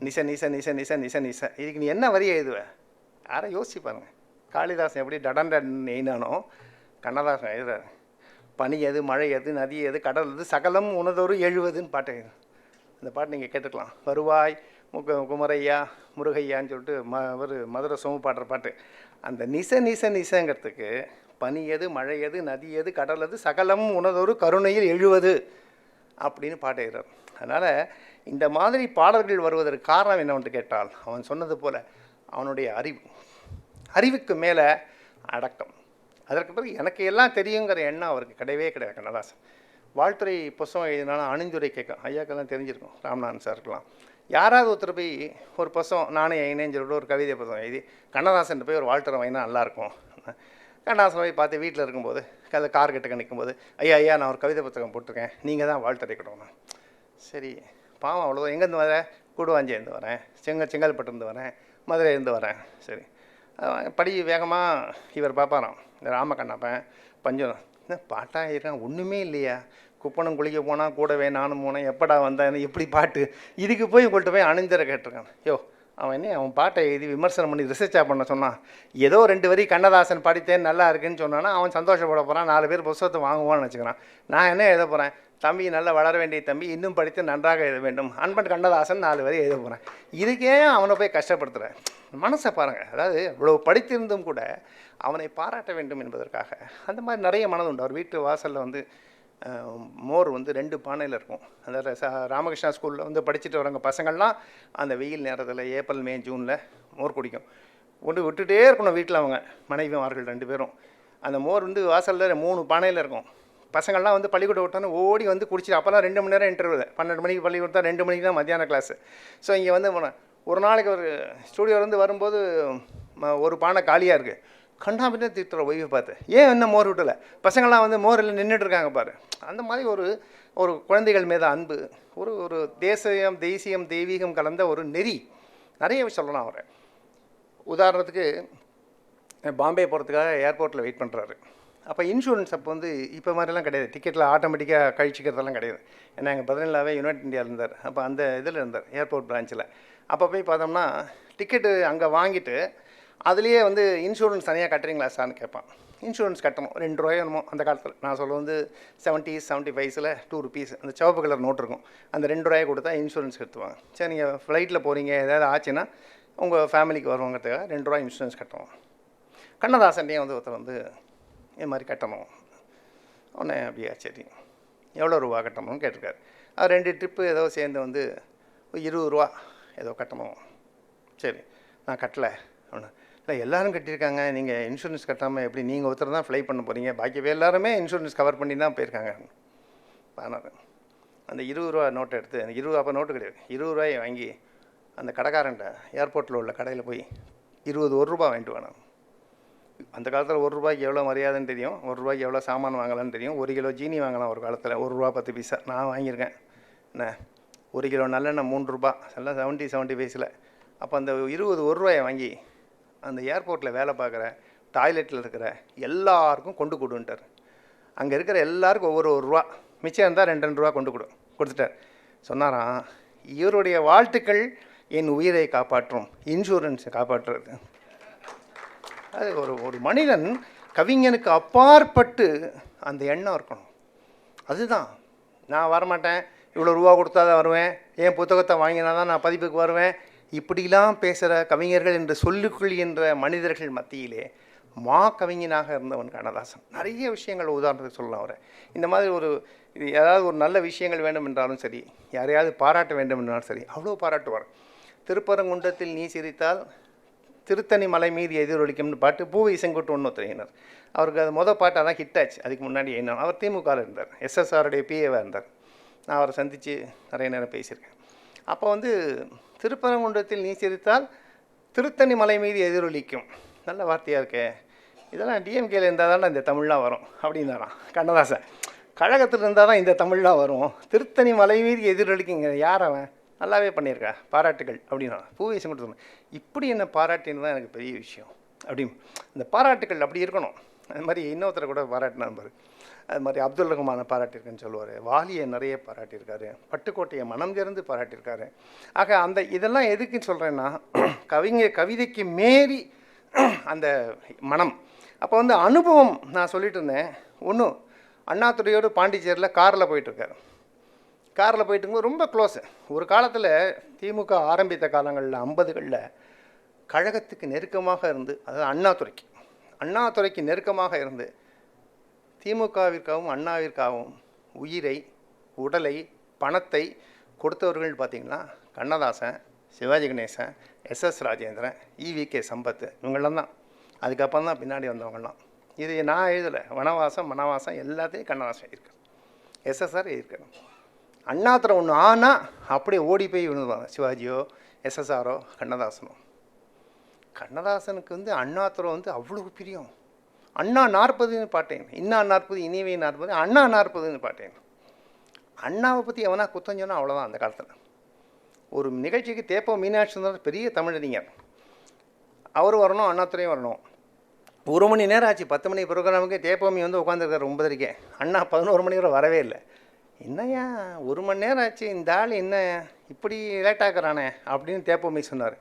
நிசன் நிசன் நிசன் நிசன் நிசன் நிசன். இதுக்கு நீ என்ன வரி எழுதுவேன்? யாரை யோசிச்சு பாருங்க. காளிதாசன் எப்படி டடன் டன் எயினானோ கண்ணதாசன் எழுதுறாரு. பனி எது, மழை எது, நதி எது, கடல் எது, சகலம் உணதொரு எழுவதுன்னு பாட்டு எழுது. அந்த பாட்டு நீங்கள் கேட்டுக்கலாம். வருவாய் குமரையா முருகையான்னு சொல்லிட்டு ஒரு மதுரை சோமு பாடுற பாட்டு. அந்த நிச நிச நிசங்கிறதுக்கு பனி எது, மழை எது, நதி எது, கடல் எது, சகலம் உணதொரு கருணையில் எழுவது அப்படின்னு பாட்டு எழுதுறார். அதனால் இந்த மாதிரி பாடல்கள் வருவதற்கு காரணம் என்னவென்று கேட்டால் அவன் சொன்னது போல் அவனுடைய அறிவுக்கு மேலே அடக்கம். அதற்கு பிறகு எனக்கு எல்லாம் தெரியுங்கிற எண்ணம் அவருக்கு கிடையவே கிடையாது. கண்ணதாசன் வாழ்த்துறை புஸ்தகம் எழுதினாலும் அணிந்துரை கேட்கும், ஐயாக்கெல்லாம் தெரிஞ்சிருக்கும், ராமநாதன் சாருக்கெல்லாம். யாராவது ஒருத்தர் போய் ஒரு புஸ்தகம் நானே ஐனேன்னு சொல்லிட்டு ஒரு கவிதை புஸ்தகம் எழுதி கண்ணதாசன் போய் ஒரு வாழ்த்துறை வாங்கினா நல்லாயிருக்கும். கண்ணதாசன் போய் பார்த்து வீட்டில் இருக்கும்போது அதை கார் கிட்டக்க நிற்கும்போது ஐயா நான் ஒரு கவிதை புத்தகம் போட்டிருக்கேன், நீங்கள் தான் வாழ்த்துறை கொடுக்கணும். சரி பாவம், அவ்வளோதான். எங்கேருந்து வரேன்? கூடுவாஞ்சேருந்து வரேன், செங்கல்பட்டுருந்து வரேன், மதுரையிலேருந்து வரேன். சரி படி வேகமாக இவர் பார்ப்பாராம், இந்த ராமகண்ணப்பன் பஞ்சம் என்ன பாட்டாக இருக்கான், ஒன்றுமே இல்லையா, குப்பனும் குளிக்க போனால் கூடவே நானும் போனேன், எப்படா வந்தேன், எப்படி பாட்டு, இதுக்கு போய் உங்கள்கிட்ட போய் அணிந்தரை கேட்டிருக்கான். அவன் என்ன அவன் பாட்டை எழுதி விமர்சனம் பண்ணி ரிசர்ச்சாக பண்ண சொன்னான். ஏதோ 2 வரி கண்ணதாசன் படித்தேன் நல்லா இருக்குன்னு சொன்னான்னா அவன் சந்தோஷப்பட போகிறான், 4 பேர் புஸ்தகத்தை வாங்குவான்னு வச்சுக்கிறான். நான் என்ன எழுத போகிறேன்? தம்பி நல்லா வளர வேண்டிய தம்பி, இன்னும் படித்து நன்றாக எழுத வேண்டும், அன்பன் கண்ணதாசன் 4 வரி எழுத போகிறேன். இதுக்கே அவனை போய் கஷ்டப்படுத்துகிறேன். மனசை பாருங்கள். அதாவது இவ்வளோ படித்திருந்தும் கூட அவனை பாராட்ட வேண்டும் என்பதற்காக அந்த மாதிரி நிறைய மனது உண்டு. அவர் வீட்டு வாசலில் வந்து மோர் வந்து 2 பானையில் இருக்கும். அந்த ராமகிருஷ்ணா ஸ்கூலில் வந்து படிச்சுட்டு வரவங்க பசங்கள்லாம் அந்த வெயில் நேரத்தில் ஏப்ரல் மே ஜூனில் மோர் குடிக்கும். கொண்டு விட்டுட்டே இருக்கணும் வீட்டில் அவங்க மனைவிமார்கள் 2 பேரும். அந்த மோர் வந்து வாசலில் 3 பானையில் இருக்கும். பசங்கள்லாம் வந்து பள்ளிக்கூடம் விட்டோன்னு ஓடி வந்து குடிச்சிட்டு, அப்போல்லாம் 2 மணி நேரம் இன்டர்வியூ, 12 மணிக்கு பள்ளிக்கூடம் தான், 2 மணிக்கு தான் மத்தியான கிளாஸு. ஸோ இங்கே வந்து ஒரு நாளைக்கு ஒரு ஸ்டூடியோலேருந்து வரும்போது ஒரு பானை காலியாக இருக்குது. கண்டாபிட்டே திட்டுற ஒய்ஃபை பார்த்து, ஏன் என்ன மோர் விட்டலை, பசங்கள்லாம் வந்து மோரில் நின்றுட்டு இருக்காங்க பாரு. அந்த மாதிரி ஒரு குழந்தைகள் மீது அன்பு, ஒரு தேசியம் தெய்வீகம் கலந்த ஒரு நெறி, நிறைய சொல்லலாம் அவரை. உதாரணத்துக்கு பாம்பே போகிறதுக்காக ஏர்போர்ட்டில் வெயிட் பண்ணுறாரு. அப்போ இன்சூரன்ஸ் அப்போ வந்து இப்போ மாதிரிலாம் கிடையாது, டிக்கெட்டில் ஆட்டோமேட்டிக்காக கழிச்சிக்கிறதெல்லாம் கிடையாது. ஏன்னா எங்கள் 17ஆவே யுனைடெட் இந்தியாவில் இருந்தார். அப்போ அந்த இதில் இருந்தார், ஏர்போர்ட் பிரான்ச்சில். அப்போ போய் பார்த்தோம்னா டிக்கெட்டு அங்கே வாங்கிட்டு அதுலேயே வந்து இன்சூரன்ஸ் தனியாக கட்டுறீங்களா சார்னு கேட்பான். இன்சூரன்ஸ் கட்டணும். 2 ரூபாயோ என்னமோ அந்த காலத்தில். நான் சொல்ல வந்து 70s 75ஸ்ல 2 rupees அந்த சிவப்பு கலர் நோட் இருக்கும். அந்த 2 ரூபாயை கொடுத்தா இன்சூரன்ஸ் எடுத்துவாங்க. சரி, நீங்கள் ஃப்ளைட்டில் போகிறீங்க, ஏதாவது ஆச்சுன்னா உங்கள் ஃபேமிலிக்கு வருவாங்கிறதுக்காக 2 ரூபா இன்சூரன்ஸ் கட்டணும். கண்ணதாசன்டையும் வந்து ஒருத்தர் வந்து இது மாதிரி கட்டணும். உடனே அப்படியா சரி எவ்வளோ ரூபா கட்டணும்னு கேட்டிருக்காரு. அது 2 ட்ரிப்பு ஏதோ சேர்ந்து வந்து 20 ரூபா ஏதோ கட்டணும். சரி, நான் கட்டலை அப்படின்னா, இல்லை எல்லோரும் கட்டியிருக்காங்க, நீங்கள் இன்சூரன்ஸ் கட்டாமல் எப்படி, நீங்கள் ஒருத்தர் தான் ஃப்ளை பண்ண போகிறீங்க, பாக்கி எல்லாருமே இன்சூரன்ஸ் கவர் பண்ணி தான் போயிருக்காங்க. அதனால் அந்த 20 ரூபா நோட்டை எடுத்து, அந்த 20 அப்போ நோட்டு கிடையாது, 20 ரூபாயை வாங்கி அந்த கடைக்காரன்ட்ட ஏர்போர்ட்டில் உள்ள கடையில் போய் 1 ரூபா வாங்கிட்டு வேணும். அந்த காலத்தில் 1 ரூபாய்க்கு எவ்வளோ மரியாதைன்னு தெரியும், 1 ரூபாய்க்கு எவ்வளோ சாமான் வாங்கலான்னு தெரியும். 1 கிலோ ஜீனி வாங்கலாம் ஒரு காலத்தில், 1 ரூபா 10 பைசா. நான் வாங்கியிருக்கேன். என்ன 1 கிலோ நல்லெண்ணெய் 3 ரூபா, எல்லாம் 75 அப்போ அந்த 1 ரூபாயை வாங்கி அந்த ஏர்போர்ட்டில் வேலை பார்க்குற டாய்லெட்டில் இருக்கிற எல்லாருக்கும் கொண்டு கொடுன்ட்டார். அங்கே இருக்கிற எல்லாருக்கும் ஒவ்வொரு 1 ரூபா, மிச்சம் இருந்தால் 2 ரூபா கொடுத்துட்டார். சொன்னாராம், இவருடைய வாழ்த்துக்கள் என் உயிரை காப்பாற்றும், இன்சூரன்ஸை காப்பாற்றுறது. அது ஒரு மனிதன் கவிஞனுக்கு அப்பாற்பட்டு அந்த எண்ணம் இருக்கணும். அதுதான், நான் வரமாட்டேன், இவ்வளோ ரூபா கொடுத்தா தான் வருவேன், என் புத்தகத்தை வாங்கினா தான் நான் பதிப்புக்கு வருவேன், இப்படிலாம் பேசுகிற கவிஞர்கள் என்று சொல்லிக்கொள்கின்ற மனிதர்கள் மத்தியிலே கவிஞனாக இருந்தவன் கண்ணதாசன். நிறைய விஷயங்கள் உதாரணத்துக்கு சொல்லலாம். அவரை இந்த மாதிரி இது ஏதாவது ஒரு நல்ல விஷயங்கள் வேண்டும் என்றாலும் சரி, யாரையாவது பாராட்ட வேண்டும் என்றாலும் சரி, அவ்வளோ பாராட்டுவார். திருப்பரங்குன்றத்தில் நீ சிரித்தால் திருத்தணி மலை மீது எதிரொலிக்கும்னு பாட்டு பூவை செங்குட்டு ஒன்றுத்தரையினர். அவருக்கு அது மொதல் பாட்டு அதான் ஹிட் ஆச்சு. அதுக்கு முன்னாடி என்ன, அவர் திமுகவில் இருந்தார், SSRடைய பிஏவாக இருந்தார். நான் அவரை சந்தித்து நிறைய நேரம் பேசியிருக்கேன். அப்போ வந்து திருப்பரங்குன்றத்தில் நீ சிரித்தால் திருத்தணி மலை மீது எதிரொலிக்கும், நல்ல வார்த்தையாக இருக்கே, இதெல்லாம் டிஎம்கேல இருந்தால் தான் இந்த தமிழ்லாம் வரும் அப்படின்னாராம் கண்ணதாசன். கழகத்தில் இருந்தால் தான் இந்த தமிழ்லாம் வரும், திருத்தணி மலை மீது எதிரொலிக்குங்க, யார் அவன், நல்லாவே பண்ணியிருக்கா, பாராட்டுகள் அப்படின்னா. பூவை செங்குட்டு சொன்னேன், இப்படி என்ன பாராட்டின்னு தான் எனக்கு பெரிய விஷயம் அப்படின்னு. இந்த பாராட்டுகள் அப்படி இருக்கணும். அது மாதிரி இன்னொருத்தரை கூட பாராட்டினா பாரு, அது மாதிரி அப்துல் ரஹ்மானை பாராட்டியிருக்கேன்னு சொல்லுவார், வாலியை நிறைய பாராட்டியிருக்காரு, பட்டுக்கோட்டையை மனம் திறந்து பாராட்டியிருக்காரு. ஆக அந்த இதெல்லாம் எதுக்குன்னு சொல்கிறேன்னா, கவிதைக்கு மீறி அந்த மனம். அப்போ வந்து அனுபவம். நான் சொல்லிட்டு இருந்தேன், ஒன்றும் அண்ணாதுரையோடு பாண்டிச்சேரியில் காரில் போயிட்டுருக்காரு. காரில் போயிட்டுருக்கும்போது ரொம்ப க்ளோஸு. ஒரு காலத்தில் திமுக ஆரம்பித்த காலங்களில் 50களில் கழகத்துக்கு நெருக்கமாக இருந்து, அதாவது அண்ணாதுரைக்கு நெருக்கமாக இருந்து திமுகவிற்காகவும் அண்ணாவிற்காகவும் உயிரை, உடலை, பணத்தை கொடுத்தவர்கள் பார்த்திங்கன்னா கண்ணதாசன், சிவாஜி கணேசன், SS ராஜேந்திரன், EVK சம்பத், இவங்களாம் தான். அதுக்கப்புறம் தான் பின்னாடி வந்தவங்களாம். இது நான் எழுதலை, மனவாசம் எல்லாத்தையும் கண்ணதாசன் இருக்கு, SSR இருக்காரு. அண்ணாதுரை ஒன்று ஆனால் அப்படியே ஓடி போய் விழுந்துவாங்க, சிவாஜியோ SSRஓ கண்ணதாசனோ. கண்ணதாசனுக்கு வந்து அண்ணாதுரை வந்து அவ்வளோ பிரியம். அண்ணா 40ன்னு பாட்டேன், இன்னா 40 இனிவே 40, அண்ணா 40ன்னு பாட்டேன். அண்ணாவை பற்றி எவனா குத்தம் சொன்னால் அவ்வளோதான். அந்த காலத்தில் ஒரு நிகழ்ச்சிக்கு தேப்போ மீனாட்சி சுந்தரம் பெரிய தமிழறிஞர், அவர் வரணும், அண்ணாதுரையும் வரணும். 1 மணி நேரம் ஆச்சு, 10 மணி ப்ரோக்ராமுக்கு தேப்போமி வந்து உட்காந்துருக்காரு 9:30. அண்ணா 11 மணி வரை வரவே இல்லை. என்னையா 1 மணி நேரம் ஆச்சு, இந்த ஆள் என்ன இப்படி லேட்டாக்குறானே அப்படின்னு தேப்போமி சொன்னார்.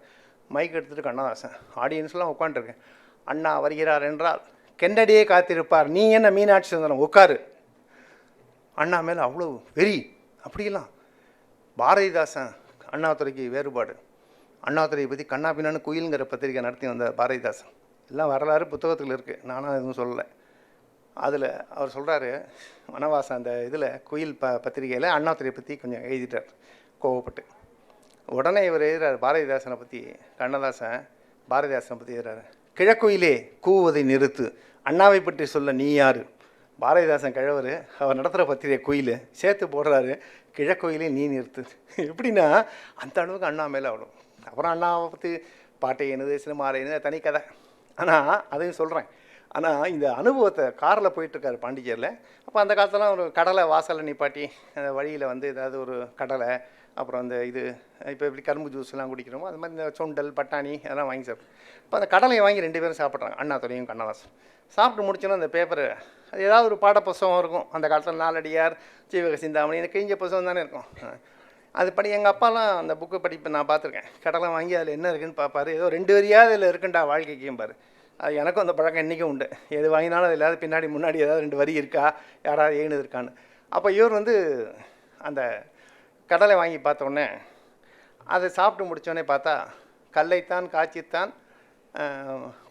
மைக் எடுத்துகிட்டு கண்ணதாசன், ஆடியன்ஸ்லாம் உட்காந்துருக்கேன், அண்ணா வருகிறார் என்றால் கென்னடியே காத்திருப்பார், நீ என்ன மீனாட்சி சுந்தரம் உட்காரு. அண்ணா மேலே அவ்வளோ வெறி. அப்படிலாம் பாரதிதாசன் அண்ணாதுரைக்கு வேறுபாடு. அண்ணாதுரையை பற்றி கண்ணா பின்னான்னு குயிலுங்கிற பத்திரிக்கை நடத்தி வந்த பாரதிதாசன், எல்லாம் வரலாறு புத்தகத்தில் இருக்குது, நானும் எதுவும் சொல்லலை. அதில் அவர் சொல்கிறாரு, வனவாசம் அந்த இதில் குயில் பத்திரிகையில் அண்ணாதுரையை பற்றி கொஞ்சம் எழுதிட்டார் கோவப்பட்டு. உடனே இவர் எழுதுறாரு பாரதிதாசனை பற்றி, கண்ணதாசன் பாரதிதாசனை பற்றி எழுதுறாரு, கிழக்குயிலே கூவுவதை நிறுத்து, அண்ணாவை பற்றி சொல்ல நீ யார். பாரதிதாசன் கிழவர், அவர் நடத்துகிற பத்திரிகை குயில் சேர்த்து போடுறாரு, கிழக்குயிலே நீ நிறுத்து. எப்படின்னா அந்த அளவுக்கு அண்ணா மேலே அவ்வளோ. அப்புறம் அண்ணாவை பற்றி பாட்டை என்னது, சினிமா என்னது, தனி கதை. ஆனால் அதையும் சொல்கிறேன். ஆனால் இந்த அனுபவத்தை காரில் போயிட்டுருக்காரு பாண்டிச்சேரியில். அப்போ அந்த காலத்துலாம் ஒரு கடலை வாசலில் நிப்பாட்டி அந்த வழியில் வந்து ஏதாவது ஒரு கடலை, அப்புறம் அந்த இது இப்போ எப்படி கரும்பு ஜூஸ்லாம் குடிக்கிறோமோ அது மாதிரி இந்த சுண்டல் பட்டாணி அதெல்லாம் வாங்கி சாப்பிட்டு, இப்போ அந்த கடலையை வாங்கி 2 பேரும் சாப்பிட்றாங்க, அண்ணாதுரையும் கண்ணதாசன். சாப்பிட்டு முடிச்சோன்னா அந்த பேப்பரு, அது ஏதாவது ஒரு பாட புத்தகம் இருக்கும். அந்த காலத்தில் நாலடியார், ஜீவக சிந்தாமணி, எனக்கு கிழிஞ்ச புத்தகம் தானே இருக்கும். அது படி எங்கள் அப்பாலாம் அந்த புக்கு படிப்பு நான் பார்த்துருக்கேன். கடலை வாங்கி அதில் என்ன இருக்குதுன்னு பார்ப்பாரு, ஏதோ 2 வரியாவது அதில் இருக்குண்டா வாழ்க்கைக்கும் பாரு. அது எனக்கும் அந்த பழக்கம் இன்றைக்கும் உண்டு. எது வாங்கினாலும் அது இல்லாத பின்னாடி முன்னாடி ஏதாவது 2 வரி இருக்கா, யாராவது எழுது இருக்கான்னு. அப்போ இவர் வந்து அந்த கடலை வாங்கி பார்த்தோன்னே அதை சாப்பிட்டு முடித்தோடனே பார்த்தா, கல்லைத்தான் காய்ச்சித்தான்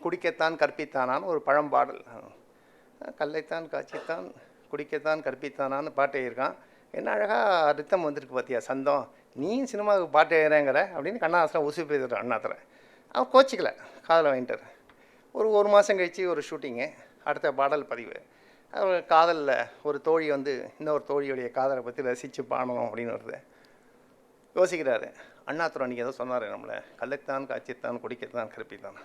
குடிக்கத்தான் கற்பித்தானான்னு ஒரு பழம்பாடல். கல்லைத்தான் காய்ச்சித்தான் குடிக்கத்தான் கற்பித்தானான்னு பாட்டு எழுதியிருக்கான். என்ன அழகாக ரித்தம் வந்திருக்கு பார்த்தியா சந்தம், நீ சினிமாவுக்கு பாட்டு எழுதுறேங்கிற அப்படின்னு கண்ணாசனம் உசு பேசுகிற அண்ணாத்தில். அவன் கோச்சிக்கல, காதலை வாங்கிட்டார். ஒரு மாதம் கழித்து ஒரு ஷூட்டிங்கு, அடுத்த பாடல் பதிவு. அவர் காதலில் ஒரு தோழி வந்து இன்னொரு தோழியுடைய காதலை பற்றி ரசித்து பாடணும் அப்படின்னு வருது. யோசிக்கிறாரு, அண்ணாத்துறை அன்றைக்கி ஏதோ சொன்னார் நம்மளை, கல்லைத்தான் காய்ச்சித்தான் குடிக்கத்தான் கற்பித்தான்,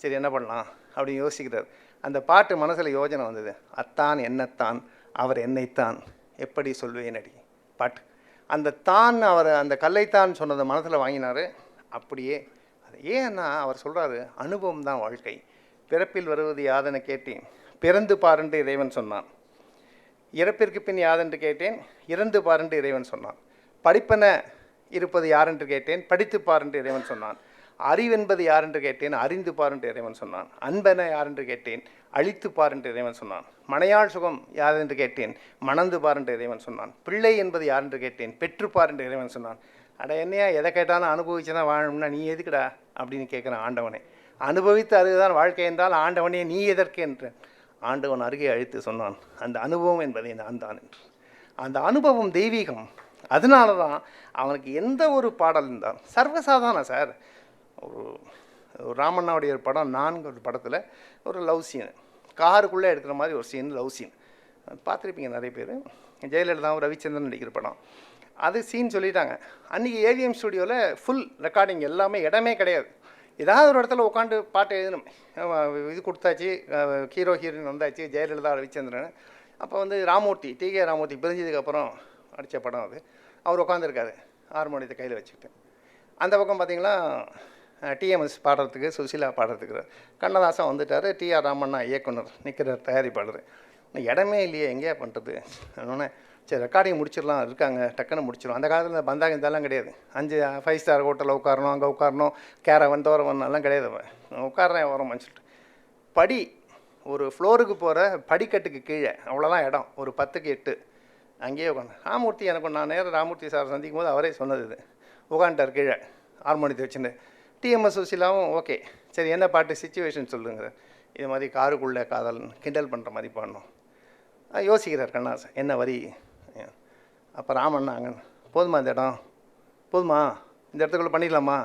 சரி என்ன பண்ணலாம் அப்படின்னு யோசிக்கிறார். அந்த பாட்டு மனசில் யோஜனை வந்தது, அத்தான் என்னத்தான் அவர் என்னைத்தான் எப்படி சொல்வேன் அடி பாட்டு. அந்த தான் அவர் அந்த கல்லைத்தான் சொன்னதை மனசில் வாங்கினார். அப்படியே அது ஏன்னா அவர் சொல்கிறாரு, அனுபவம் தான் வாழ்க்கை, பிறப்பில் வருவது யாதென கேட்டேன் பிறந்து பாருன்று இறைவன் சொன்னான், இறப்பிற்கு பின் யாதென்று கேட்டேன் இறந்து பாருன்று இறைவன் சொன்னான், படிப்பென இருப்பது யாரென்று கேட்டேன் படித்து பாருன்று இறைவன் சொன்னான், அறிவென்பது யாரென்று கேட்டேன் அறிந்து பாருன்று இறைவன் சொன்னான், அன்பென யாரென்று கேட்டேன் அழித்து பாருன்று இறைவன் சொன்னான், மனையாள் சுகம் யாரென்று கேட்டேன் மணந்து பாருன்று இறைவன் சொன்னான், பிள்ளை என்பது யாரென்று கேட்டேன் பெற்று பாருன்று இறைவன் சொன்னான். அட என்னையா எதை கேட்டாலும் அனுபவிச்சு தான் வாழணும்னா நீ எதுக்குடா அப்படின்னு கேட்குறான் ஆண்டவனே. அனுபவித்து அதுதான் வாழ்க்கை என்றால் ஆண்டவனே நீ எதற்கு என்று ஆண்டவன் அருகே அழைத்து சொன்னான், அந்த அனுபவம் என்பதை நான் தான் என்று. அந்த அனுபவம் தெய்வீகம். அதனால தான் அவனுக்கு எந்த ஒரு பாடல் இருந்தாலும் சர்வசாதாரணம் சார். ஒரு ராமண்ணாவுடைய ஒரு படம், நான்கு ஒரு படத்தில் ஒரு லவ் சீனு, காருக்குள்ளே எடுக்கிற மாதிரி ஒரு சீன், லவ் சீன் பார்த்துருப்பீங்க நிறைய பேர். ஜெயலலிதாவும் ரவிச்சந்திரன் நடிக்கிற படம். அது சீன் சொல்லிட்டாங்க. அன்றைக்கி ஏவிஎம் ஸ்டுடியோவில் ஃபுல் ரெக்கார்டிங், எல்லாமே இடமே கிடையாது. ஏதாவது ஒரு இடத்துல உட்காந்து பாட்டு எழுதணும். இது கொடுத்தாச்சு, ஹீரோ ஹீரோயின் வந்தாச்சு, ஜெயலலிதா ரவிச்சந்திரன். அப்போ வந்து ராமூர்த்தி, டிகே ராமூர்த்தி பிரிஞ்சதுக்கப்புறம் அடித்த படம் அது. அவர் உட்காந்துருக்காரு ஹார்மோனியத்தை கையில் வச்சுக்கிட்டு. அந்த பக்கம் பார்த்திங்கன்னா டிஎம்எஸ் பாடுறதுக்கு, சுசிலா பாடுறதுக்கு, கண்ணதாசன் வந்துட்டார், டிஆர் ராமண்ணா இயக்குனர் நிற்கிறார், தயாரிப்பாளர். இடமே இல்லையே, எங்கேயா பண்ணுறது அதனால சரி ரெக்கார்டிங் முடிச்சிடலாம் இருக்காங்க, டக்குன்னு முடிச்சிடும். அந்த காலத்தில் பந்தாங்க இதெல்லாம் கிடையாது. 5 5 ஸ்டார் ஹோட்டலில் உட்காரணும், அங்கே உட்காரணும், கேரவன் தோரவன் எல்லாம் கிடையாது. உட்காரேன் வரமான்னு சொல்லிட்டு படி ஒரு ஃப்ளோருக்கு போகிற படிக்கட்டுக்கு கீழே அவ்வளோதான் இடம், ஒரு 10க்கு 8 அங்கேயே உட்காந்து. ராமூர்த்தி எனக்கு நான் நேரம் ராமூர்த்தி சார் சந்திக்கும் போது அவரே சொன்னது இது. உட்காந்துட்டார் கீழே ஹார்மோனியத்தை வச்சுன்னு. டிஎம்எஸ் சுசிலாவும் ஓகே சரி என்ன பாட்டு சிச்சுவேஷன் சொல்லுங்கிற, இது மாதிரி காருக்குள்ளே காதல் கிண்டல் பண்ணுற மாதிரி பாடணும். யோசிக்கிறார் கண்ணாசன் என்ன வரி. அப்போ ராமண்ணாங்க போதுமா இந்த இடம், போதுமா இந்த இடத்துக்குள்ளே பண்ணிடலாமா,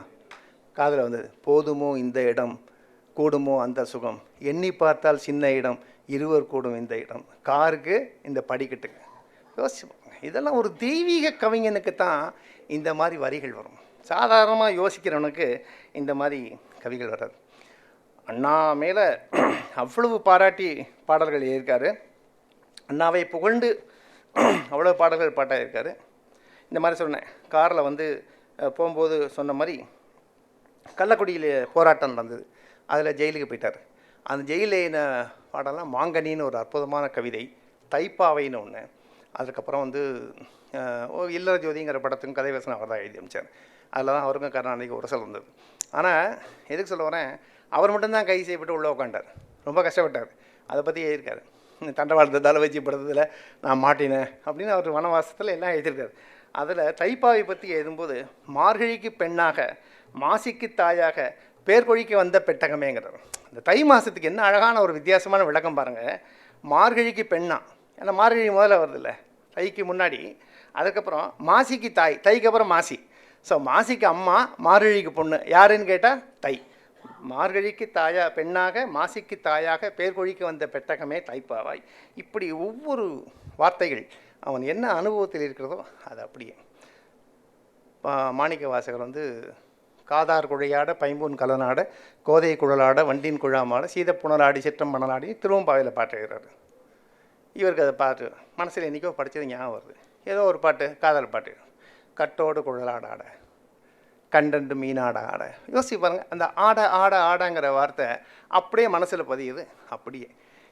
காதில் வந்தது, போதுமோ இந்த இடம் கூடுமோ அந்த சுகம், எண்ணி பார்த்தால் சின்ன இடம் இருவர் கூடும் இந்த இடம், காருக்கு இந்த படிக்கட்டுக்கு. யோசிப்போம், இதெல்லாம் ஒரு தெய்வீக கவிஞனுக்கு தான் இந்த மாதிரி வரிகள் வரும். சாதாரணமாக யோசிக்கிறவனுக்கு இந்த மாதிரி கவிகள் வராது. அண்ணா மேலே அவ்வளவு பாராட்டி பாடல்கள் எழுதியிருக்காரு. அண்ணாவை புகழ்ந்து அவ்வளோ பாடல்கள் பாட்டாயிருக்காரு. இந்த மாதிரி சொன்னேன், காரில் வந்து போகும்போது சொன்ன மாதிரி கள்ளக்குடியில் போராட்டம் நடந்தது, அதில் ஜெயிலுக்கு போயிட்டார். அந்த ஜெயிலில் பாடலாம் மாங்கனின்னு ஒரு அற்புதமான கவிதை, தைப்பாவைன்னு ஒன்று. அதுக்கப்புறம் வந்து இல்லற ஜோதிங்கிற படத்துக்கும் கதை வசனம் அவர் தான் எழுதி அமைச்சார். அதில் தான் அவருக்கும் கருணாநிதிக்கு உரசல் வந்தது. ஆனால் எதுக்கு சொல்ல வரேன், அவர் மட்டும்தான் கைது செய்யப்பட்டு உள்ளே உட்காண்டார், ரொம்ப கஷ்டப்பட்டார். அதை பற்றி எழுதியிருக்காரு. தண்டவாளத்தை வச்சு படத்தில் நான் மாட்டினேன் அப்படின்னு அவர் வனவாசத்தில் எல்லாம் எழுதியிருக்காரு. அதில் தைப்பாவை பற்றி எழுதும்போது மார்கழிக்கு பெண்ணாக மாசிக்கு தாயாக பேர்கொழிக்கு வந்த பெட்டகமேங்கிறார். இந்த தை மாதத்துக்கு என்ன அழகான ஒரு வித்தியாசமான விளக்கம் பாருங்கள். மார்கழிக்கு பெண்ணா, ஏன்னா மார்கழி முதல்ல வருது இல்லை, தைக்கு முன்னாடி. அதுக்கப்புறம் மாசிக்கு தாய், தைக்கு அப்புறம் மாசி. ஸோ மாசிக்கு அம்மா, மார்கழிக்கு பொண்ணு யாருன்னு கேட்டால் தை. மார்கழிக்கு தாயா பெண்ணாக மாசிக்கு தாயாக பேர்கொழிக்கு வந்த பெட்டகமே தைப்பாவாய். இப்படி ஒவ்வொரு வார்த்தைகள் அவன் என்ன அனுபவத்தில் இருக்கிறதோ அது அப்படியே. மாணிக்க வாசகர் வந்து காதார் குழையாட பைம்பூன் கலனாட கோதை குழலாட வண்டின் குழாமாட சீதப்புணலாடி சிற்றம் மணலாடி திருவம்பாவையில் பாட்டு எழுதுறாரு. இவருக்கு அதை பாட்டு மனசில் என்றைக்கோ படித்தது ஞாபகம் வருது. ஏதோ ஒரு பாட்டு, காதல் பாட்டு, கட்டோடு குழலாட ஆட கண்டண்டு மீனாட ஆட. யோசிச்சு பாருங்கள், அந்த ஆட ஆட ஆடங்கிற வார்த்தை அப்படியே மனசில் பதியுது. அப்படியே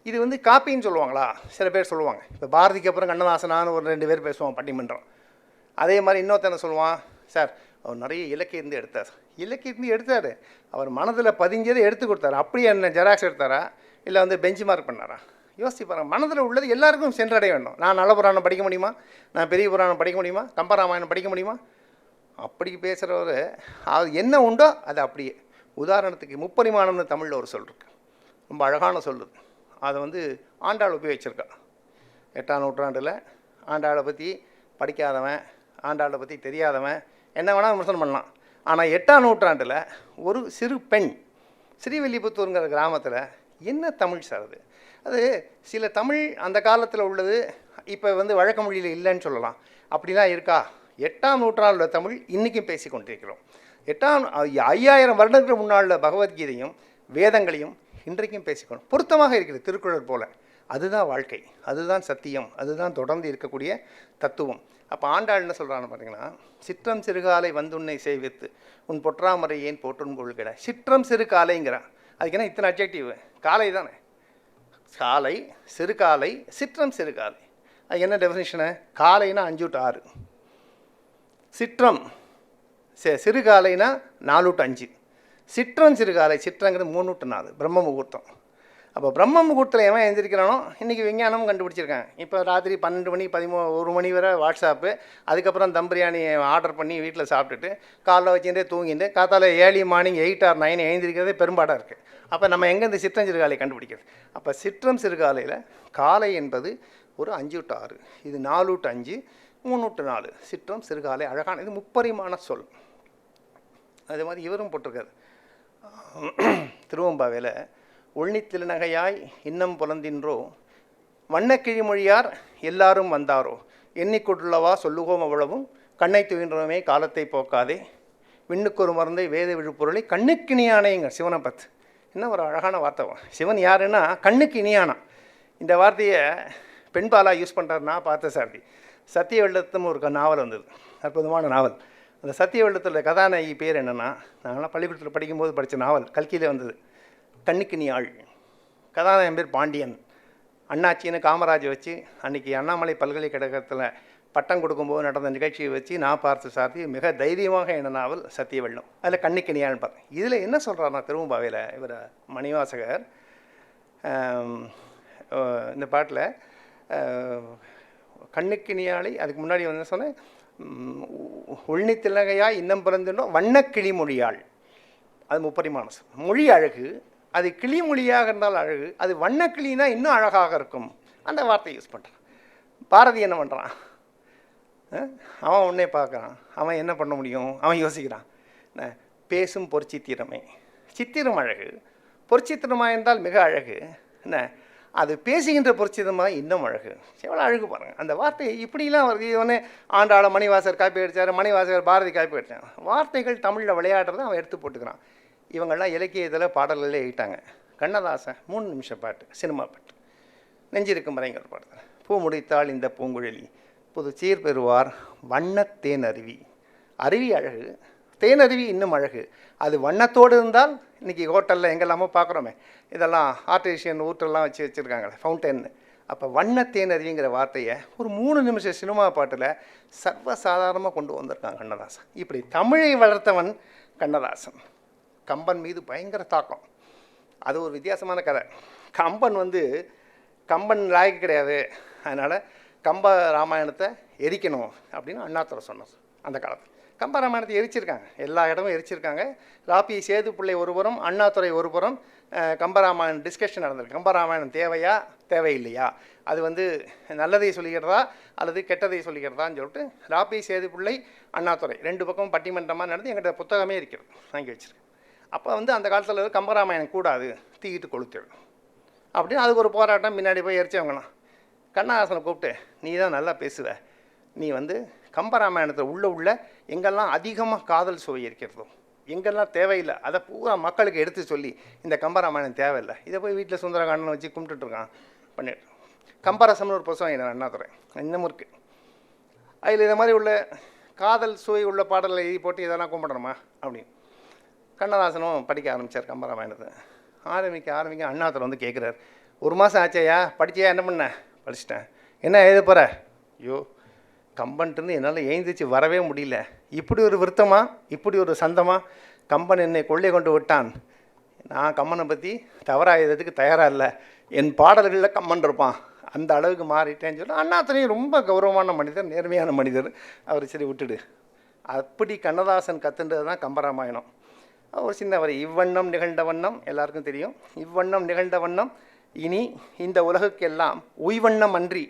இது வந்து காப்பின்னு சொல்லுவாங்களா, சில பேர் சொல்லுவாங்க. இப்போ பாரதிக்கு அப்புறம் கண்ணதாசனான்னு ஒரு 2 பேர் பேசுவான் பட்டிமன்றம். அதே மாதிரி இன்னொருத்தனை சொல்லுவான், சார் அவர் நிறைய இலக்கியம் இருந்து எடுத்தார், இலக்கியத்துலேருந்து எடுத்தார். அவர் மனதில் பதிஞ்சதை எடுத்து கொடுத்தாரு. அப்படியே என்ன ஜெராக்ஸ் எடுத்தாரா இல்லை வந்து பெஞ்ச் மார்க் பண்ணாரா? யோசிச்சு பாருங்கள். மனதில் உள்ளது எல்லாருக்கும் சென்றடைய வேண்டும். நான் நல்ல புராணம் படிக்க முடியுமா? நான் பெரிய புராணம் படிக்க முடியுமா? கம்பராமாயணம் படிக்க முடியுமா? அப்படி பேசுகிறவர் அது என்ன உண்டோ அது அப்படியே. உதாரணத்துக்கு முப்பரிமாணம்னு தமிழில் ஒரு சொல் இருக்கு, ரொம்ப அழகான சொல்லுது. அதை வந்து ஆண்டாள் உபயோகிச்சிருக்கா. 8ஆம் நூற்றாண்டில் ஆண்டாளை பற்றி படிக்காதவன், ஆண்டாளை பற்றி தெரியாதவன் என்ன வேணால் விமர்சனம் பண்ணலாம். ஆனால் 8ஆம் நூற்றாண்டில் ஒரு சிறு பெண் ஸ்ரீவில்லிபுத்தூருங்கிற கிராமத்தில் என்ன தமிழ் சார் அது? அது சில தமிழ் அந்த காலத்தில் உள்ளது இப்போ வந்து வழக்க மொழியில் இல்லைன்னு சொல்லலாம். அப்படிலாம் இருக்கா? 8ஆம் நூற்றாண்டில் தமிழ் இன்றைக்கும் பேசி கொண்டிருக்கிறோம். 5000 வருடங்களுக்கு முன்னால் பகவத்கீதையும் வேதங்களையும் இன்றைக்கும் பேசிக்கணும். பொருத்தமாக இருக்கிறது திருக்குறள் போல. அதுதான் வாழ்க்கை, அதுதான் சத்தியம், அதுதான் தொடர்ந்து இருக்கக்கூடிய தத்துவம். அப்போ ஆண்டாள் என்ன சொல்கிறான்னு பார்த்தீங்கன்னா, சிற்றம் சிறுகாலை வந்துன்னை செய்வித்து உன் பொற்றாமரை ஏன் போற்றுன் கொள்கிற. சிற்றம் சிறு காலைங்கிறான். அதுக்கு என்ன இத்தனை அப்ஜெக்டிவ்? காலை தானே, காலை சிறுகாலை, சிற்றம் சிறுகாலை. அது என்ன டெஃபினிஷனு? காலைனா 5 to 6, சிற்றம் சிறுகாலைனா 4 to 5, சிற்றம் சிறுகாலை, சிற்றங்கிறது 3 to 4 பிரம்ம முகூர்த்தம். அப்போ பிரம்ம முகூர்த்தத்தில் எவன் எழுந்திருக்கிறானோ இன்றைக்கி விஞ்ஞானமும் கண்டுபிடிச்சிருக்காங்க. இப்போ ராத்திரி 12 மணி 1 மணி வரை வாட்ஸ்அப்பு, அதுக்கப்புறம் தம் பிரியாணி ஆர்டர் பண்ணி வீட்டில் சாப்பிட்டுட்டு காலைல வச்சுட்டே தூங்கிட்டு காத்தால ஏர்லி மார்னிங் 8 or 9 எழுந்திருக்கிறதே பெரும்பாடாக இருக்குது. அப்போ நம்ம எங்கே இந்த சிற்றம் சிறுகாலை கண்டுபிடிக்கிறது? அப்போ சிற்றம் சிறுகாலையில் காலை என்பது ஒரு 5 to 6, இது 4 to 5, 3 to 4, சிற்றம் சிறுகாலை. அழகான இது முப்பரிமாண சொல். அதே மாதிரி இவரும் போட்டிருக்காரு திருவம்பாவையில், ஒள்ளித்திருநகையாய் இன்னம் புலந்தின்றோ வண்ணக்கிழிமொழியார் எல்லாரும் வந்தாரோ எண்ணிக்கொண்டுள்ளவா சொல்லுகோம் அவ்வளவும் கண்ணை துயின்றமே காலத்தை போக்காதே விண்ணுக்கொரு மருந்தை வேத விழுப்பொருளை கண்ணுக்கு இனியானேங்க. சிவனை பத்து என்ன ஒரு அழகான வார்த்தை. சிவன் யாருன்னா கண்ணுக்கு இனியானா. இந்த வார்த்தையை பெண்பாலாக யூஸ் பண்ணுறாருன்னா பார்த்த சாரதி. சத்திய வெள்ளத்தும் ஒரு நாவல் வந்தது, அற்புதமான நாவல். அந்த சத்திய வெள்ளத்தில் கதாநாயகி பேர் என்னென்னா, நாங்களாம் பள்ளிக்கூடத்தில் படிக்கும்போது படித்த நாவல், கல்கியில் வந்தது, கண்ணுக்கினி ஆள். கதாநாயகன் பேர் பாண்டியன். அண்ணாச்சின்னு காமராஜ் வச்சு அன்றைக்கி அண்ணாமலை பல்கலைக்கழகத்தில் பட்டம் கொடுக்கும்போது நடந்த நிகழ்ச்சியை வச்சு நான் பார்த்து சார்த்தி மிக தைரியமாக என்ன நாவல் சத்திய வெள்ளம். அதில் கண்ணுக்கினியாள்னு பார்த்தேன். இதில் என்ன சொல்கிறாருன்னா திருவம்பாவையில் இவர் மணிவாசகர் இந்த பாட்டில் கண்ணுக்கினியாளை, அதுக்கு முன்னாடி வந்து சொன்னேன் ஒள்ளித்திலகையாய் இன்னம் பிறந்துட்டோம் வண்ணக்கிளி மொழியாள். அது முப்பரிமாண மொழி அழகு. அது கிளிமொழியாக இருந்தால் அழகு, அது வண்ணக்கிளினா இன்னும் அழகாக இருக்கும். அந்த வார்த்தையை யூஸ் பண்ணுறான். பாரதி என்ன பண்ணுறான்? அவன் உடனே பார்க்குறான். அவன் என்ன பண்ண முடியும்? அவன் யோசிக்கிறான். பேசும் பொற்சித்திரமே, சித்திரம் அழகு, பொற்சித்திரமாக இருந்தால் மிக அழகு. என்ன அது பேசுகின்ற பொற்சித்திரமாக இன்னும் அழகு. எவ்வளோ அழகு பாருங்கள். அந்த வார்த்தை இப்படிலாம் வருது. இது ஒன்று ஆண்டாள மணிவாசகர் காப்பி அடித்தார், மணிவாசகர் பாரதி காப்பி அடித்தாங்க. வார்த்தைகள் தமிழில் விளையாடுறதை அவன் எடுத்து போட்டுக்கிறான். இவங்கள்லாம் இலக்கியத்தில் பாடல்களே எழுதிட்டாங்க. கண்ணதாசன் 3 நிமிஷம் பாட்டு, சினிமா பாட்டு. நெஞ்சிருக்கும் மறைங்கிற பாட்டு. பூ முடித்தாள் இந்த பூங்குழலி புது சீர் பெறுவார் வண்ணத்தேன் அருவி. அருவி அழகு, தேனருவி இன்னும் அழகு. அது வண்ணத்தோடு இருந்தால் இன்றைக்கி ஹோட்டலில் எங்கெல்லாமோ பார்க்குறோமே, இதெல்லாம் ஆர்டிஃபிஷியல் ஊற்றெல்லாம் வச்சுருக்காங்களே ஃபவுண்டைன். அப்போ வண்ணத்தேன் அருவிங்கிற வார்த்தையை ஒரு 3 நிமிஷம் சினிமா பாட்டில் சர்வசாதாரணமாக கொண்டு வந்திருக்காங்க கண்ணதாசன். இப்படி தமிழை வளர்த்தவன் கண்ணதாசன். கம்பன் மீது பயங்கர தாக்கம். அது ஒரு வித்தியாசமான கதை. கம்பன் லாய்க்கு கிடையாது, அதனால் கம்ப ராமாயணத்தை எரிக்கணும் அப்படின்னு அண்ணாதுரை சொன்னார். அந்த காலத்தில் கம்ப ராமாயணத்தை எரிச்சிருக்காங்க, எல்லா இடமும் எரிச்சிருக்காங்க. ராபி சேது பிள்ளை ஒருபுறம், அண்ணாதுரை ஒருபுறம் கம்பராமாயணம் டிஸ்கஷன் நடந்திருக்கு. கம்பராமாயணம் தேவையா தேவையில்லையா, அது வந்து நல்லதை சொல்லிக்கிறதா அல்லது கெட்டதை சொல்லிக்கிறதான்னு சொல்லிட்டு ராபி சேது பிள்ளை அண்ணாதுரை 2 பக்கமும் பட்டிமன்றமாக நடந்து எங்கிட்ட புத்தகமே இருக்கிறது, வாங்கி வச்சுருக்கேன். அப்போ வந்து அந்த காலத்தில் கம்பராமாயணம் கூடாது, தீயிட்டு கொளுத்திடும் அப்படின்னு அதுக்கு ஒரு போராட்டம். முன்னாடி போய் எரிச்சவங்களாம் கண்ணதாசனை கூப்பிட்டு, நீ தான் நல்லா பேசுவ, நீ வந்து கம்பராமாயணத்தில் உள்ள எங்கெல்லாம் அதிகமாக காதல் சுவை இருக்கிறதோ, எங்கெல்லாம் தேவையில்லை, அதை பூரா மக்களுக்கு எடுத்து சொல்லி இந்த கம்பராமாயணம் தேவையில்லை, இதை போய் வீட்டில் சுந்தரகாண்டனை வச்சு கும்பிட்டுருக்கான் பண்ணிட்டு. கம்பரசம்னு ஒரு புத்தகம் என்ன அண்ணாதுரை இன்னமும் இருக்குது. அதில் இதை மாதிரி உள்ள காதல் சுவை உள்ள பாடலை எழுதி போட்டு இதெல்லாம் கும்பிடணுமா அப்படின்னு கண்ணதாசனும் படிக்க ஆரம்பித்தார் கம்பராமாயணத்தை. ஆரம்பிக்க அண்ணாதுரை வந்து கேட்குறாரு, 1 மாதம் ஆச்சையா, படிச்சியா, என்ன பண்ண? படிச்சிட்டேன். என்ன எழுத போகிற? ஐயோ கம்பன்ட்டுன்னு என்னால் எழுந்திரிச்சு வரவே முடியல, இப்படி ஒரு விருத்தமா, இப்படி ஒரு சந்தமா, கம்பன் என்னை கொள்ளை கொண்டு விட்டான். நான் கம்மனை பற்றி தவறாயதுக்கு தயாராக இல்லை. என் பாடல்களில் கம்மன் இருப்பான், அந்த அளவுக்கு மாறிட்டேன்னு சொல்லி அண்ணாத்தனையும் ரொம்ப கௌரவமான மனிதர், நேர்மையான மனிதர். அவர் சரி விட்டுடு. அப்படி கண்ணதாசன் கற்றுன்றது தான் கம்பராமாயணம். ஒரு சின்ன வரி, இவ்வண்ணம் நிகழ்ந்த வண்ணம் எல்லாருக்கும் தெரியும். இவ்வண்ணம் நிகழ்ந்த வண்ணம் இனி இந்த உலகுக்கெல்லாம் உய்வண்ணம் அன்றி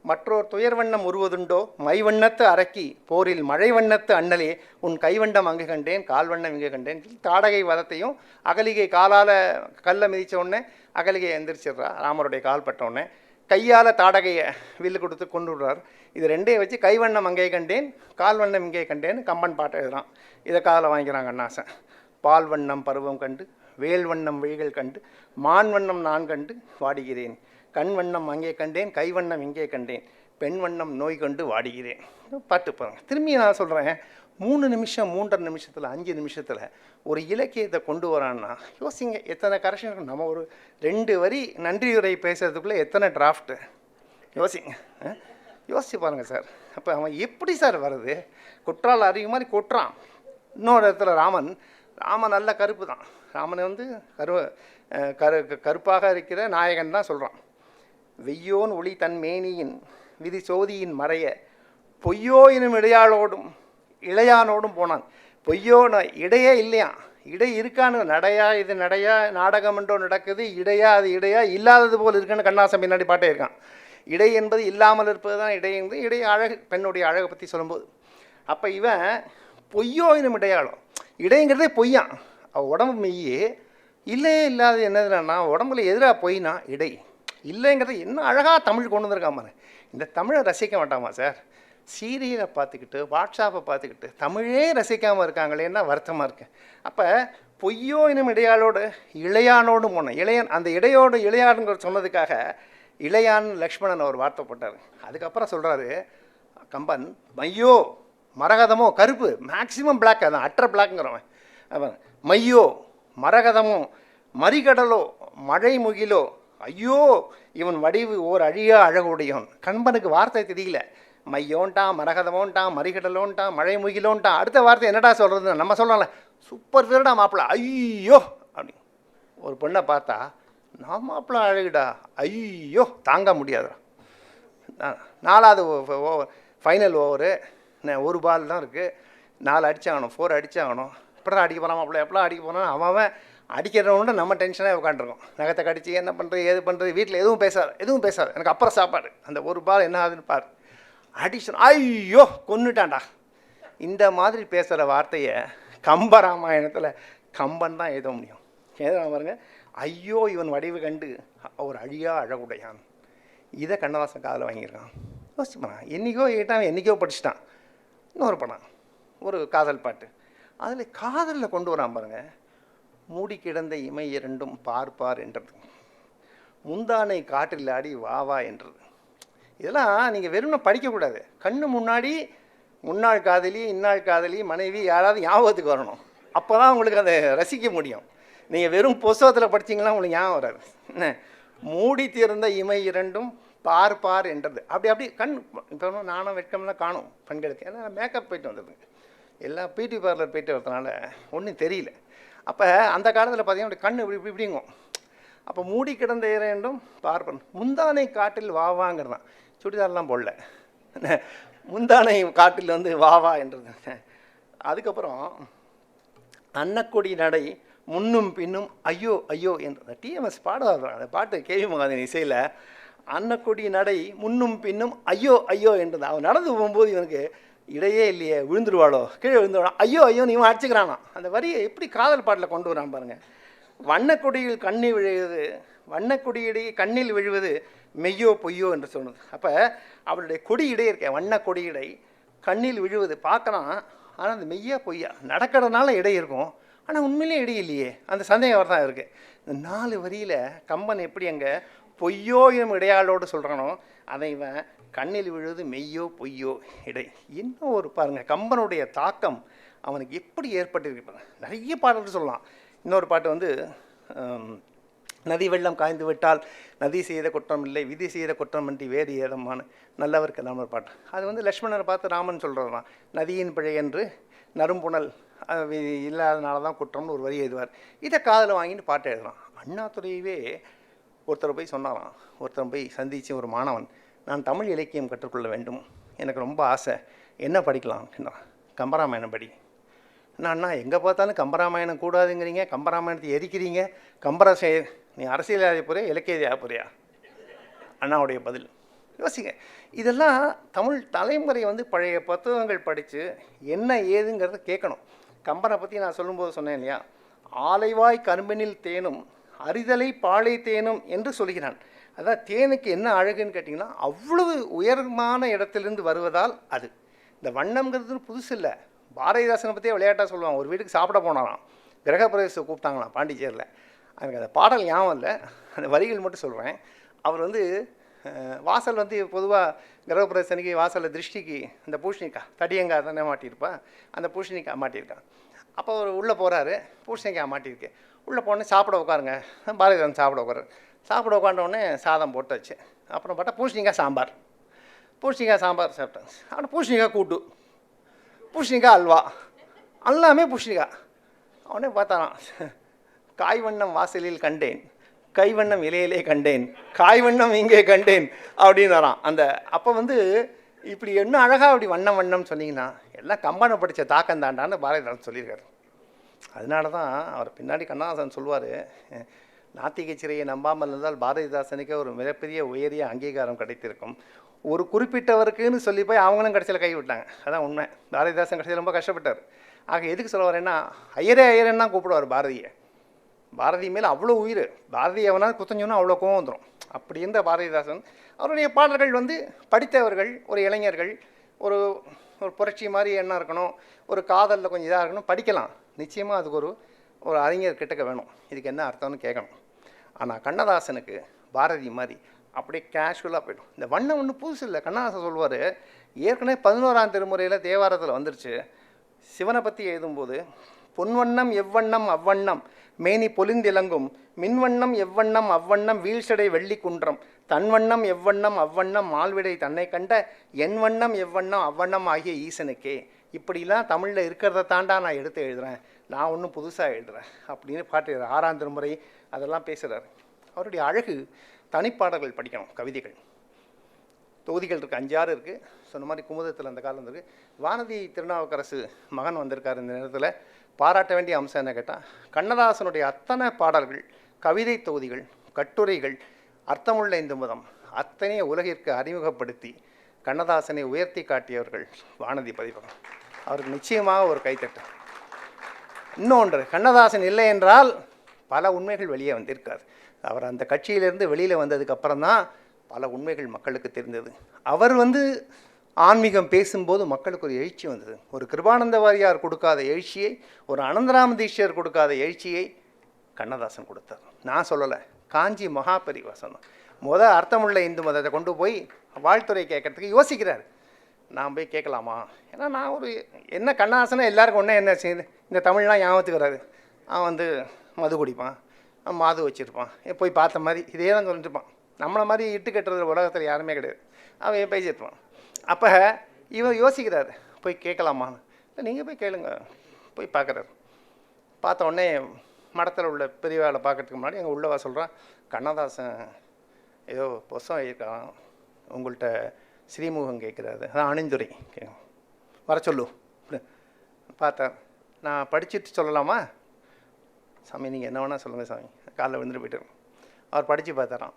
மற்றோர் துயர்வண்ணம் உருவதுண்டோ, மைவண்ணத்து அரக்கி போரில் மழை வண்ணத்து அண்ணலே உன் கைவண்ணம் அங்கு கண்டேன் கால்வண்ணம் இங்கே கண்டேன். தாடகை வதத்தையும் அகலிகை காலால் கல்லை மிதித்த உடனே அகலிகை எந்திரிச்சிடுறா, ராமருடைய கால் பட்ட உடனே கையால் தாடகையை வில்லு கொடுத்து கொண்டு விடுறார். இது ரெண்டையும் வச்சு கைவண்ணம் அங்கே கண்டேன் கால்வண்ணம் இங்கே கண்டேன்னு கம்பன் பாட்டை எழுதுறான். இதை காதில் வாங்கிக்கிறாங்க அண்ணாசன். பால் வண்ணம் பருவம் கண்டு வேல் வண்ணம் விழிகள் கண்டு மான் வண்ணம் நான் கண்டு வாடுகிறேன், கண் வண்ணம் அங்கே கண்டேன் கைவண்ணம் இங்கே கண்டேன், பெண் வண்ணம் நோய் கண்டு வாடுகிறேன். பாட்டு பாருங்கள். திரும்பி நான் சொல்கிறேன், 3 நிமிஷம் 3.5 நிமிஷத்தில் 5 நிமிஷத்தில் ஒரு இலக்கியத்தை கொண்டு வரான்னா யோசிங்க, எத்தனை கரெக்ஷன் இருக்கும். நம்ம ஒரு 2 வரி நன்றியுரை பேசுறதுக்குள்ளே எத்தனை டிராஃப்ட்டு யோசிங்க. யோசிச்சு பாருங்கள் சார். அப்போ அவன் எப்படி சார் வருது? குற்றால அறிவு மாதிரி கொட்டுறான். இன்னொரு இடத்துல ராமன் நல்ல கருப்பு தான். ராமனை வந்து கருப்பாக இருக்கிற நாயகன் தான் சொல்கிறான். வெய்யோன் ஒளி தன் மேனியின் விதி சோதியின் மறைய பொய்யோ எனும் இளையானோடும் போனான். பொய்யோன இடையே இல்லையா, இடை இருக்கான்னு நடையா இது நடையா, நாடகம் என்றோ நடக்குது, இடையா அது இடையா, இல்லாதது போல் இருக்குன்னு கண்ணாசன் பின்னாடி பாட்டே இருக்கான். இடை என்பது இல்லாமல் இருப்பது தான் இடை என்பது. இடை அழகு, பெண்ணுடைய அழகை பற்றி சொல்லும்போது அப்போ இவன் பொய்யோ எனும் இடையாளம். இடைங்கிறதே பொய்யான். அவள் உடம்பு மெய்யே, இல்லையே இல்லாது என்னதுன்னா உடம்புல எதிராக பொய்னா இடை இல்லைங்கிறது. என்ன அழகாக தமிழ் கொண்டு வந்திருக்காம. இந்த தமிழை ரசிக்க மாட்டாமா சார்? சீரியலை பார்த்துக்கிட்டு வாட்ஸ்ஆப்பை பார்த்துக்கிட்டு தமிழே ரசிக்காமல் இருக்காங்களேன்னா வருத்தமாக இருக்கேன். அப்போ பொய்யோ எனும் இடையாளோடு இளையானோடு போனேன். இளையான் அந்த இடையோடு இளையானுங்கிற சொன்னதுக்காக இளையான் லக்ஷ்மணன் அவர் வார்த்தை போட்டார். அதுக்கப்புறம் சொல்கிறாரு கம்பன், மையோ மரகதமோ கருப்பு, மேக்சிமம் பிளாக், அதான் அற்ற பிளாக்ங்கிறவன். அவன் மையோ மரகதமோ மறிகடலோ மழை முகிலோ ஐயோ இவன் வடிவு ஓர் அழியா அழகுடையோன். கம்பனுக்கு வார்த்தை தெரியல. மையோன்ட்டான், மரகதமோன்ட்டான், மறிகடலோன்ட்டான், மழை முகிலோன்ட்டான். அடுத்த வார்த்தை என்னடா சொல்கிறது? நம்ம சொல்லலாம்ல, சூப்பர் ஃபீல்டா மாப்பிள்ள ஐயோ அப்படி. ஒரு பொண்ணை பார்த்தா நான் மாப்பிள்ள அழகுடா ஐயோ தாங்க முடியாதுடா. 4வது ஃபைனல் ஓவரு, ஒரு பால் தான் இருக்குது, 4 அடிச்சாகணும், 4 அடிச்சாகணும். எப்படா அடிக்க போகிறான் மாப்பிள்ள, எப்படா அடிக்க போகிறான்? அவன் அடிக்கிறவன்ட்டு நம்ம டென்ஷனாக உட்காந்துருக்கோம். நகத்தை கடிச்சு என்ன பண்ணுறது ஏது பண்ணுறது, வீட்டில் எதுவும் பேசாது. எனக்கு அப்புறம் சாப்பாடு. அந்த ஒரு பால் என்ன ஆகுதுன்னு பாரு. அடிச்சு ஐயோ கொன்னுட்டான்டா. இந்த மாதிரி பேசுகிற வார்த்தையை கம்பராமாயணத்தில் கம்பன் தான் எழுத முடியும். எழுத பாருங்க, ஐயோ இவன் வடிவு கண்டு ஒரு அழியா அழகுடையான். இதை கண்ணதாசன் காதில் வாங்கியிருக்கான். யோசிச்சு போனான். என்றைக்கோ கேட்டான், என்றைக்கோ படிச்சுட்டான். இன்னொரு படம், ஒரு காதல் பாட்டு, அதில் காதலில் கொண்டு வரான் பாருங்கள். மூடி கிடந்த இமை இரண்டும் பார்ப்பார் என்றது, முந்தானை காற்றில் ஆடி வா வா என்றது. இதெல்லாம் நீங்கள் வெறும்னா படிக்கக்கூடாது. கண்ணு முன்னாடி முன்னாள் காதலி, இன்னாள் காதலி, மனைவி யாராவது ஞாபகத்துக்கு வரணும். அப்போ தான் உங்களுக்கு அதை ரசிக்க முடியும். நீங்கள் வெறும் புஸ்தகத்தில் படித்தீங்கன்னா உங்களுக்கு ஞாபகம் வராது. என்ன மூடி திறந்த இமை இரண்டும் பார்ப்பார் என்றது. அப்படி கண் இப்போ நானும் வெட்கம்லாம் காணும் பெண்களுக்கு. ஏன்னா மேக்கப் போயிட்டு வந்தது, எல்லாம் பியூட்டி பார்லர் போயிட்டு வரதுனால ஒன்றும் தெரியல. அப்போ அந்த காலத்தில் பார்த்தீங்கன்னா கண் இப்படிங்கும். அப்போ மூடி கிடந்த இரண்டும் பார்ப்பன், முந்தானை காட்டில் வாவாங்கிறதான். சுடிதார்லாம் போடல, முந்தானை காட்டில் வந்து வாவா என்றது. அதுக்கப்புறம் அன்னக்கொடி நடை முன்னும் பின்னும் ஐயோ ஐயோ என்றது. டிஎம்எஸ் பாடுவார் அந்த பாட்டு, கேவி மகாதேவன் இசையில். அன்னக்கொடி நடை முன்னும் பின்னும் ஐயோ ஐயோ என்றது. அவன் நடந்து போகும்போது இவனுக்கு இடையே இல்லையே, விழுந்துருவாளோ, கீழே விழுந்துருவாளோ, ஐயோ ஐயோ நீ அடிச்சுக்கிறானா. அந்த வரியை எப்படி காதல் பாட்டில் கொண்டு வரான் பாருங்கள். வண்ணக்கொடியில் கண்ணில் விழுவது, வண்ணக்கொடியிடையே கண்ணில் விழுவது மெய்யோ பொய்யோ என்று சொன்னது. அப்போ அவளுடைய கொடியிடை இருக்க, வண்ண கொடியிடை கண்ணில் விழுவது பார்க்கலாம். ஆனால் அந்த மெய்யா பொய்யா நடக்கிறதுனால இடை இருக்கும், ஆனால் உண்மையிலே இடை இல்லையே, அந்த சந்தேகம் தான் இருக்குது. இந்த 4 வரியில் கம்பன் எப்படி அங்கே பொய்யோ எனும் இடையாளோடு சொல்கிறானோ, அதை இவன் கண்ணில் விழுவது மெய்யோ பொய்யோ இடை. இன்னும் ஒரு பாருங்கள், கம்பனுடைய தாக்கம் அவனுக்கு எப்படி ஏற்பட்டிருக்கு. நிறைய பாடல்கள் சொல்லலாம். இன்னொரு பாட்டு வந்து நதி வெள்ளம் காய்ந்து விட்டால் நதி செய்த குற்றம் இல்லை, விதி செய்த குற்றமன்றி வேறு ஏதமான நல்லவருக்கு நம்ம பாட்டு. அது வந்து லக்ஷ்மணனை பார்த்து ராமன் சொல்கிறது தான். நதியின் பிழை என்று நறும்புணல் இல்லாதனால தான் குற்றம்னு ஒரு வரி எழுதுவார். இதை காதில் வாங்கிட்டு பாட்டு எழுதுறான். அண்ணாதுரையவே ஒருத்தர் போய் சொன்னாராம், ஒருத்தர் போய் சந்தித்து ஒரு மாணவன், நான் தமிழ் இலக்கியம் கற்றுக்கொள்ள வேண்டும், எனக்கு ரொம்ப ஆசை, என்ன படிக்கலாம் அப்படின்னா, கம்பராமாயணம் படி. அண்ணா எங்கே பார்த்தாலும் கம்பராமாயணம் கூடாதுங்கிறீங்க, கம்பராமாயணத்தை எரிக்கிறீங்க, நீ அரசியல் போறியா இலக்கிய போறியா? அண்ணாவுடைய பதில் யோசிங்க. இதெல்லாம் தமிழ் தலைமுறை பழைய புத்தகங்கள் படித்து என்ன ஏதுங்கிறத கேட்கணும். கம்பனை பற்றி நான் சொல்லும்போது சொன்னேன் இல்லையா, ஆலைவாய் கரும்பினில் தேனும் அரிதலை பாலை தேனும் என்று சொல்கிறான். அதான் தேனுக்கு என்ன அழகுன்னு கேட்டிங்கன்னா, அவ்வளவு உயர்மான இடத்திலிருந்து வருவதால் அது. இந்த வண்ணம்ங்கிறது புதுசு இல்லை. பாரதிதாசனை பற்றியே விளையாட்டாக சொல்லுவாங்க. ஒரு வீட்டுக்கு சாப்பிட போனாராம், கிரகப்பிரவேசத்தை கூப்பிட்டாங்களாம் பாண்டிச்சேரியில். எனக்கு அந்த பாடல் ஞாபகம் இல்லை, அந்த வரிகள் மட்டும் சொல்கிறேன். அவர் வாசல் பொதுவாக கிரகப்பிரவேசனைக்கு வாசலில் திருஷ்டிக்கு இந்த பூஷணிக்காய் தடியங்காய் தானே மாட்டியிருப்பா, அந்த பூஷணிக்காய் மாட்டியிருக்கான். அப்போ அவர் உள்ளே போகிறாரு, பூஷணிக்காய் மாட்டியிருக்கு. உள்ளே போனே சாப்பிட உட்காருங்க, பாரதிதாசன் சாப்பிட உட்காண்டோடனே சாதம் போட்டாச்சு. அப்புறம் பார்த்தா பூஷணிக்காய் சாம்பார் சாப்பிட்டேன். ஆனால் பூஷணிக்காய் கூட்டு, பூஷணிக்காய் அல்வா, எல்லாமே பூஷணிக்காய். அவனே பார்த்தாரான், காய் வண்ணம் வாசலில் கண்டேன், கைவண்ணம் இலையிலே கண்டேன், காய் வண்ணம் இங்கே கண்டேன் அப்படின்னாரான். அப்போ இப்படி என்ன அழகாக அப்படி வண்ணம் சொன்னீங்கன்னா எல்லாம் கம்பனை படித்த தாக்கம் தாண்டான்னு பாரதிதாசன் சொல்லியிருக்காரு. அதனால தான் அவர் பின்னாடி கண்ணதாசன் சொல்லுவார், நாத்திகை சிறையை நம்பாமல் இருந்தால் பாரதிதாசனுக்கே ஒரு மிகப்பெரிய உயரிய அங்கீகாரம் கிடைத்திருக்கும். ஒரு குறிப்பிட்டவருக்குன்னு சொல்லி போய் அவங்களும் கடைசியில் கை விட்டாங்க. அதான் உண்மை. பாரதிதாசன் கடைசியில் ரொம்ப கஷ்டப்பட்டார். ஆக எதுக்கு சொல்ல வரேன்னா, ஐயரேன்னு தான் கூப்பிடுவார் பாரதியை. பாரதி மேலே அவ்வளோ உயிர். பாரதி எவனால் குத்தஞ்சோன்னா அவ்வளோ கோவம் வந்துடும். அப்படி இருந்த பாரதிதாசன் அவருடைய பாடல்கள் படித்தவர்கள், ஒரு இளைஞர்கள், ஒரு ஒரு புரட்சி மாதிரி என்ன இருக்கணும், ஒரு காதலில் கொஞ்சம் இதாக இருக்கணும், படிக்கலாம். நிச்சயமாக அதுக்கு ஒரு அறிஞர் கிட்டக்க வேணும், இதுக்கு என்ன அர்த்தம்னு கேட்கணும். ஆனால் கண்ணதாசனுக்கு பாரதி மாதிரி அப்படியே கேஷுவலாக போய்டும். இந்த வண்ணம் ஒன்றும் புதுசு இல்லை. கண்ணதாசன் சொல்லுவார், ஏற்கனவே 11ஆம் திருமுறையில் தேவாரத்தில் வந்துருச்சு. சிவனை பற்றி எழுதும்போது, பொன்வண்ணம் எவ்வண்ணம் அவ்வண்ணம் மேனி பொலிந்திலங்கும், மின்வண்ணம் எவ்வண்ணம் அவ்வண்ணம் வீழ்சடை வெள்ளி குன்றம், தன்வண்ணம் எவ்வண்ணம் அவ்வண்ணம் மால்விடை தன்னை கண்ட, என் வண்ணம் எவ்வண்ணம் அவ்வண்ணம் ஆகிய ஈசனுக்கே. இப்படிலாம் தமிழில் இருக்கிறத தாண்டா நான் எடுத்து எழுதுகிறேன், நான் ஒன்றும் புதுசாக எழுதுகிறேன் அப்படின்னு பாட்டு 6ஆம் திருமுறை அதெல்லாம் பேசுகிறார். அவருடைய அழகு. தனிப்பாடல்கள் படிக்கணும், கவிதைகள் தொகுதிகள் இருக்குது, 5, 6 இருக்குது. சொன்ன மாதிரி குமுதத்தில் அந்த காலம் இருக்குது. வானதி திருநாவுக்கரசு மகன் வந்திருக்கார் இந்த நேரத்தில். பாராட்ட வேண்டிய அம்சம் என்ன கேட்டால், கண்ணதாசனுடைய அத்தனை பாடல்கள், கவிதை தொகுதிகள், கட்டுரைகள், அர்த்தமுள்ள இந்த முதம் அத்தனையை உலகிற்கு அறிமுகப்படுத்தி கண்ணதாசனை உயர்த்தி காட்டியவர்கள் வானதி பதிப்பகம். அவருக்கு நிச்சயமாக ஒரு கைத்தட்டு. இன்னொன்று, கண்ணதாசன் இல்லை என்றால் பல உண்மைகள் வெளியே வந்திருக்காது. அவர் அந்த கட்சியிலிருந்து வெளியில் வந்ததுக்கப்புறம் தான் பல உண்மைகள் மக்களுக்கு தெரிந்தது. அவர் ஆன்மீகம் பேசும்போது மக்களுக்கு ஒரு எழுச்சி வந்தது. ஒரு கிருபானந்த வாரியார் கொடுக்காத எழுச்சியை, ஒரு அனந்தராம தீட்சிதர் கொடுக்காத எழுச்சியை கண்ணதாசன் கொடுத்தார். நான் சொல்லலை, காஞ்சி மகாபரிவாசன் அர்த்தமுள்ள இந்து மதத்தை கொண்டு போய் வாழ்த்துறை கேட்கறதுக்கு யோசிக்கிறார். நான் போய் கேட்கலாமா? ஏன்னா நான் என்ன கண்ணதாசனை எல்லாருக்கும் ஒன்றே என்ன செய்யுது, இந்த தமிழ்லாம் ஞாபகத்துக்கு வராது. அவன் மது குடிப்பான், மாது வச்சுருப்பான், போய் பார்த்த மாதிரி இதே தான் சொல்லிட்டுருப்பான். நம்மளை மாதிரி இட்டு கட்டுறது உலகத்தில் யாருமே கிடையாது. அவன் பேசிட்டுருப்பான். அப்போ இவர் யோசிக்கிறார், போய் கேட்கலாமான்னு. நீங்கள் போய் கேளுங்க. போய் பார்க்குறாரு. பார்த்த உடனே மடத்தில் உள்ள பெரியவாளை பார்க்கறதுக்கு முன்னாடி எங்கள் உள்ளவா சொல்கிறான், கண்ணதாசன் ஏதோ புஸ்தகம் எழுதியிருக்கான், உங்கள்கிட்ட ஸ்ரீமுகம் கேட்குறாரு, அதான் அணிந்துரை வர சொல்லு. பார்த்தேன். நான் படிச்சுட்டு சொல்லலாமா? சாமி நீங்கள் என்ன வேணால் சொல்லுங்கள் சாமி, காலைல விழுந்துட்டு போய்ட்டு. அவர் படித்து பார்த்தாரான்.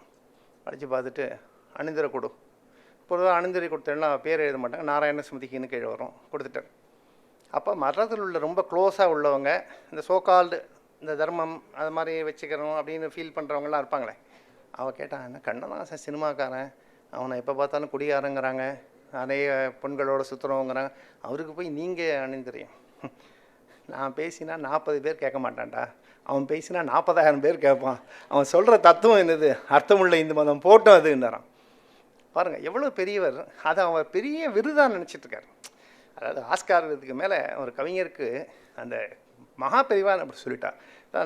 படித்து பார்த்துட்டு அணிந்துரை கொடு. பொதுவாக அணிந்துரை கொடுத்தேன்னா பேர் எழுத மாட்டாங்க, நாராயண ஸ்மிருதிக்குன்னு கீழே வரும், கொடுத்துட்டார். அப்போ மரத்தில் உள்ள ரொம்ப க்ளோஸாக உள்ளவங்க, இந்த சோகால்டு இந்த தர்மம் அது மாதிரி வச்சுக்கிறோம் அப்படின்னு ஃபீல் பண்ணுறவங்களாம் இருப்பாங்களே, அவன் கேட்டான், என்ன கண்ணதாசன் சினிமாக்காரன், அவனை எப்போ பார்த்தாலும் குடியாரங்கிறாங்க, நிறைய பெண்களோடு சுற்றுறவங்கிறாங்க, அவருக்கு போய் நீங்கள் அணிந்துரையும். நான் பேசினா 40 பேர் கேட்க மாட்டான்டா, அவன் பேசினா 40,000 பேர் கேட்பான். அவன் சொல்கிற தத்துவம் என்னது, அர்த்தமுள்ள இந்து மதம் போட்டோம் அதுன்னாரான். பாருங்கள் எவ்வளோ பெரியவர். அதை அவர் பெரிய விருதாக நினச்சிட்ருக்கார். அதாவது ஆஸ்கார் விருதுக்கு மேலே ஒரு கவிஞருக்கு அந்த மகா பெரிவான் அப்படி சொல்லிட்டார்.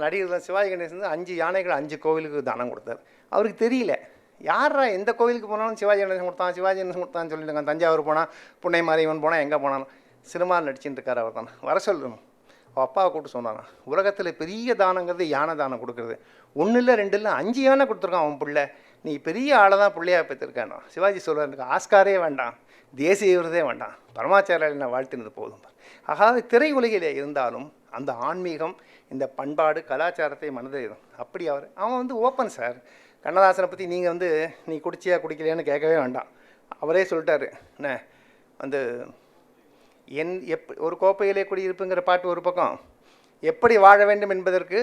நடிகர் சிவாஜி கணேசன் 5 யானைகள் 5 கோவிலுக்கு தானம் கொடுத்தார். அவருக்கு தெரியல யாரா எந்த கோவிலுக்கு போனாலும் சிவாஜி கணேசன் கொடுத்தான், சிவாஜி கணேசன் கொடுத்தான்னு சொல்லிட்டாங்க. தஞ்சாவூர் போனால் புன்னை மாரியம்மன் போனால் எங்கே போனாலும் சினிமாவில் நடிச்சுட்டு இருக்கார். அவர் தான் வர சொல்லணும். அவள் அப்பாவை கூப்பிட்டு சொன்னானா, உலகத்தில் பெரிய தானங்கிறது யானை தானம் கொடுக்குறது. 1 இல்லை 2 இல்லை 5 யானை கொடுத்துருக்கான் அவன் பிள்ளை. நீ பெரிய ஆளை தான் பிள்ளையாக பெற்றிருக்கானோ. சிவாஜி சொல்கிறார், எனக்கு ஆஸ்காரே வேண்டாம், தேசிய விருதே வேண்டாம், பரமாச்சாரியால் நான் வாழ்த்தினது போதும். ஆகாது திரை உலகிலே இருந்தாலும் அந்த ஆன்மீகம், இந்த பண்பாடு, கலாச்சாரத்தை மனதில் அப்படி அவன் வந்து ஓப்பன் சார். கண்ணதாசனை பற்றி நீங்கள் நீ குடிச்சியா குடிக்கலையான்னு கேட்கவே வேண்டாம். அவரே சொல்லிட்டாரு. என்ன வந்து ஒரு கோப்பையிலே குடியிருப்புங்கிற பாட்டு ஒரு பக்கம், எப்படி வாழ வேண்டும் என்பதற்கு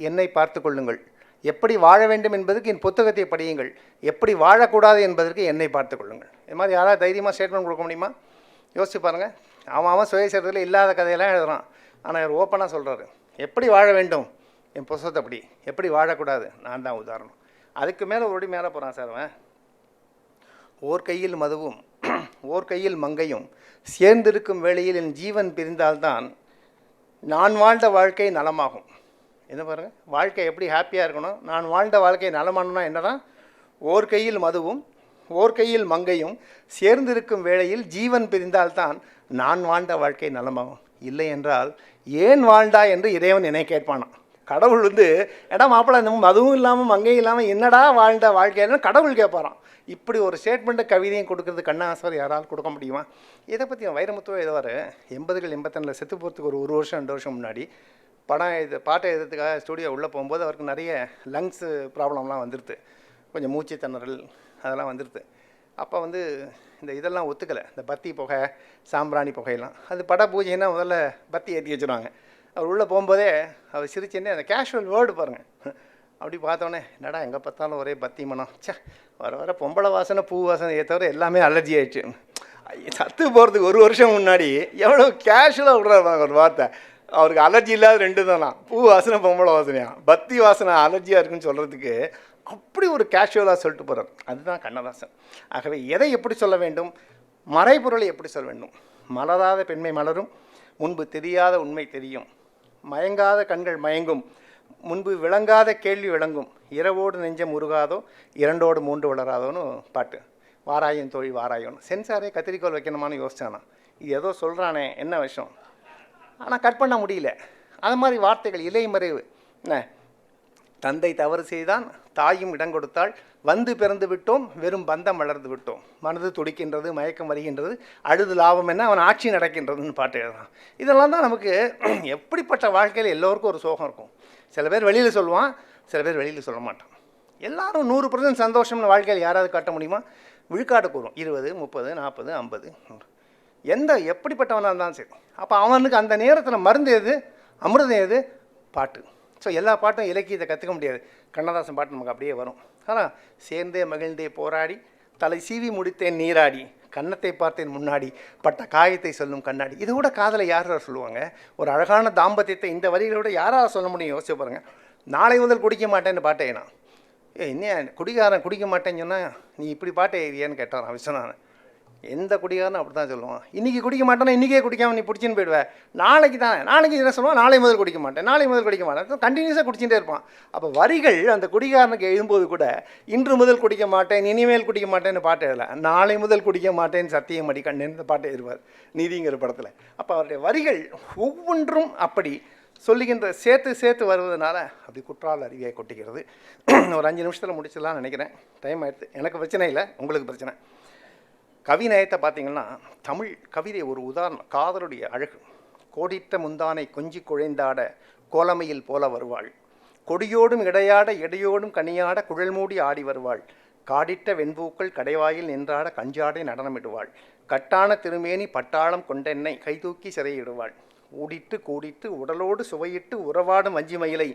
என்னை பார்த்து கொள்ளுங்கள், எப்படி வாழ வேண்டும் என்பதற்கு என் புத்தகத்தை படியுங்கள், எப்படி வாழக்கூடாது என்பதற்கு என்னை பார்த்து கொள்ளுங்கள். இது மாதிரி யாராவது தைரியமாக ஸ்டேட்மெண்ட் கொடுக்க முடியுமா? யோசிச்சு பாருங்கள். அவன் சுயசரிதத்தில் இல்லாத கதையெல்லாம் எழுதுறான். ஆனால் அவர் ஓப்பனாக சொல்கிறாரு, எப்படி வாழ வேண்டும் என் புத்தகத்தை அப்படி, எப்படி வாழக்கூடாது நான் தான் உதாரணம். அதுக்கு மேலே ஒரு மேலே போகிறான் சார் அவன். ஓர் கையில் மதுவும் ஓர் கையில் மங்கையும் சேர்ந்திருக்கும் வேளையில் என் ஜீவன் பிரிந்தால்தான் நான் வாழ்ந்த வாழ்க்கை நலமாகும். என்ன பாருங்கள், வாழ்க்கை எப்படி ஹாப்பியாக இருக்கணும், நான் வாழ்ந்த வாழ்க்கை நலமானனா என்னதான், ஓர் கையில் மதுவும் ஓர் கையில் மங்கையும் சேர்ந்திருக்கும் வேளையில் ஜீவன் பிரிந்தால்தான் நான் வாழ்ந்த வாழ்க்கை நலமாகும். இல்லை என்றால் ஏன் வாழ்ந்தா என்று இறைவன் என்னை கேட்பானான். கடவுள் ஏடா மாப்பிள்ளை இந்த மதுவும் இல்லாமல் மங்கையும் இல்லாமல் என்னடா வாழ்ந்த வாழ்க்கைன்னு கடவுள் கேட்பாரான். இப்படி ஒரு ஸ்டேட்மெண்ட்டு கவிதையும் கொடுக்குறது கண்ணதாசன் யாரால் கொடுக்க முடியுமா? இதை பற்றி வைரமுத்துவ ஏதோவார் 80கள் 82 செத்து போகிறதுக்கு ஒரு வருஷம் 2 வருஷம் முன்னாடி பாட்டை எழுதுறதுக்காக ஸ்டூடியோ உள்ளே போகும்போது அவருக்கு நிறைய லங்ஸு ப்ராப்ளம்லாம் வந்துடுது, கொஞ்சம் மூச்சு திணறல் அதெல்லாம் வந்துடுது. அப்போ இந்த இதெல்லாம் ஒத்துக்கலை, இந்த பத்தி புகை சாம்பிராணி புகையெல்லாம். அது பட பூஜைன்னா முதல்ல பத்தி ஏற்றி வச்சுருவாங்க. அவர் உள்ளே போகும்போதே அவர் சிரிச்சேன்னே அந்த கேஷுவல் வேர்டு பாருங்கள். அப்படி பார்த்தோன்னே என்னடா எங்கே பார்த்தாலும் ஒரே பத்தி மனம், சே வர வர பொம்பளை வாசனை பூ வாசனை தவிர எல்லாமே அலர்ஜி ஆகிடுச்சு. சத்து போகிறதுக்கு 1 வருஷம் முன்னாடி எவ்வளோ கேஷுவலாக விடுறாரு ஒரு வார்த்தை. அவருக்கு அலர்ஜி இல்லாத 2 தானா, பூ வாசனை பொம்பளை வாசனையா, பத்தி வாசனை அலர்ஜியாக இருக்குன்னு சொல்கிறதுக்கு அப்படி ஒரு கேஷுவலாக சொல்லிட்டு போகிறார். அதுதான் கண்ணதாசன். ஆகவே எதை எப்படி சொல்ல வேண்டும், மறைபொருளை எப்படி சொல்ல வேண்டும். மலராத பெண்மை மலரும், முன்பு தெரியாத உண்மை தெரியும், மயங்காத கண்கள் மயங்கும், முன்பு விளங்காத கேள்வி விளங்கும், இரவோடு நெஞ்சம் உருகாதோ 2ஓடு 3 வளராதோன்னு பாட்டு. வாராயம் தோழி வாராயோன்னு சென்சாரே கத்திரிக்கோள் வைக்கணுமான்னு யோசிச்சானா. இது ஏதோ சொல்கிறானே என்ன விஷயம், ஆனால் கட் பண்ண முடியல. அது மாதிரி வார்த்தைகள் இலைமறைவு. என்ன தந்தை தவறு செய்தான் தாயும் இடம் கொடுத்தாள், வந்து பிறந்து விட்டோம் வெறும் பந்தம் வளர்ந்து விட்டோம், மனது துடிக்கின்றது மயக்கம் வருகின்றது, அழுது லாபம் என்ன அவன் ஆட்சி நடக்கின்றதுன்னு பாட்டு எழுதான். இதெல்லாம் தான் நமக்கு எப்படிப்பட்ட வாழ்க்கையில் எல்லோருக்கும் ஒரு சோகம் இருக்கும். சில பேர் வெளியில் சொல்லுவான், சில பேர் வெளியில் சொல்ல மாட்டான். எல்லாரும் 100% சந்தோஷம்னு வாழ்க்கையில் யாராவது காட்ட முடியுமா? விழுக்காடு கூறும் 20 30 40 50 100. எப்படிப்பட்டவனாக இருந்தாலும் சரி. அப்போ அவனுக்கு அந்த நேரத்தில் மருந்து எது, அமிர்தம் எது, பாட்டு. ஸோ எல்லா பாட்டும் இலக்கியத்தை கற்றுக்க முடியாது. கண்ணதாசன் பாட்டு நமக்கு அப்படியே வரும். ஆனால் சேர்ந்தே மகிழ்ந்தே போராடி தலை சீவி முடித்தேன் நீராடி கன்னத்தை பார்த்தேன் முன்னாடி பட்ட காயத்தை சொல்லும் கண்ணாடி. இதை விட காதலை யாராவது சொல்லுவாங்க? ஒரு அழகான தாம்பத்தியத்தை இந்த வரிகளோட யாராவது சொல்ல முடியும்? யோசிச்சு பாருங்கள். நாளை முதல் குடிக்க மாட்டேன்னு பாட்டை நான் என்ன குடிகாரன் குடிக்க மாட்டேன்னு சொன்னால் நீ இப்படி பாட்டை ஏறியான்னு கேட்டான் விஸ்வநாதன். எந்த குடிகாரனும் அப்படி தான் சொல்லுவான். இன்றைக்கி குடிக்க மாட்டேன்னா இன்றைக்கே குடிக்காமல் நீ பிடிச்சின்னு போயிடுவேன். நாளைக்கு என்ன சொல்லுவான், நாளை முதல் குடிக்க மாட்டேன், நாளை முதல் குடிக்க மாட்டேன், கண்டினியூஸாக குடிச்சுட்டே இருப்பான். அப்போ வரிகள் அந்த குடிகாரனுக்கு எழுதும்போது கூட இன்று முதல் குடிக்க மாட்டேன் இனிமேல் குடிக்க மாட்டேன்னு பாட்டு எழுதலை, நாளை முதல் குடிக்க மாட்டேன்னு சத்தியம் அடி கண்டேன் இந்த பாட்டை எழுதுவார் நீதிங்கிற படத்தில். அப்போ அவருடைய வரிகள் ஒவ்வொன்றும் அப்படி சொல்லுகின்ற சேர்த்து வருவதனால அப்படி குற்றால அருவியை கொட்டிக்கிறது. ஒரு 5 நிமிஷத்தில் முடிச்சிடலாம்னு நினைக்கிறேன். டைம் ஆகிடுது. எனக்கு பிரச்சனை இல்லை, உங்களுக்கு பிரச்சனை. கவிநயத்தை பார்த்திங்கன்னா தமிழ் கவிதை ஒரு உதாரணம். காதலுடைய அழகு. கோடிட்ட முந்தானை கொஞ்சி குழைந்தாட கோலமையில் போல வருவாள், கொடியோடும் இடையாட எடையோடும் கனியாட குழல் மூடி ஆடி வருவாள், காடிட்ட வெண்பூக்கள் கடைவாயில் நின்றாட கஞ்சாடை நடனமிடுவாள், கட்டான திருமேனி பட்டாளம் கொண்டென்னை கைதூக்கி சிறையிடுவாள், ஊடிட்டு கூடிட்டு உடலோடு சுவையிட்டு உறவாடும் வஞ்சிமயிலை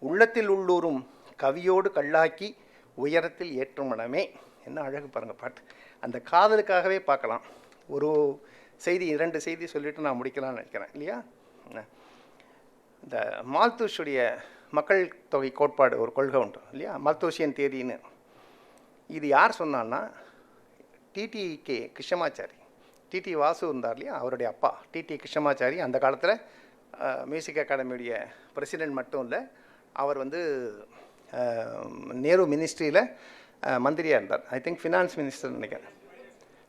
உள்ளத்தில் உள்ளூரும் கவியோடு கல்லாக்கி உயரத்தில் ஏற்றும் மனமே. என்ன அழகு பாருங்கள் பாட்டு. அந்த காதலுக்காகவே பார்க்கலாம். ஒரு செய்தி 2 செய்தி சொல்லிவிட்டு நான் முடிக்கலாம்னு நினைக்கிறேன் இல்லையா? இந்த மால்தூஷுடைய மக்கள் தொகை கோட்பாடு ஒரு கொள்கை உண்டு இல்லையா, மால்தூஷியன் தேதின்னு. இது யார் சொன்னான்னா டிடி கிருஷ்ணமாச்சாரி. டிடி வாசு இருந்தார் இல்லையா, அவருடைய அப்பா டிடி கிருஷ்ணமாச்சாரி. அந்த காலத்தில் மியூசிக் அகாடமியுடைய பிரசிடெண்ட் மட்டும் இல்லை, அவர் நேரு மினிஸ்ட்ரியில் மந்திரியாக இருந்தார். ஐ திங்க் ஃபினான்ஸ் மினிஸ்டர் நினைக்கிறேன்,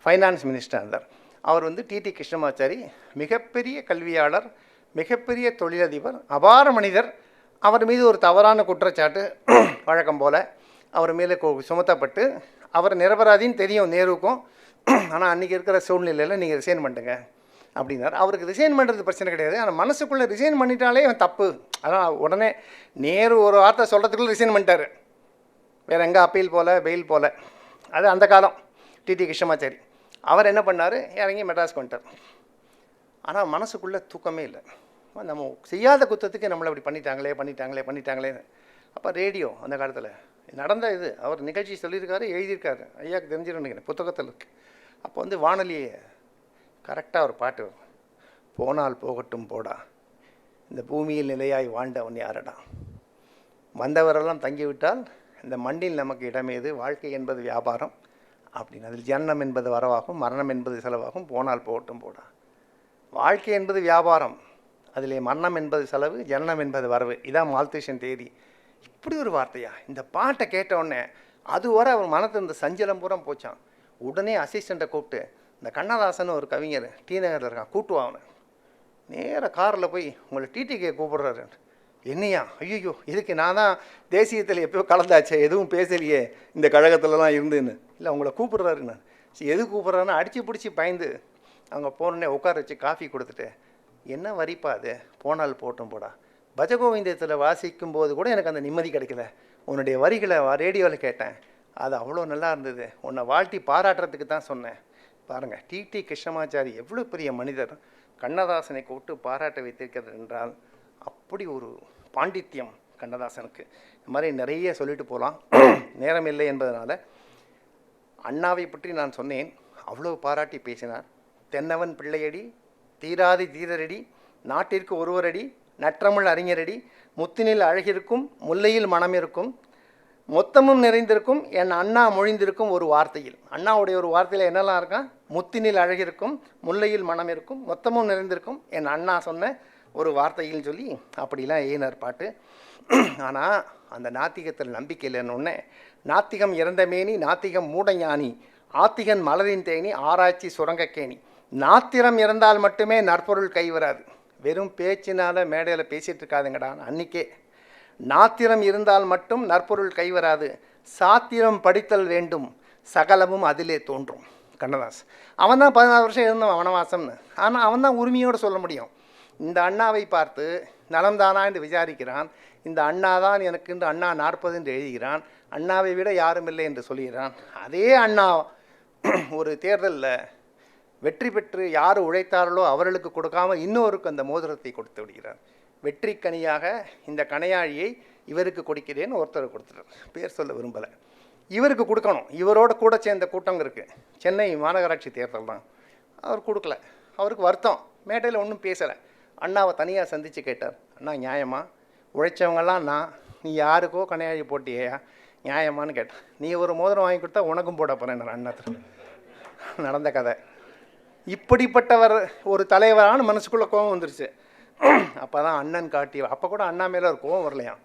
ஃபைனான்ஸ் மினிஸ்டராக இருந்தார். அவர் வந்து டிடி கிருஷ்ணமாச்சாரி, மிகப்பெரிய கல்வியாளர், மிகப்பெரிய தொழிலதிபர், அபார மனிதர். அவர் மீது ஒரு தவறான குற்றச்சாட்டு வழக்கம் போல் அவர் மேலே சுமத்தப்பட்டு, அவர் நிரபராதின்னு தெரியும் நேருக்கும். ஆனால் அன்றைக்கி இருக்கிற சூழ்நிலையில் நீங்கள் ரிசைன் பண்ணுங்க அப்படின்னார். அவருக்கு ரிசைன் பண்ணுறது பிரச்சனை கிடையாது, ஆனால் மனசுக்குள்ளே ரிசைன் பண்ணிட்டாலே அவன் தப்பு. அதான் உடனே நேரு ஒரு வார்த்தை சொல்கிறதுக்குள்ளே ரிசைன் பண்ணிட்டார். வேறு எங்கே அப்பீல் போல் பெயில் போல். அது அந்த காலம் டிடி கிருஷ்ணமாச்சாரி. அவர் என்ன பண்ணார், இறங்கி மெட்ராஸ்க்கு வந்துட்டார். ஆனால் மனசுக்குள்ளே தூக்கமே இல்லை. நம்ம செய்யாத குற்றத்துக்கு நம்மளை அப்படி பண்ணிட்டாங்களே. அப்போ ரேடியோ அந்த காலத்தில் நடந்த இது அவர் நிகழ்ச்சி சொல்லியிருக்காரு, எழுதியிருக்காரு. ஐயாவுக்கு தெரிஞ்சிடும் நினைக்கிறேன், புத்தகத்தில் இருக்குது. அப்போ வந்து வானொலியை கரெக்டாக ஒரு பாட்டு வரும். போனால் போகட்டும் போடா, இந்த பூமியில் நிலையாய் வாழ்ந்தவன் யாரடா, வந்தவரெல்லாம் தங்கிவிட்டால் இந்த மண்ணில் நமக்கு இடமேது, வாழ்க்கை என்பது வியாபாரம் அப்படின்னு. அதில் ஜனனம் என்பது வரவாகும், மரணம் என்பது செலவாகும், போனால் போகட்டும் போடா. வாழ்க்கை என்பது வியாபாரம், அதிலே மரணம் என்பது செலவு, ஜனனம் என்பது வரவு. இதான் மால்தேஷன் தேதி. இப்படி ஒரு வார்த்தையா? இந்த பாட்டை கேட்டவுடனே அது வர அவர் மனத்தில் இந்த சஞ்சலம் பூரா போச்சான். உடனே அசிஸ்டண்ட்டை கூப்பிட்டு, இந்த கண்ணதாசன் ஒரு கவிஞர் டி நகரில் இருக்கான், கூட்டுவான். நேராக காரில் போய் உங்களை டிடிகே கூப்பிடுறாரு. என்னையா? ஐயோ, இதுக்கு நான் தான் தேசியத்தில் எப்போ கலந்தாச்சே, எதுவும் பேசலையே இந்த கழகத்துலலாம் இருந்துன்னு. இல்லை, உங்களை கூப்பிடுறாரு. நான் எது கூப்பிட்றாருன்னா அடித்து பிடிச்சி பயந்து அங்கே போனோடனே உட்கார வச்சு காஃபி கொடுத்துட்டு, என்ன வரிப்பா அது, போனால் போட்டும் போடா, பஜகோவிந்தத்தில் வாசிக்கும் போது கூட எனக்கு அந்த நிம்மதி கிடைக்கல. உன்னுடைய வரிகளை ரேடியோவில் கேட்டேன், அது அவ்வளோ நல்லா இருந்தது, உன்னை வாழ்த்தி பாராட்டுறதுக்கு தான் சொன்னேன். பாருங்கள், டிடி கிருஷ்ணமாச்சாரி எவ்வளோ பெரிய மனிதர், கண்ணதாசனை கூப்பிட்டு பாராட்ட வைத்திருக்கிறது என்றால் அப்படி ஒரு பாண்டித்யம் கண்ணதாசனுக்கு. இந்த மாதிரி நிறைய சொல்லிட்டு போகலாம், நேரம் இல்லை என்பதனால. அண்ணாவை பற்றி நான் சொன்னேன், அவ்வளோ பாராட்டி பேசினார். தென்னவன் பிள்ளையடி, தீராதி தீரரடி, நாட்டிற்கு ஒருவரடி, நற்றமிழ் அறிஞரடி, முத்தினில் அழகிருக்கும், முல்லையில் மனம் இருக்கும், மொத்தமும் நிறைந்திருக்கும், என் அண்ணா மொழிந்திருக்கும் ஒரு வார்த்தையில். அண்ணாவுடைய ஒரு வார்த்தையில் என்னெல்லாம் இருக்கான்? முத்தினில் அழகிருக்கும், முல்லையில் மனம் இருக்கும், மொத்தமும் நிறைந்திருக்கும், என் அண்ணா சொன்ன ஒரு வார்த்தையில் சொல்லி அப்படிலாம் ஏனார் பாட்டு. ஆனால் அந்த நாத்திகத்தில் நம்பிக்கை இல்லைன்னு, நாத்திகம் இறந்த மேனி, நாத்திகம் மூடஞானி, ஆத்திகன் மலரின் தேனி, ஆராய்ச்சி சுரங்கக்கேணி. நாத்திரம் இறந்தால் மட்டுமே நற்பொருள் கை வராது. வெறும் பேச்சினால் மேடையில் பேசிகிட்டு இருக்காதுங்கடா. அன்றைக்கே நாத்திரம் இருந்தால் மட்டும் நற்பொருள் கைவராது, சாத்திரம் படித்தல் வேண்டும், சகலமும் அதிலே தோன்றும். கண்ணதாஸ் அவன் தான் 14 வருஷம் இருந்தவன் வனவாசம்னு. ஆனால் அவன் தான் உரிமையோடு சொல்ல முடியும். இந்த அண்ணாவை பார்த்து நலம்தானா என்று விசாரிக்கிறான். இந்த அண்ணா தான் எனக்கு என்று அண்ணா 40 என்று எழுதுகிறான். அண்ணாவை விட யாரும் இல்லை என்று சொல்கிறான். அதே அண்ணா ஒரு தேர்தலில் வெற்றி பெற்று யார் உழைத்தார்களோ அவர்களுக்கு கொடுக்காமல் இன்னொருக்கு அந்த மோதிரத்தை கொடுத்து விடுகிறார். வெற்றி கனியாக இந்த கணையாழியை இவருக்கு கொடுக்கிறேன்னு ஒருத்தர் கொடுத்துட்டார். பேர் சொல்ல விரும்பலை. இவருக்கு கொடுக்கணும். இவரோட கூட சேர்ந்த கூட்டம் இருக்குது. சென்னை மாநகராட்சி தேர்தல் தான். அவர் கொடுக்கல. அவருக்கு வருத்தம். மேடையில் ஒன்றும் பேசலை. அண்ணாவை தனியாக சந்தித்து கேட்டார், அண்ணா நியாயமா? உழைச்சவங்கெல்லாம் நான், நீ யாருக்கோ கணையாழி போட்டியா, நியாயமானு கேட்டேன். நீ ஒரு மோதிரம் வாங்கி கொடுத்தா உனக்கும் போட போகிறேன் அண்ணாத்தில். நடந்த கதை. இப்படிப்பட்டவர் ஒரு தலைவரான மனசுக்குள்ளே கோபம் வந்துருச்சு. அப்போ தான் அண்ணன் காட்டி, அப்போ கூட அண்ணா மேலே ஒரு கோபம் வரலையாம்.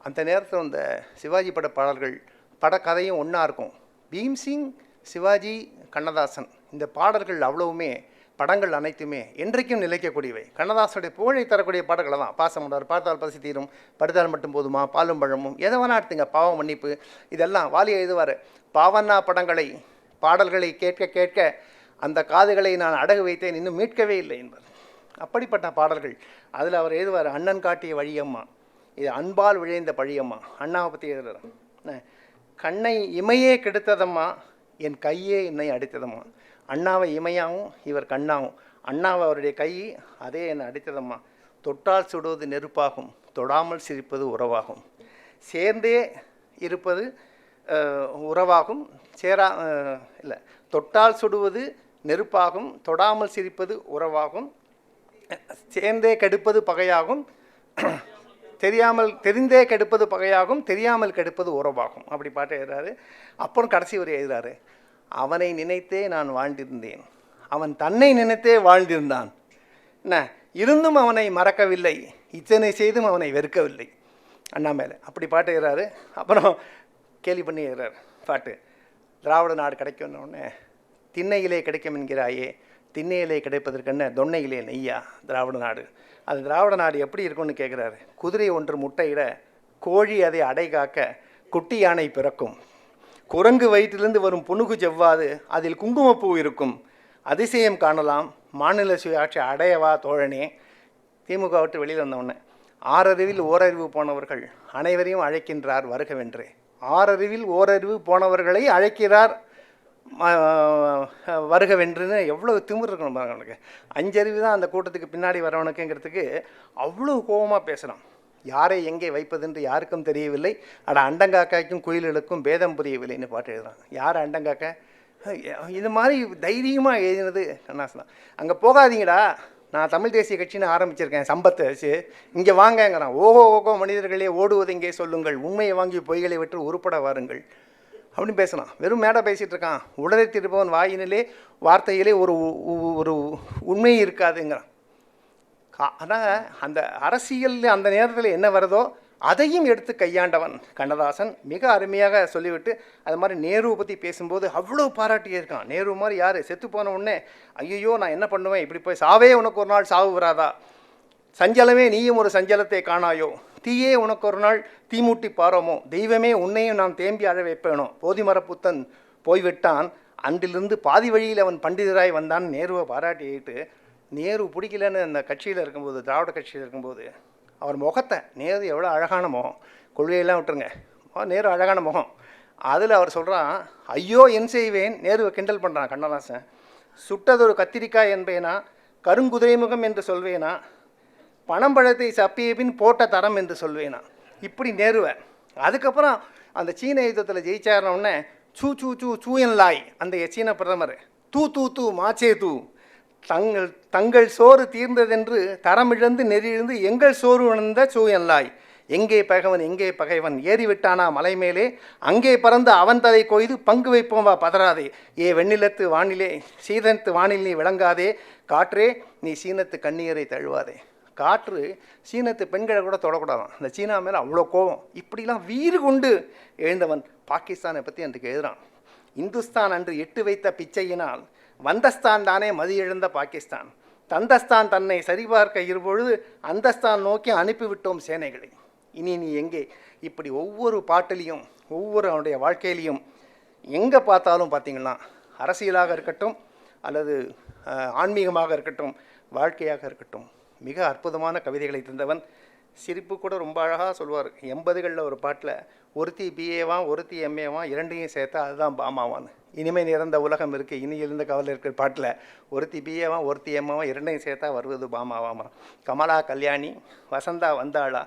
அந்த நேரத்தில் இந்த சிவாஜி பட பாடல்கள் படக்கதையும் ஒன்றா இருக்கும். பீம்சிங், சிவாஜி, கண்ணதாசன் இந்த பாடல்கள் அவ்வளவுமே, படங்கள் அனைத்துமே என்றைக்கும் நிலைக்கக்கூடியவை. கண்ணதாசனுடைய புகழை தரக்கூடிய பாடல்களை தான். பாசமுடார், பார்த்தால் பசி தீரும், படுத்தால் மட்டும் போதுமா, பாலும் பழமும், எதை வேணா எடுத்துங்க, பாவம் மன்னிப்பு, இதெல்லாம் வாலி எழுதுவார். பாவண்ணா பாடல்களை கேட்க கேட்க அந்த காதுகளை நான் அடகு வைத்தேன், இன்னும் மீட்கவே இல்லை என்பார். அப்படிப்பட்ட பாடல்கள். அதில் அவர் எழுதுவார், அண்ணன் காட்டிய வழியம்மா, இது அன்பால் விழைந்த பழியம்மா. அண்ணாவை பற்றி எழுதுகிறார். கண்ணை இமையே கெடுத்ததம்மா, என் கையே என்னை அடித்ததம்மா. அண்ணாவை இமையாகவும் இவர் கண்ணாவும், அண்ணாவை அவருடைய கை அதே என்னை அடித்ததம்மா. தொட்டால் சுடுவது நெருப்பாகும், தொடாமல் சிரிப்பது உறவாகும். சேர்ந்தே இருப்பது உறவாகும், இல்லை, தொட்டால் சுடுவது நெருப்பாகும், தொடாமல் சிரிப்பது உறவாகும், சேர்ந்தே கெடுப்பது பகையாகும், தெரிந்தே கெடுப்பது பகையாகும், தெரியாமல் கெடுப்பது உறவாகும். அப்படி பாட்டு எழுதுறாரு. அப்புறம் கடைசி வரை எழுதுறாரு, அவனை நினைத்தே நான் வாழ்ந்திருந்தேன், அவன் தன்னை நினைத்தே வாழ்ந்திருந்தான், என்ன இருந்தும் அவனை மறக்கவில்லை, இத்தனை செய்தும் அவனை வெறுக்கவில்லை. அண்ணா மேலே அப்படி பாட்டு எழுதுறாரு. அப்புறம் கேலி பண்ணி எழுதுறாரு பாட்டு. திராவிட நாடு கிடைக்கும்னோடனே, திண்ணையிலே கிடைக்கும் என்கிறாயே, திண்ணையிலே கிடைப்பதற்கென்ன தொன்னையிலே நெய்யா திராவிட நாடு. அது திராவிட நாடு எப்படி இருக்கும்னு கேட்குறாரு. குதிரை ஒன்று முட்டையிட, கோழி அதை அடை காக்க, குட்டி யானை பிறக்கும், குரங்கு வயிற்றிலிருந்து வரும் புனுகு செவ்வாது, அதில் குங்குமப்பூ இருக்கும், அதிசயம் காணலாம், மாநில சுயாட்சி அடையவா தோழனே. திமுக விட்டு வெளியில் வந்தவொடனே 6 அறிவில் ஓரறிவு போனவர்கள் அனைவரையும் அழைக்கின்றார் வருகவென்று. 6 அறிவில் ஓரறிவு போனவர்களை அழைக்கிறார் வருகவென்றுன்னு எவ்வளோ திமிர் இருக்கணும் பாருங்க. அவனுக்கு 5 அறிவு தான் அந்த கூட்டத்துக்கு பின்னாடி வரவனுக்குங்கிறதுக்கு அவ்வளோ கோபமாக பேசுகிறான். யாரை எங்கே வைப்பதென்று யாருக்கும் தெரியவில்லை, அட அண்டங்காக்காய்க்கும் குயில்களுக்கும் பேதம் புரியவில்லைன்னு பாட்டு எழுதுறான். யார் அண்டங்காக்கா? இது மாதிரி தைரியமாக எழுதினது கண்ணாசன். அங்கே போகாதீங்கடா, நான் தமிழ் தேசிய கட்சின்னு ஆரம்பிச்சிருக்கேன், சம்பத்தை வச்சு இங்கே வாங்கங்கிறான். ஓஹோ ஓகோ மனிதர்களே ஓடுவது இங்கே சொல்லுங்கள், உண்மையை வாங்கி பொய்களை விட்டு உருப்பட வாருங்கள் அப்படின்னு பேசலாம். வெறும் மேடை பேசிகிட்டு இருக்கான். உடலை திருப்பவன் வாயினிலே வார்த்தையிலே ஒரு ஒரு உண்மை இருக்காதுங்கிறான். ஆனால் அந்த அரசியல் அந்த நேரத்தில் என்ன வருதோ அதையும் எடுத்து கையாண்டவன் கண்ணதாசன். மிக அருமையாக சொல்லிவிட்டு அது மாதிரி நேரு பற்றி பேசும்போது அவ்வளோ பாராட்டியே இருக்கான். நேரு மாதிரி யார் செத்து போன உடனே ஐயோ நான் என்ன பண்ணுவேன், இப்படி போய் சாவே உனக்கு ஒரு நாள் சாவு வராதா, சஞ்சலமே நீயும் ஒரு சஞ்சலத்தை காணாயோ, தீயே உனக்கு ஒரு நாள் தீமூட்டி பாரோமோ, தெய்வமே உன்னையும் நான் தேம்பி அழ வைப்பேனோ, போதிமரப்புத்தன் போய்விட்டான், அன்றிலிருந்து பாதி வழியில் அவன் பண்டிதராய் வந்தான். நேருவை பாராட்டிட்டு நேரு பிடிக்கலன்னு அந்த கட்சியில் இருக்கும்போது, திராவிட கட்சியில் இருக்கும்போது அவர் முகத்தை, நேரு எவ்வளோ அழகான முகம், கொள்கையெல்லாம் விட்டுருங்க, நேரு அழகான முகம், அதில் அவர் சொல்கிறான் ஐயோ என் செய்வேன். நேருவை கிண்டல் பண்ணுறான் கண்ணதாசன். சுட்டதொரு கத்திரிக்காய் என்பேனா, கருங்குதிரை முகம் என்று சொல்வேனா, பனம்பழத்தை சப்பிய பின் போட்ட தரம் என்று சொல்வேனா, இப்படி நேருவை. அதுக்கப்புறம் அந்த சீன யுத்தத்தில் ஜெயிச்சாருன்னொடனே சூ சூ சூ சூயன் லாய் அந்த சீன பிரதமர், தூ தூ தூ மாச்சே தூ, தங்கள் சோறு தீர்ந்ததென்று தரமிழந்து நெறியிழந்து எங்கள் சோறு உணர்ந்த சூயன்லாய், எங்கே பகைவன் எங்கே பகைவன், ஏறிவிட்டானா மலை மேலே, அங்கே பறந்து அவன் தலை கொய்து பங்கு வைப்போம் வா பதறாதே, ஏ வெண்ணிலத்து வானிலே சீதனத்து வானில் நீ விளங்காதே, காற்றே நீ சீனத்து கண்ணீரை தழுவாதே. காற்று சீனத்து பெண்களை கூட தொடக்கூடாதான். அந்த சீனா மேலே அவ்வளோ கோபம். இப்படிலாம் வீறு கொண்டு எழுந்தவன் பாகிஸ்தானை பற்றி அன்றைக்கு எழுதுறான். இந்துஸ்தான் அன்று எட்டு வைத்த பிச்சையினால் வந்தஸ்தான் தானே மதி எழுந்த பாகிஸ்தான், தந்தஸ்தான் தன்னை சரிபார்க்க இருபொழுது அந்தஸ்தான் நோக்கி அனுப்பிவிட்டோம் சேனைகளை, இனி நீ எங்கே. இப்படி ஒவ்வொரு பாட்டிலையும் ஒவ்வொரு அவனுடைய வாழ்க்கையிலையும் எங்கே பார்த்தாலும் பார்த்திங்கன்னா அரசியலாக இருக்கட்டும் அல்லது ஆன்மீகமாக இருக்கட்டும் வாழ்க்கையாக இருக்கட்டும் மிக அற்புதமான கவிதைகளை தந்தவன். சிரிப்பு கூட ரொம்ப அழகாக சொல்லுவார். 80களில் ஒரு பாட்டில் ஒருத்தி பிஏவான் ஒருத்தி எம்ஏவான் இரண்டையும் சேர்த்தா அதுதான் பாமாவான், இனிமே நிறந்த உலகம் இருக்குது இனி இருந்த கவலை இருக்கிற பாட்டில் ஒருத்தி பிஏவான் ஒருத்தி எம்மாவான் இரண்டையும் சேர்த்தா வருவது பாமாவாமா. கமலா கல்யாணி வசந்தா வந்தாளா,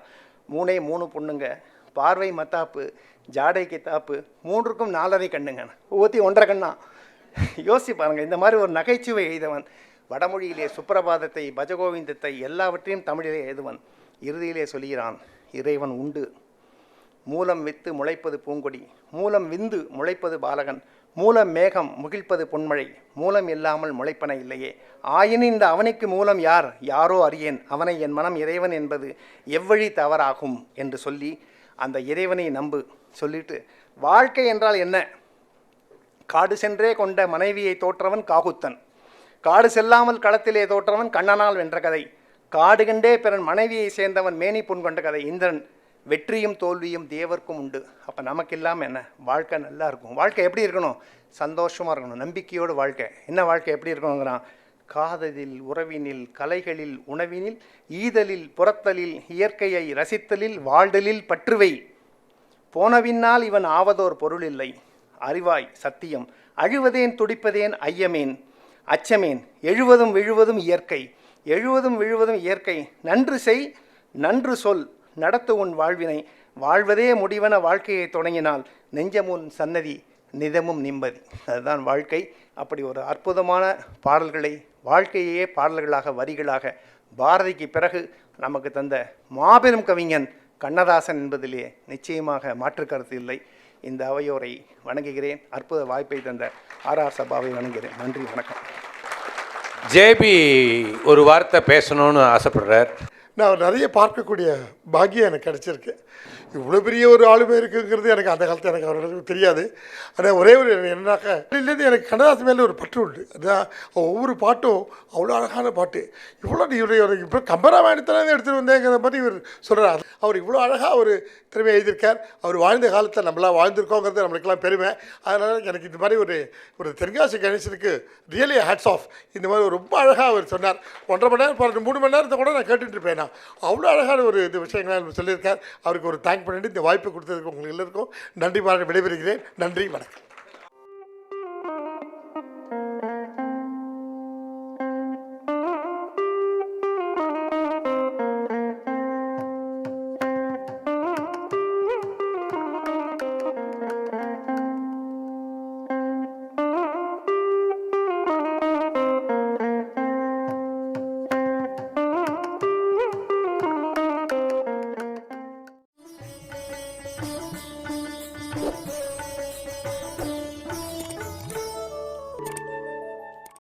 3 பொண்ணுங்க, பார்வை மத்தாப்பு ஜாடை கித்தாப்பு, 3க்கும் 4.5 கண்ணுங்க, ஒவ்வொருத்தி 1.5 கண்ணா. யோசிச்சு பாருங்கள். இந்த மாதிரி ஒரு நகைச்சுவை எழுதவன். வடமொழியிலே சுப்பிரபாதத்தை பஜகோவிந்தத்தை எல்லாவற்றையும் தமிழிலே எழுதுவன். இறுதியிலே சொல்கிறான் இறைவன் உண்டு, மூலம் வித்து முளைப்பது பூங்கொடி, மூலம் விந்து முளைப்பது பாலகன், மூலம் மேகம் முகிழ்ப்பது பொன்மழை, மூலம் இல்லாமல் முளைப்பன இல்லையே, ஆயினும் இந்த அவனுக்கு மூலம் யார் யாரோ அறியேன், அவனை என் மனம் இறைவன் என்பது எவ்வழி தவறாகும் என்று சொல்லி அந்த இறைவனை நம்பு சொல்லிட்டு, வாழ்க்கை என்றால் என்ன, காடு சென்றே கொண்ட மனைவியை தோற்றவன் காகுத்தன், காடு செல்லாமல் களத்திலே தோற்றவன் கண்ணனால் வென்ற கதை, காடு கண்டே பிறன் மனைவியை சேர்ந்தவன் மேனி புண் கொண்ட கதை, இந்திரன் வெற்றியும் தோல்வியும் தேவர்க்கும் உண்டு. அப்போ நமக்கு இல்லாமல் என்ன, வாழ்க்கை நல்லா இருக்கும். வாழ்க்கை எப்படி இருக்கணும், சந்தோஷமாக இருக்கணும், நம்பிக்கையோடு வாழ்க்கை. என்ன வாழ்க்கை எப்படி இருக்கணுங்கிறான், காதலில் உறவினில் கலைகளில் உணவினில் ஈதலில் புறத்தலில் இயற்கையை ரசித்தலில் வாழ்தலில் பற்றுவை, போனவின்னால் இவன் ஆவதோர் பொருள் இல்லை, அறிவாய் சத்தியம், அழுவதேன் துடிப்பதேன் ஐயமேன் அச்சமேன், எழுவதும் விழுவதும் இயற்கை, எழுவதும் விழுவதும் இயற்கை, நன்று செய் நன்று சொல் நடத்து உன் வாழ்வினை, வாழ்வதே முடிவன வாழ்க்கையை தொடங்கினால் நெஞ்சமுன் சன்னதி நிதமும் நிம்மதி. அதுதான் வாழ்க்கை. அப்படி ஒரு அற்புதமான பாடல்களை வாழ்க்கையே பாடல்களாக வரிகளாக பாரதிக்கு பிறகு நமக்கு தந்த மாபெரும் கவிஞன் கண்ணதாசன் என்பதிலே நிச்சயமாக மாற்று கருத்து இல்லை. இந்த அவையோரை வணங்குகிறேன். அற்புத வாய்ப்பை தந்த ஆர்ஆர் சபாவை வணங்குகிறேன். நன்றி, வணக்கம். ஜேபி ஒரு வார்த்தை பேசணும்னு ஆசைப்படுறார். நான் நிறைய பார்க்கக்கூடிய பாக்கியம் எனக்கு கிடச்சிருக்கு. இவ்வளோ பெரிய ஒரு ஆளுமை இருக்குங்கிறது எனக்கு அந்த காலத்தில் எனக்கு அவர்களுக்கு தெரியாது. ஆனால் ஒரே ஒரு என்னன்னாக்கா இல்லைன்னு எனக்கு கண்ணதாசன் மேலே ஒரு பற்று உண்டு. அதுதான் ஒவ்வொரு பாட்டும் அவ்வளோ அழகான பாட்டு. இவ்வளோ இவரு இப்போ கம்பராமாயணத்தில் எடுத்துகிட்டு வந்தேங்கிற மாதிரி இவர் சொல்கிறார். அவர் இவ்வளோ அழகாக ஒரு திறமை எழுதியிருக்கார். அவர் வாழ்ந்த காலத்தில் நம்மளாம் வாழ்ந்திருக்கோங்கிறது நம்மளுக்கெல்லாம் பெருமை. அதனால் எனக்கு இந்த மாதிரி ஒரு தென்காசி கணேசனுக்கு ரியலி ஹேட்ஸ் ஆஃப். இந்த மாதிரி ரொம்ப அழகாக அவர் சொன்னார். 1.5 மணி நேரம் 3 மணி நேரத்தை கூட நான் கேட்டுட்டு இருப்பேன். நான் அவ்வளோ அழகான ஒரு இது விஷயங்கள் சொல்லியிருக்கார். அவருக்கு ஒரு தேங்க் பண்ணிட்டு இந்த வாய்ப்பு கொடுத்ததுக்கு உங்களுக்கு எல்லாருக்கும் நன்றி பாராட்டி விடைபெறுகிறேன். நன்றி, வணக்கம்.